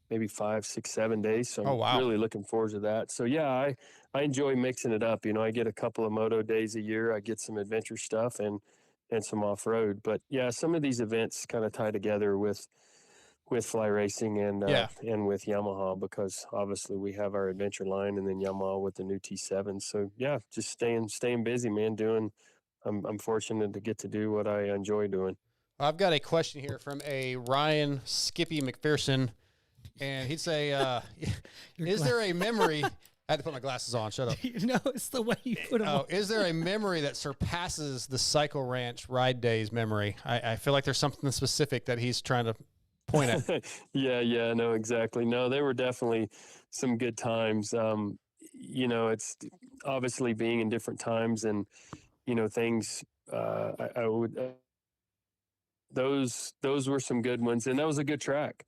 maybe 5, 6, 7 days. So I'm really looking forward to that. So yeah, I enjoy mixing it up. I get a couple of moto days a year. I get some adventure stuff and some off-road. But yeah, some of these events kind of tie together with Fly Racing and with Yamaha, because obviously we have our adventure line and then Yamaha with the new T7. So yeah, just staying busy, man. I'm fortunate to get to do what I enjoy doing. I've got a question here from a Ryan Skippy McPherson, and he'd say, "Is there a memory?" I had to put my glasses on. Shut up. No, it's the way you put them on. Is there a memory that surpasses the Cycle Ranch ride days memory? I feel like there's something specific that he's trying to point at. Yeah, no, exactly. No, there were definitely some good times. It's obviously being in different times and, things, I would, those were some good ones, and that was a good track.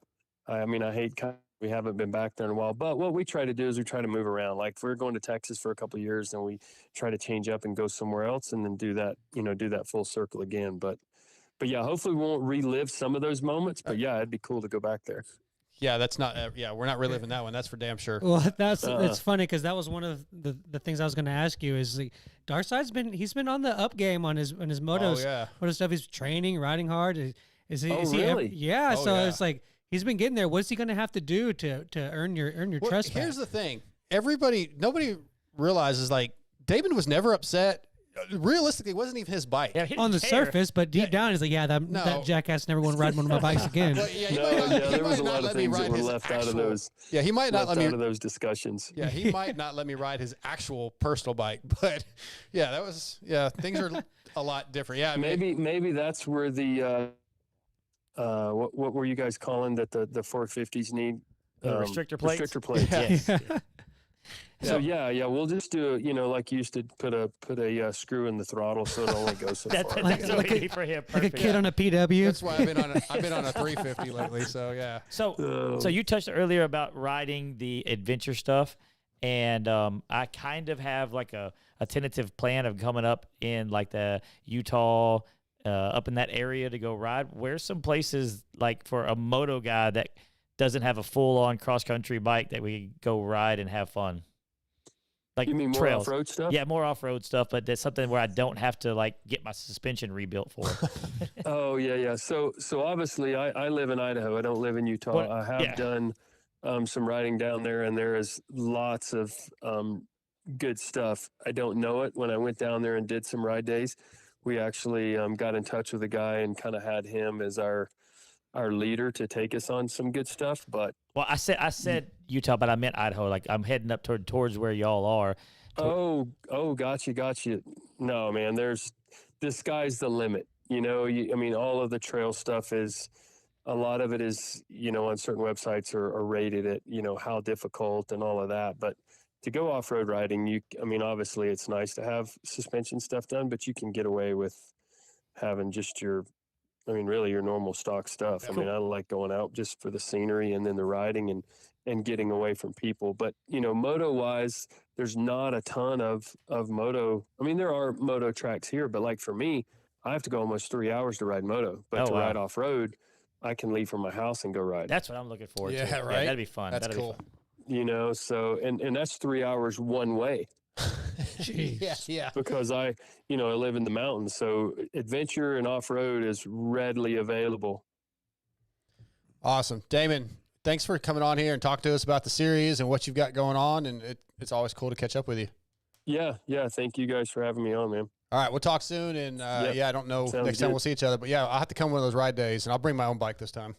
I mean, I hate kind we haven't been back there in a while. But what we try to do is we try to move around. Like if we're going to Texas for a couple of years, then we try to change up and go somewhere else, and then do that full circle again. But yeah, hopefully we won't relive some of those moments. But yeah, it'd be cool to go back there. Yeah, that's not. We're not reliving that one. That's for damn sure. Well, it's funny because that was one of the things I was going to ask you. Is like Darkside's been on the up game on his motos. Oh, yeah. Moto stuff. He's training, riding hard. Is he? Really? Yeah. Oh, so yeah. it's like he's been getting there. What's he going to have to do to earn your Well, trust? here's back? the thing. Nobody realizes, like, Damon was never upset. Realistically, it wasn't even his bike. Yeah, he on the didn't care. surface, but deep down, he's like, yeah, that jackass never want to ride one of my bikes again. But yeah, There was a lot of things that were left out of those. Yeah, he might not let me out of those discussions. Yeah, he might not let me ride his actual personal bike, but yeah, things are a lot different. Yeah, I mean, Maybe that's where the what were you guys calling that the 450s need? The restrictor plates? Restrictor plates. Yes. So yeah, we'll just do like you used to put a screw in the throttle so it only goes so far. That's what we need for him. Like a Perfect. kid on a PW. that's why I've been on a 350 lately. So yeah. So you touched earlier about riding the adventure stuff, and I kind of have like a tentative plan of coming up in like the Utah, up in that area to go ride. Where's some places like for a moto guy that doesn't have a full-on cross-country bike that we go ride and have fun? Like You mean more trails. off-road stuff? Yeah, more off-road stuff, but that's something where I don't have to like get my suspension rebuilt for. Oh yeah. So obviously I live in Idaho. I don't live in Utah. What- I have yeah. done some riding down there, and there is lots of good stuff. I don't know it. When I went down there and did some ride days, we actually got in touch with a guy and kind of had him as our leader to take us on some good stuff. But Well, I said Utah, but I meant Idaho. Like I'm heading up towards where y'all are. oh, gotcha. No, man, the sky's the limit. I mean, all of the trail stuff is, a lot of it is, on certain websites are rated at, how difficult and all of that. But to go off-road riding, obviously it's nice to have suspension stuff done, but you can get away with having just really your normal stock stuff. I mean, I like going out just for the scenery and then the riding and getting away from people. But, moto wise, there's not a ton of moto. I mean, there are moto tracks here, but like for me, I have to go almost 3 hours to ride moto, but wow. ride off road, I can leave from my house and go ride. That's what I'm looking forward to. Yeah, right? Yeah, that'd be fun. That's That'd cool. Be fun. So, and that's 3 hours one way. yeah. Because I live in the mountains, so adventure and off-road is readily available. Awesome. Damon, thanks for coming on here and talking to us about the series and what you've got going on. And it's always cool to catch up with you. Yeah. Thank you guys for having me on, man. All right. We'll talk soon. And I don't know Sounds next time good. we'll see each other. But yeah, I'll have to come one of those ride days and I'll bring my own bike this time.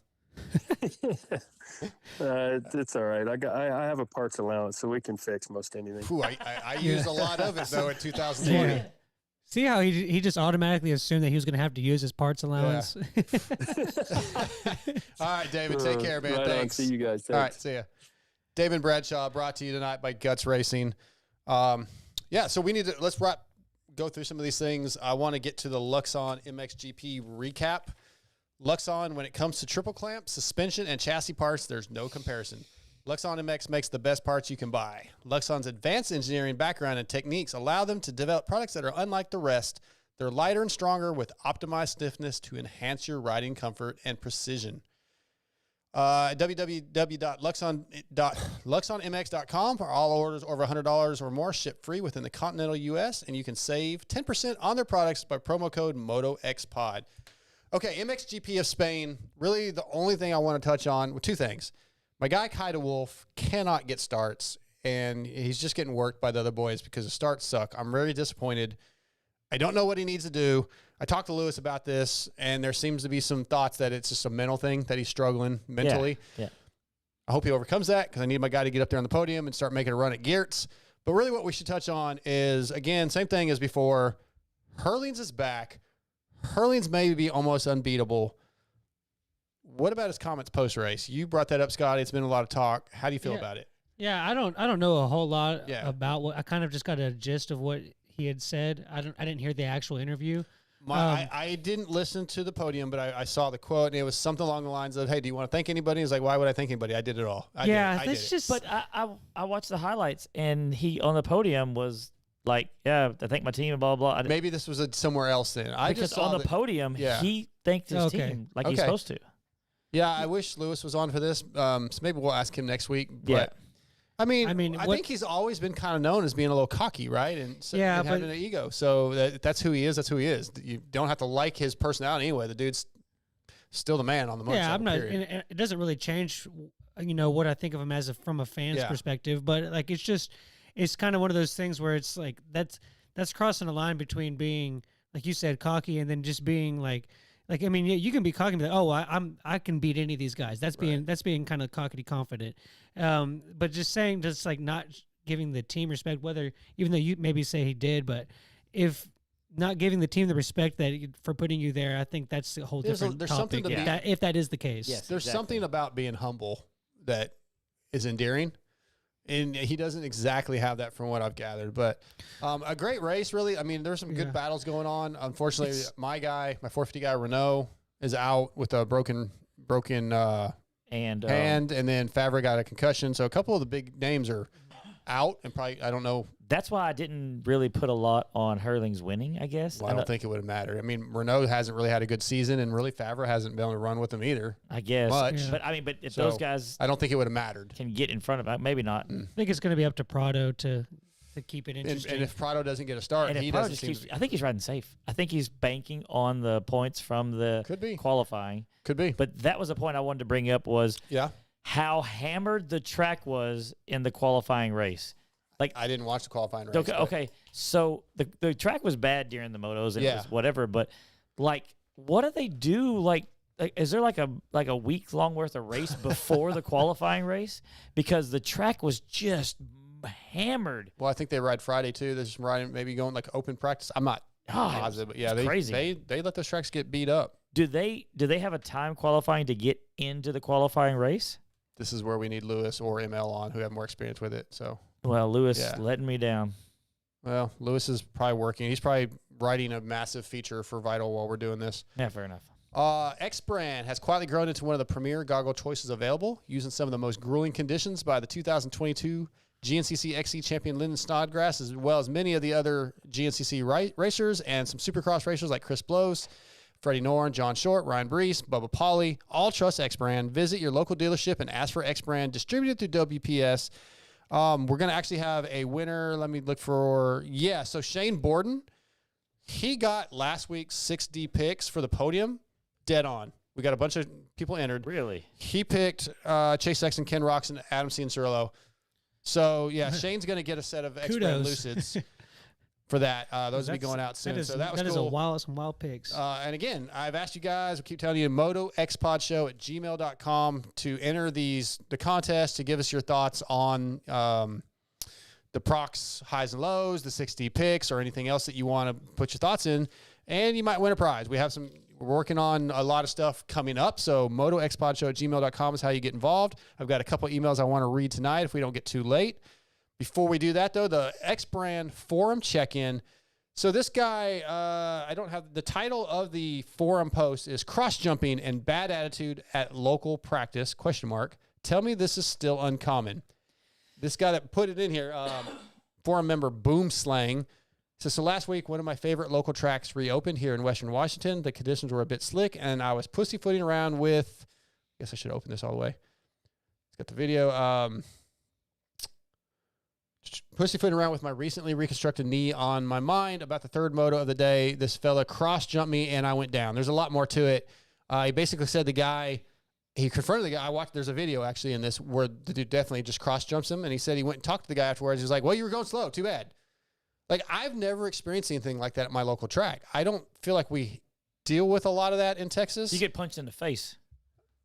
It's all right. I have a parts allowance, so we can fix most anything. Ooh, I used a lot of it, though, in 2020. See how he just automatically assumed that he was going to have to use his parts allowance? All right, David, take care, man. Right on. Thanks. See you guys. All right, Thanks. see ya. Damon Bradshaw brought to you tonight by Guts Racing. So let's go through some of these things. I want to get to the Luxon MXGP recap. Luxon, when it comes to triple clamp, suspension, and chassis parts, there's no comparison. Luxon MX makes the best parts you can buy. Luxon's advanced engineering background and techniques allow them to develop products that are unlike the rest. They're lighter and stronger with optimized stiffness to enhance your riding comfort and precision. www.luxonmx.com for all orders over $100 or more, ship free within the continental U.S., and you can save 10% on their products by promo code MotoXpod. Okay, MXGP of Spain, really the only thing I want to touch on, two things. My guy, Kaida Wolf, cannot get starts, and he's just getting worked by the other boys because the starts suck. I'm very disappointed. I don't know what he needs to do. I talked to Lewis about this, and there seems to be some thoughts that it's just a mental thing, that he's struggling mentally. Yeah. I hope he overcomes that because I need my guy to get up there on the podium and start making a run at Geertz. But really what we should touch on is, again, same thing as before. Harlan's is back. Harlan's may be almost unbeatable. What about his comments post-race? You brought that up, Scotty. It's been a lot of talk. How do you feel about it? Yeah, I don't know a whole lot Yeah. about what I kind of just got a gist of what he had said. I didn't hear the actual interview, I didn't listen to the podium, but I saw the quote, and it was something along the lines of, "Hey, do you want to thank anybody?" He's like, "Why would I thank anybody? I did it all." I did it. just. But I watched the highlights, and he on the podium was like, "Yeah, I thank my team and blah blah." blah. Maybe this was somewhere else then. I Because just saw on the podium, he thanked his team like he's supposed to. Yeah, I wish Lewis was on for this. So maybe we'll ask him next week. But Yeah. I think he's always been kind of known as being a little cocky, right? And having an ego. So that's who he is. That's who he is. You don't have to like his personality anyway. The dude's still the man on the motorcycle. Yeah, I'm not. period. And it doesn't really change, what I think of him as from a fan's perspective. But like, it's kind of one of those things where it's like that's crossing a line between being, like you said, cocky, and then just being like you can be cocky and be like, I can beat any of these guys. That's being kind of cocky confident. But just like not giving the team respect, even though you maybe say he did, but if not giving the team the respect for putting you there, I think that's a whole different topic. If that is the case, yes, there's something about being humble that is endearing. And he doesn't exactly have that from what I've gathered, but a great race, really. I mean, there's some good battles going on. Unfortunately, my 450 guy, Renault, is out with a broken hand, and then Favre got a concussion. So a couple of the big names are out, and probably, I don't know. That's why I didn't really put a lot on Hurling's winning, I guess. Well, I don't think it would have mattered. I mean, Renault hasn't really had a good season, and really Favre hasn't been able to run with them either. I guess. Much. Yeah. But if those guys, I don't think it would have mattered. Can get in front of it, maybe not. I think it's going to be up to Prado to keep it interesting. And if Prado doesn't get a start, he doesn't seem I think he's riding safe. I think he's banking on the points from the qualifying. Could be. But that was a point I wanted to bring up was how hammered the track was in the qualifying race. Like, I didn't watch the qualifying race. Okay. So the track was bad during the motos and it was whatever, but like, what do they do? Like is there like a week long worth of race before the qualifying race? Because the track was just hammered. Well, I think they ride Friday too. They're just riding, maybe going like open practice. I'm not positive, but yeah, crazy. They let those tracks get beat up. Do they have a time qualifying to get into the qualifying race? This is where we need Lewis or ML on, who have more experience with it. So. Well, Lewis letting me down. Well, Lewis is probably working. He's probably writing a massive feature for Vital while we're doing this. Yeah, fair enough. X Brand has quietly grown into one of the premier goggle choices available, using some of the most grueling conditions by the 2022 GNCC XC champion Lyndon Snodgrass, as well as many of the other GNCC racers and some Supercross racers like Chris Blows, Freddie Norn, John Short, Ryan Brees, Bubba Pauly. All trust X Brand. Visit your local dealership and ask for X Brand, distributed through WPS. We're going to actually have a winner. Let me look for, so Shane Borden, he got last week's 6D picks for the podium, dead on. We got a bunch of people entered. Really? He picked Chase Sexton, Ken Roczen, Adam Cianciarulo. So, Shane's going to get a set of X-Brand Lucids for that. Those will be going out soon. So that was cool. That is some wild picks. And again, I've asked you guys, I keep telling you, MotoXpodShow@gmail.com to enter the contest, to give us your thoughts on the Procs highs and lows, the 6D picks, or anything else that you want to put your thoughts in, and you might win a prize. We're working on a lot of stuff coming up, so MotoXpodShow@gmail.com is how you get involved. I've got a couple emails I want to read tonight if we don't get too late. Before we do that, though, the X Brand forum check-in. So this guy, I don't have the title of the forum post is cross-jumping and bad attitude at local practice, ? Tell me this is still uncommon. This guy that put it in here, forum member Boom Slang, says, so last week, one of my favorite local tracks reopened here in Western Washington. The conditions were a bit slick, and I was pussyfooting around with, I guess I should open this all the way. It's got the video. Pussyfooting around with my recently reconstructed knee on my mind. About the third moto of the day, this fella cross-jumped me, and I went down. There's a lot more to it. He basically said he confronted the guy. There's a video actually in this where the dude definitely just cross-jumps him, and he said he went and talked to the guy afterwards. He was like, well, you were going slow. Too bad. Like, I've never experienced anything like that at my local track. I don't feel like we deal with a lot of that in Texas. You get punched in the face.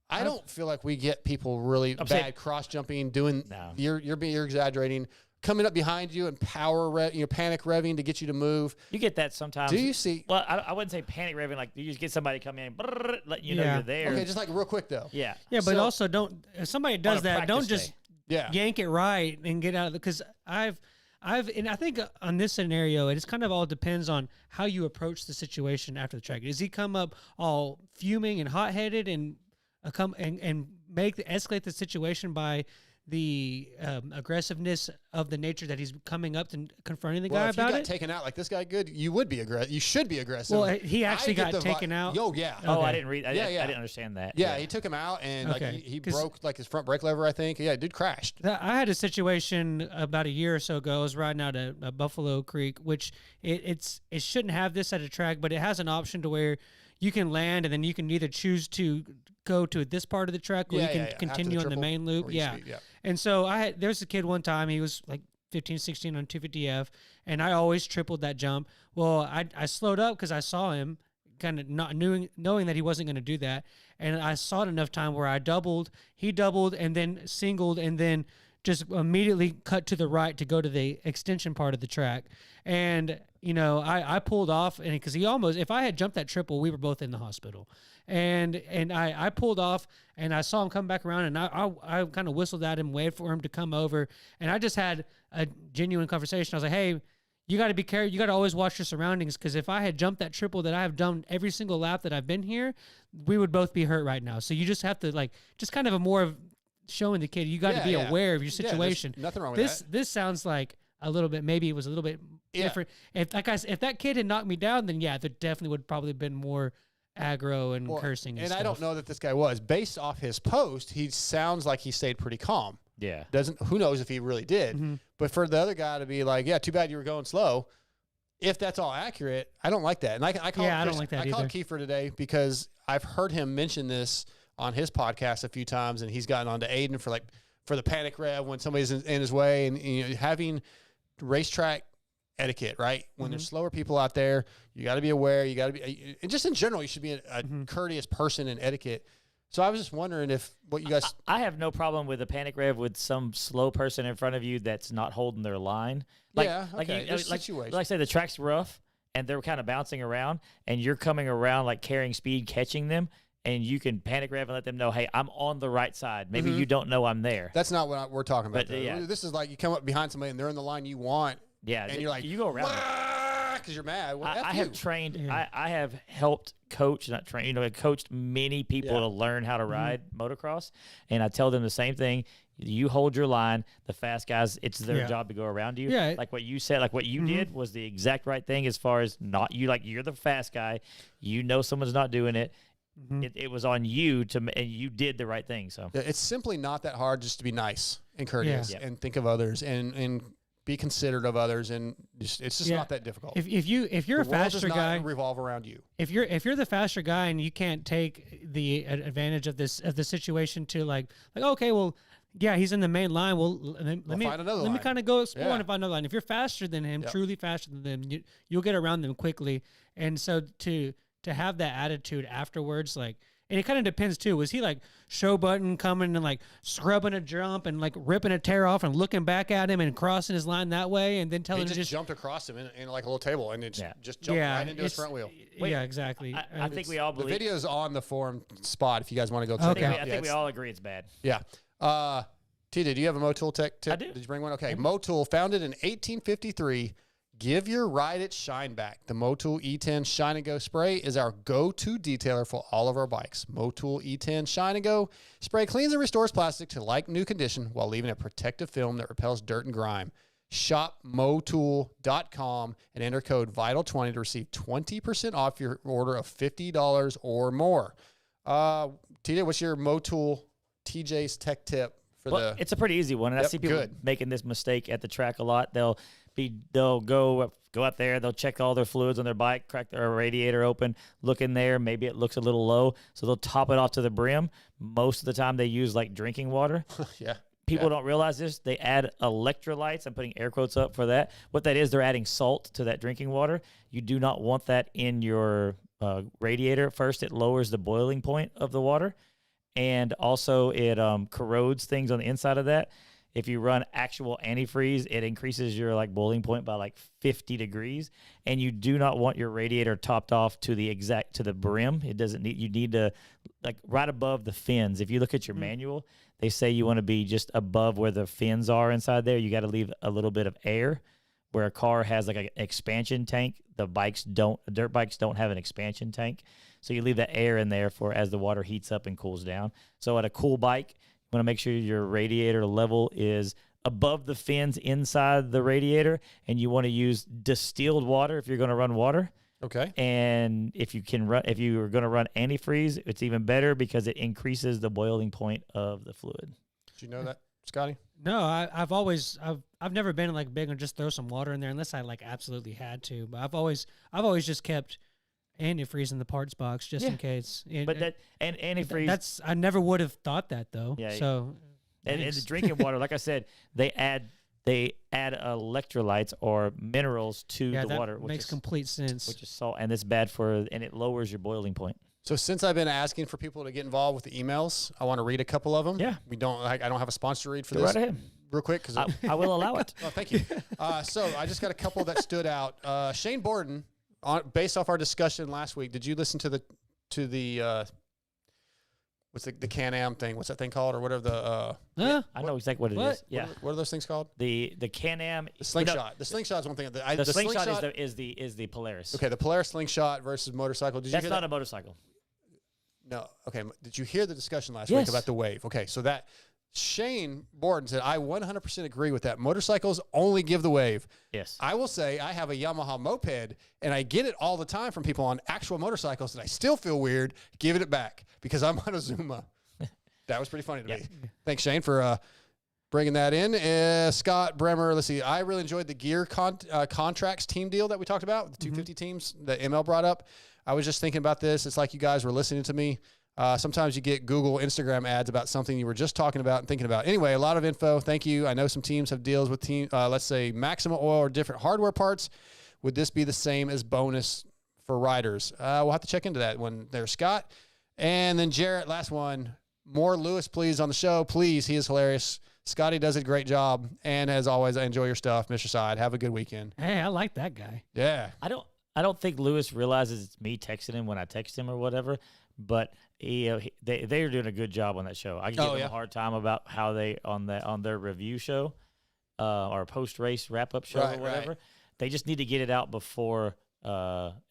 I don't feel like we get people really bad cross-jumping, doing, you're exaggerating, coming up behind you and panic revving to get you to move. You get that sometimes. Do you see? Well, I wouldn't say panic revving. Like, you just get somebody to come in, let you know you're there. Okay, just like real quick, though. Yeah. Yeah, but also if somebody does that, don't just yank it right and get out of it. Because And I think on this scenario, it just kind of all depends on how you approach the situation after the track. Does he come up all fuming and hot headed and escalate the situation by the aggressiveness of the nature that he's coming up and confronting the guy if about you got it? taken out like this guy, good, you would be aggressive. You should be aggressive. Well, he actually got taken out. Oh yeah. Oh, Okay. I didn't read. I didn't understand that. Yeah, he took him out and Okay. like he broke like his front brake lever, I think. Yeah, dude crashed. I had a situation about a year or so ago. I was riding out at Buffalo Creek, which it shouldn't have this at a track, but it has an option to where you can land and then you can either choose to go to this part of the track or you can continue on the main loop. Yeah. And so there's a kid one time, he was like 15, 16 on 250F, and I always tripled that jump. Well, I slowed up because I saw him kind of not knowing that he wasn't going to do that. And I saw it enough time where he doubled and then singled and then just immediately cut to the right to go to the extension part of the track. And, I pulled off, and because if I had jumped that triple, we were both in the hospital. And I pulled off, and I saw him come back around, and I kind of whistled at him, waited for him to come over, and I just had a genuine conversation. I was like, hey, you got to be careful. You got to always watch your surroundings, because if I had jumped that triple that I have done every single lap that I've been here, we would both be hurt right now. So you just have to just kind of a more of showing the kid, you got to be aware of your situation. Nothing wrong with that. This sounds like a little bit, maybe it was a little bit different. If that kid had knocked me down, then there definitely would probably have been more aggro and cursing and stuff. I don't know that this guy was. Based off his post, he sounds like he stayed pretty calm. Yeah. Who knows if he really did. Mm-hmm. But for the other guy to be like, yeah, too bad you were going slow. If that's all accurate, I don't like that. And I don't like that either. I called Kiefer today because I've heard him mention this on his podcast a few times, and he's gotten on to Aiden for the panic rev when somebody's in his way, and having racetrack etiquette, right? When there's slower people out there, you got to be aware. You got to be, and just in general, you should be a courteous person in etiquette. So I was just wondering what you guys. I have no problem with a panic rev with some slow person in front of you that's not holding their line. Like I said, the track's rough and they're kind of bouncing around, and you're coming around like carrying speed, catching them. And you can panic rev and let them know, hey, I'm on the right side. Maybe you don't know I'm there. That's not what we're talking about. But, yeah. This is like you come up behind somebody and they're in the line you want. Yeah. And you're like, you go around because you're mad. Well, I have trained, I have helped coach, not train, I coached many people to learn how to ride motocross. And I tell them the same thing. You hold your line. The fast guys, it's their job to go around you. Yeah. Like what you said, like what you did was the exact right thing as far as not you. Like you're the fast guy. You know someone's not doing it. It was on you and you did the right thing. So it's simply not that hard just to be nice and courteous and think of others and be considerate of others, and it's just not that difficult. If you're a faster guy, revolve around you. If you're the faster guy and you can't take the advantage of the situation to like okay, well, yeah, he's in the main line. Well, let me kind of go explore and find another line. If you're faster than him, truly faster than them, you'll get around them quickly. And so to have that attitude afterwards, and it kind of depends too. Was he like show button coming and like scrubbing a jump and like ripping a tear off and looking back at him and crossing his line that way and then telling him just just jumped across him in like a little table and it just jumped right into his front wheel. Yeah, exactly. I think we all believe the video's on the forum spot if you guys want to go check it out. I think we all agree it's bad. Yeah. Tita, do you have a Motul tech tip? I do. Did you bring one? Okay. Motul, founded in 1853. Give your ride its shine back. The Motul E10 Shine and Go spray is our go-to detailer for all of our bikes. Motul E10 Shine and Go spray cleans and restores plastic to like new condition while leaving a protective film that repels dirt and grime. Shop motul.com and enter code VITAL20 to receive 20% off your order of $50 or more. TJ, what's your Motul TJ's tech tip for it's a pretty easy one, and I see people making this mistake at the track a lot. They'll go out there, they'll check all their fluids on their bike, crack their radiator open, look in there, maybe it looks a little low, so they'll top it off to the brim. Most of the time they use like drinking water. People don't realize this. They add electrolytes. I'm putting air quotes up for that. What that is, they're adding salt to that drinking water. You do not want that in your radiator. First, it lowers the boiling point of the water, and also it corrodes things on the inside of that. If you run actual antifreeze, it increases your like boiling point by like 50 degrees, and you do not want your radiator topped off to the brim. It doesn't need, you need to like right above the fins. If you look at your manual, they say you want to be just above where the fins are inside there. You got to leave a little bit of air where a car has like an expansion tank. Dirt bikes don't have an expansion tank. So you leave that air in there for as the water heats up and cools down. So at a cool bike, you want to make sure your radiator level is above the fins inside the radiator, and you want to use distilled water if you're going to run water. Okay. And if you're going to run antifreeze, it's even better because it increases the boiling point of the fluid. Did you know that, Scotty? No, I've never been like big on just throw some water in there unless I like absolutely had to. But I've always just kept antifreeze in the parts box just in case. But antifreeze. I never would have thought that though. Yeah. So and the drinking water, like I said, they add electrolytes or minerals to the water, which makes complete sense. Which is salt, and it's bad and it lowers your boiling point. So since I've been asking for people to get involved with the emails, I want to read a couple of them. Yeah. I don't have a sponsor read for Go this. right ahead. Real quick, because I will allow it. Oh, thank you. So I just got a couple that stood out. Shane Borden, based off our discussion last week, did you listen to the what's the Can-Am thing? What's that thing called, or whatever I know exactly what it is. Yeah. What are those things called? The Can-Am. The slingshot. The slingshot is one thing. The slingshot is the Polaris. Okay, the Polaris slingshot versus motorcycle. That's not a motorcycle. No. Okay. Did you hear the discussion last week about the wave? Okay, so that Shane Borden said, I 100% agree with that. Motorcycles only give the wave. Yes. I will say I have a Yamaha moped, and I get it all the time from people on actual motorcycles, and I still feel weird giving it back because I'm on a Zuma. That was pretty funny to me. Thanks, Shane, for bringing that in. Scott Bremer, let's see. I really enjoyed the gear contracts team deal that we talked about, the 250 teams that ML brought up. I was just thinking about this. It's like you guys were listening to me. Sometimes you get Google, Instagram ads about something you were just talking about and thinking about. Anyway, a lot of info. Thank you. I know some teams have deals with let's say Maxima Oil or different hardware parts. Would this be the same as bonus for riders? We'll have to check into that one there, Scott. And then Jarrett, last one. More Lewis, please, on the show. Please. He is hilarious. Scotty does a great job. And as always, I enjoy your stuff, Mr. Side. Have a good weekend. Hey, I like that guy. Yeah. I don't think Lewis realizes it's me texting him when I text him or whatever, but they're doing a good job on that show. I give them a hard time about how they on their review show or post race wrap up show or whatever. Right. They just need to get it out before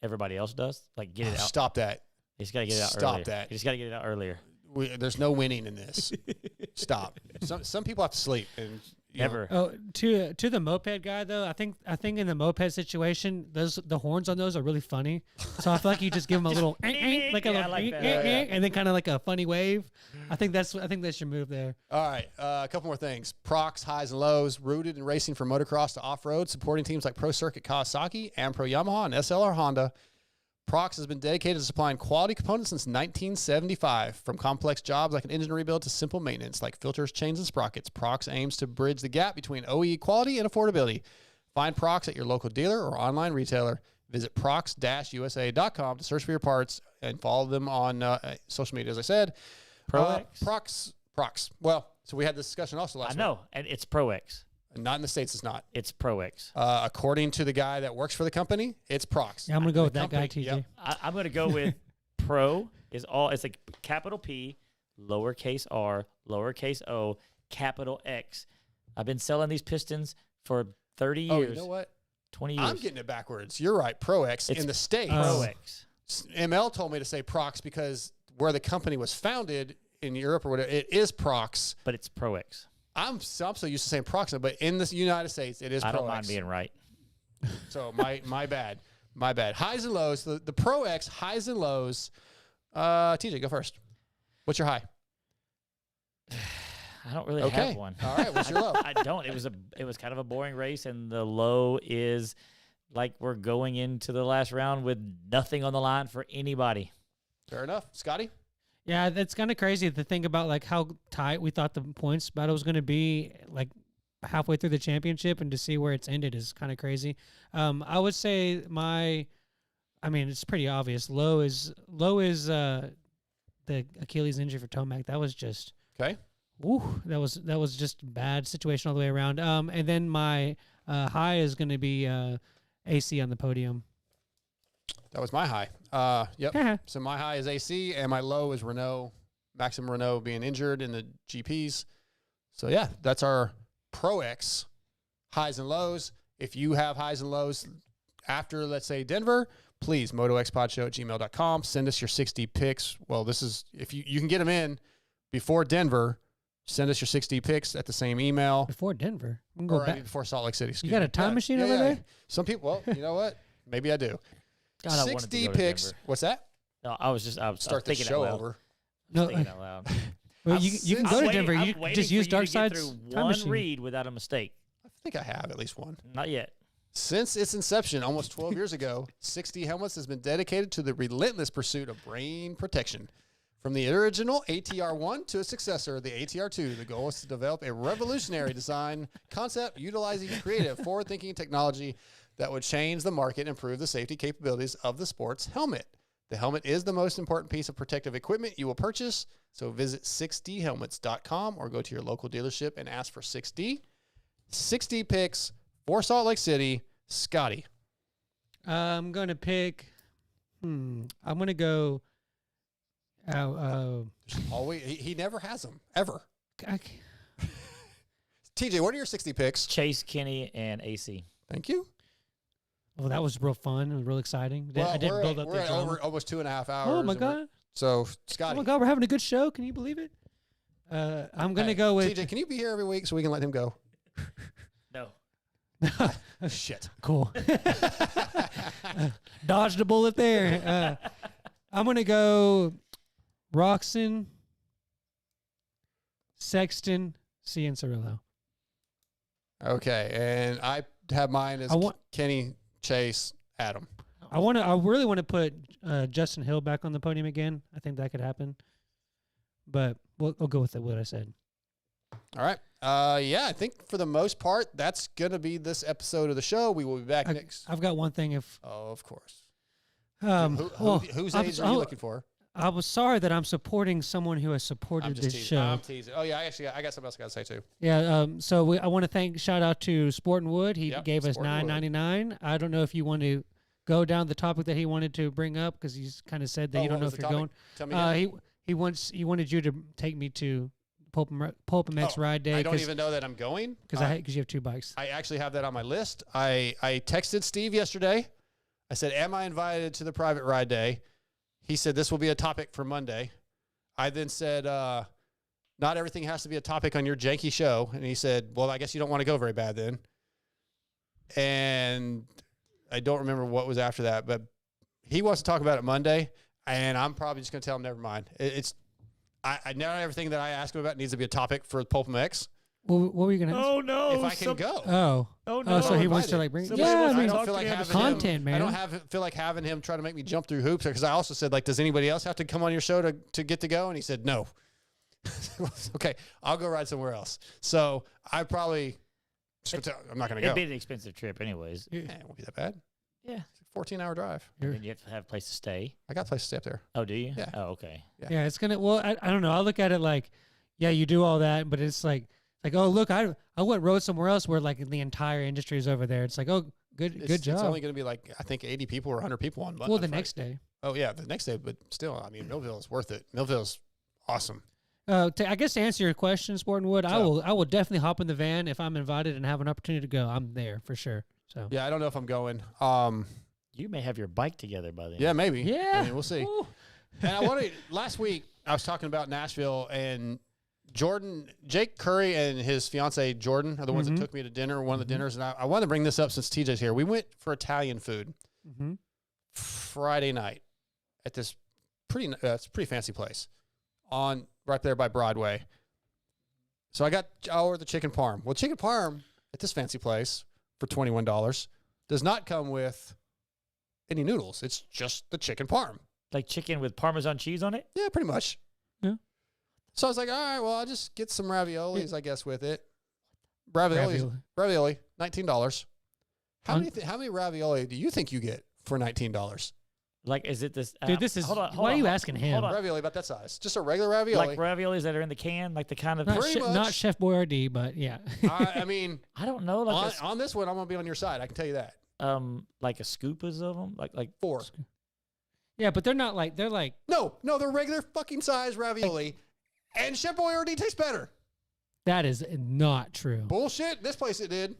everybody else does. Like get it out. Stop that. You just gotta get it out. Stop earlier. that. You just gotta get it out earlier. There's no winning in this. Stop. Some people have to sleep and. Never. Oh, to the moped guy though, I think in the moped situation, the horns on those are really funny. So I feel like you just give them a little like a little and then kind of like a funny wave. I think that's your move there. All right, a couple more things. Prox highs and lows, rooted in racing from motocross to off road, supporting teams like Pro Circuit Kawasaki and Pro Yamaha and SLR Honda. Prox has been dedicated to supplying quality components since 1975. From complex jobs like an engine rebuild to simple maintenance like filters, chains, and sprockets, Prox aims to bridge the gap between OE quality and affordability. Find Prox at your local dealer or online retailer. Visit prox-usa.com to search for your parts and follow them on social media, as I said. Prox. Well, so we had this discussion also last week. I know, and it's ProX. Not in the States, it's not. It's ProX. According to the guy that works for the company, it's Prox. Yeah, I'm going to go with that guy, TJ. Yep. I'm going to go with Pro it's like capital P, lowercase r, lowercase o, capital X. I've been selling these pistons for 30 years. Oh, you know what? 20 years. I'm getting it backwards. You're right. ProX in the States. ProX. ML told me to say Prox because where the company was founded in Europe or whatever, it is Prox. But it's ProX. I'm so used to saying Proxima, but in the United States, it is ProX. I don't mind being right. So my bad. My bad. Highs and lows. The ProX, highs and lows. TJ, go first. What's your high? I don't really have one. All right. What's your low? I don't. It was kind of a boring race, and the low is like we're going into the last round with nothing on the line for anybody. Fair enough. Scotty? Yeah, that's kind of crazy to think about, like how tight we thought the points battle was going to be, like halfway through the championship, and to see where it's ended is kind of crazy. I would say it's pretty obvious. Low is the Achilles injury for Tomac. That was just okay. Woo, that was just a bad situation all the way around. And then my high is going to be AC on the podium. That was my high. Yep. So my high is AC, and my low is Renault, Maxim Renault being injured in the GPs. So, yeah, that's our ProX highs and lows. If you have highs and lows after, let's say, Denver, please, motoxpodshow@gmail.com. Send us your 60 picks. Well, this is, if you can get them in before Denver, send us your 60 picks at the same email. Before Denver. We can go Or back. before Salt Lake City. You got a time machine over there? Some people, well, you know what? Maybe I do. God, I wanted to 60 go to picks. Denver. What's that? No, I was Start the thinking show out loud. over. No, Thinking out loud. well, you can go to Denver. You just use Dark Side's time one machine. read without a mistake. I think I have at least one. Not yet. Since its inception, almost 12 years ago, 60 Helmets has been dedicated to the relentless pursuit of brain protection. From the original ATR-1 to its successor, the ATR-2, the goal is to develop a revolutionary design concept utilizing creative, forward-thinking technology that would change the market and improve the safety capabilities of the sports helmet. The helmet is the most important piece of protective equipment you will purchase, so visit 6dhelmets.com or go to your local dealership and ask for 6D. 60 picks for Salt Lake City. Scotty. I'm going to pick, I'm going to go, Always, he never has them, ever. I, TJ, what are your 60 picks? Chase, Kenny, and AC. Thank you. well, that was real fun and real exciting. I didn't build up we're the at drama. over almost 2.5 hours. Oh, my and we're- God. So, Oh, Scotty. my God, we're having a good show. Can you believe it? I'm going to Hey, go with... TJ, can you be here every week so we can let him go? No. Shit. Cool. Dodged a bullet there. I'm going to go Roczen, Sexton, Cianciarulo. Okay, and I have mine as Kenny, Chase, Adam. I really want to put Justin Hill back on the podium again. I think that could happen. But we'll go with what I said. All right. Yeah, I think for the most part, that's going to be this episode of the show. We will be back next. I've got one thing. Oh, of course. Whose age are you looking for? I was sorry that I'm supporting someone who has supported this show. I'm teasing. Oh, yeah, I got something else I got to say, too. Yeah, so I want to shout out to Sport and Wood. He gave us Sport and Wood. $9.99. I don't know if you want to go down the topic that he wanted to bring up because he's kind of said that you don't know if you're going. Tell me again. He wanted you to take me to Pulp and X Ride Day. I don't even know that I'm going. Because you have two bikes. I actually have that on my list. I texted Steve yesterday. I said, am I invited to the private ride day? He said, this will be a topic for Monday. I then said, not everything has to be a topic on your janky show. And he said, well, I guess you don't want to go very bad then. And I don't remember what was after that, but he wants to talk about it Monday. And I'm probably just going to tell him, never mind. I know everything that I ask him about needs to be a topic for Pulp MX. What were you going to ask? Oh, no. If I can go. Oh, no. So he wants to bring. Somebody Yeah, wants I to mean, talk I don't feel like to him. having content, man. I don't feel like having him try to make me jump through hoops because I also said, like, does anybody else have to come on your show to get to go? And he said, no. Okay, I'll go ride somewhere else. So I'm not going to go. It'd be an expensive trip anyways. It won't be that bad. Yeah. It's a 14-hour drive. And then you have to have a place to stay. I got a place to stay up there. Oh, do you? Yeah. Oh, okay. Yeah, it's gonna. Well, I don't know. I look at it like, yeah, you do all that, but it's like, oh, look, I went rode somewhere else where like the entire industry is over there. It's like, oh, good job. It's only going to be like, I think 80 people or 100 people on. Well, the next day. Oh yeah, the next day, but still, I mean, Millville is worth it. Millville's awesome. I guess to answer your question, Sport and Wood, I will definitely hop in the van if I'm invited and have an opportunity to go. I'm there for sure. So yeah, I don't know if I'm going. You may have your bike together by then. Yeah, maybe. Yeah. I mean, we'll see. Ooh. And last week I was talking about Nashville and Jake Curry and his fiance Jordan are the ones that took me to dinner, one of the dinners. And I wanted to bring this up since TJ's here. We went for Italian food Friday night at this pretty fancy place right there by Broadway. So I ordered the chicken parm. Well, chicken parm at this fancy place for $21 does not come with any noodles. It's just the chicken parm. Like chicken with Parmesan cheese on it? Yeah, pretty much. Yeah. So I was like, all right, well, I'll just get some raviolis, I guess, with it. Ravioli, $19. How many ravioli do you think you get for $19? Like, is it this? Dude, this is. Why are you asking him? Ravioli about that size. Just a regular ravioli. Like raviolis that are in the can, like the kind of. Not Chef Boyardee, but yeah. I mean, I don't know. Like on this one, I'm gonna be on your side. I can tell you that. Like a scoopers of them, like 4. Yeah, but they're not like No, they're regular fucking size ravioli, and Chef Boyardee tastes better. That is not true. Bullshit. This place it did.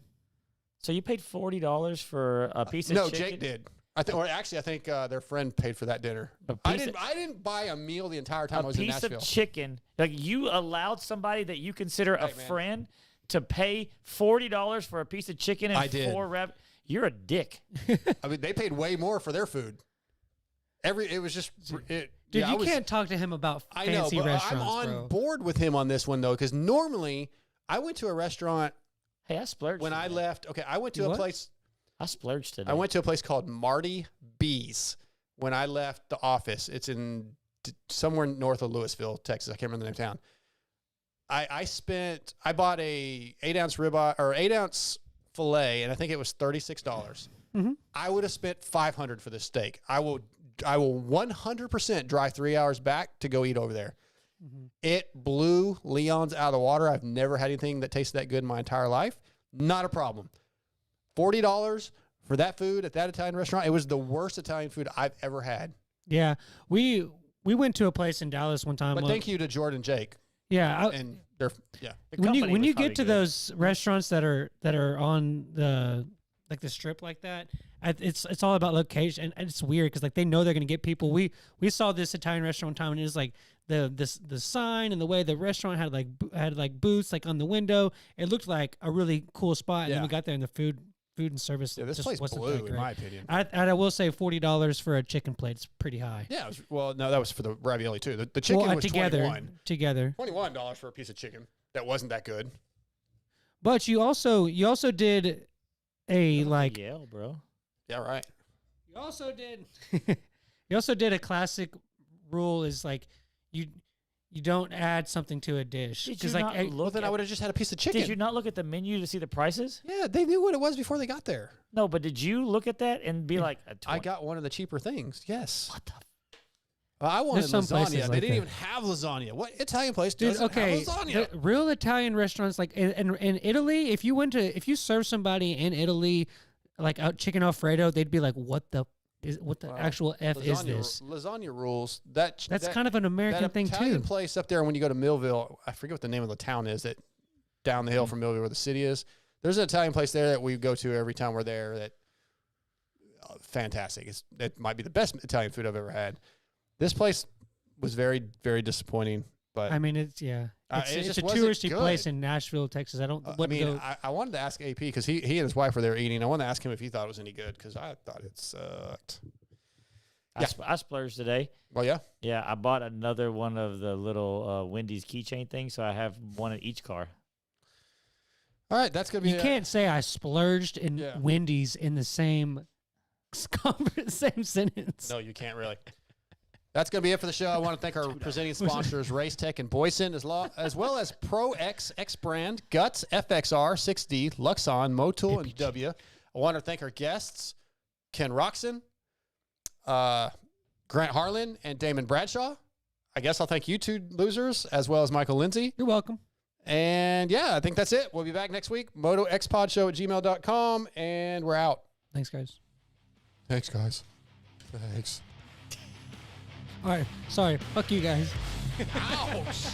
So you paid $40 for a piece of no, chicken? Jake did. I think their friend paid for that dinner. I didn't buy a meal the entire time I was in Nashville. A piece of chicken. Like you allowed somebody that you consider a friend to pay $40 for a piece of chicken and 4 wrap. You're a dick. I mean, they paid way more for their food. It was just Dude, you can't talk to him about fancy restaurants. I'm on bro. board with him on this one though, because normally I went to a restaurant. Hey, I splurged when I left. Okay, I went to a place. I splurged today. I went to a place called Marty B's when I left the office. It's in somewhere north of Louisville, Texas. I can't remember the name of town. I bought a 8-ounce ribeye or 8-ounce filet, and I think it was $36. Mm-hmm. I would have spent $500 for this steak. I will 100% drive 3 hours back to go eat over there. Mm-hmm. It blew Leon's out of the water. I've never had anything that tasted that good in my entire life. Not a problem. $40 for that food at that Italian restaurant. It was the worst Italian food I've ever had. Yeah, we went to a place in Dallas one time. But thank you to Jordan and Jake. Yeah, and they're when you get to those restaurants that are on the strip like that, it's all about location, and it's weird because like they know they're gonna get people. We saw this Italian restaurant one time, and it was like the sign and the way the restaurant had like booths like on the window. It looked like a really cool spot, and then we got there and the food and service. Yeah, this just place wasn't blew, that great. in my opinion. I will say $40 for a chicken plate is pretty high. Yeah, no, that was for the ravioli too. The chicken was together. $21 for a piece of chicken that wasn't that good. But you also did a like Yale, bro. Yeah, right. You also did a classic rule is like you don't add something to a dish. Did you like not look then I would have just had a piece of chicken. Did you not look at the menu to see the prices? Yeah, they knew what it was before they got there. No, but did you look at that and be like, I got one of the cheaper things. Yes. What the? I wanted some places lasagna. like They didn't that. even have lasagna. What Italian place Dude, doesn't okay, have lasagna? the real Italian restaurants like in Italy, if you serve somebody in Italy like a chicken Alfredo, they'd be like, what the actual F is this? Lasagna rules. That's kind of an American that thing Italian too. place up there when you go to Millville. I forget what the name of the town is that down the hill from Millville where the city is. There's an Italian place there that we go to every time we're there. That fantastic. It might be the best Italian food I've ever had. This place was very, very disappointing. But I mean, it's a just wasn't touristy good. place in Nashville, Texas. I wanted to ask AP because he and his wife were there eating. I wanted to ask him if he thought it was any good because I thought it sucked. I splurged today. Well, yeah. Yeah, I bought another one of the little Wendy's keychain things, so I have one in each car. All right, that's gonna be. You can't say I splurged in Wendy's in the same sentence. No, you can't really. That's going to be it for the show. I want to thank our presenting sponsors, Race Tech and Boyesen, as well as Pro X Brand, Guts, FXR, 6D, Luxon, Motul, and W. I want to thank our guests, Ken Roczen, Grant Harlan, and Damon Bradshaw. I guess I'll thank you two losers, as well as Michael Lindsay. You're welcome. And yeah, I think that's it. We'll be back next week. MotoXpodShow@gmail.com, and we're out. Thanks, guys. Thanks, guys. Thanks. All right. Sorry. Fuck you guys. Ouch.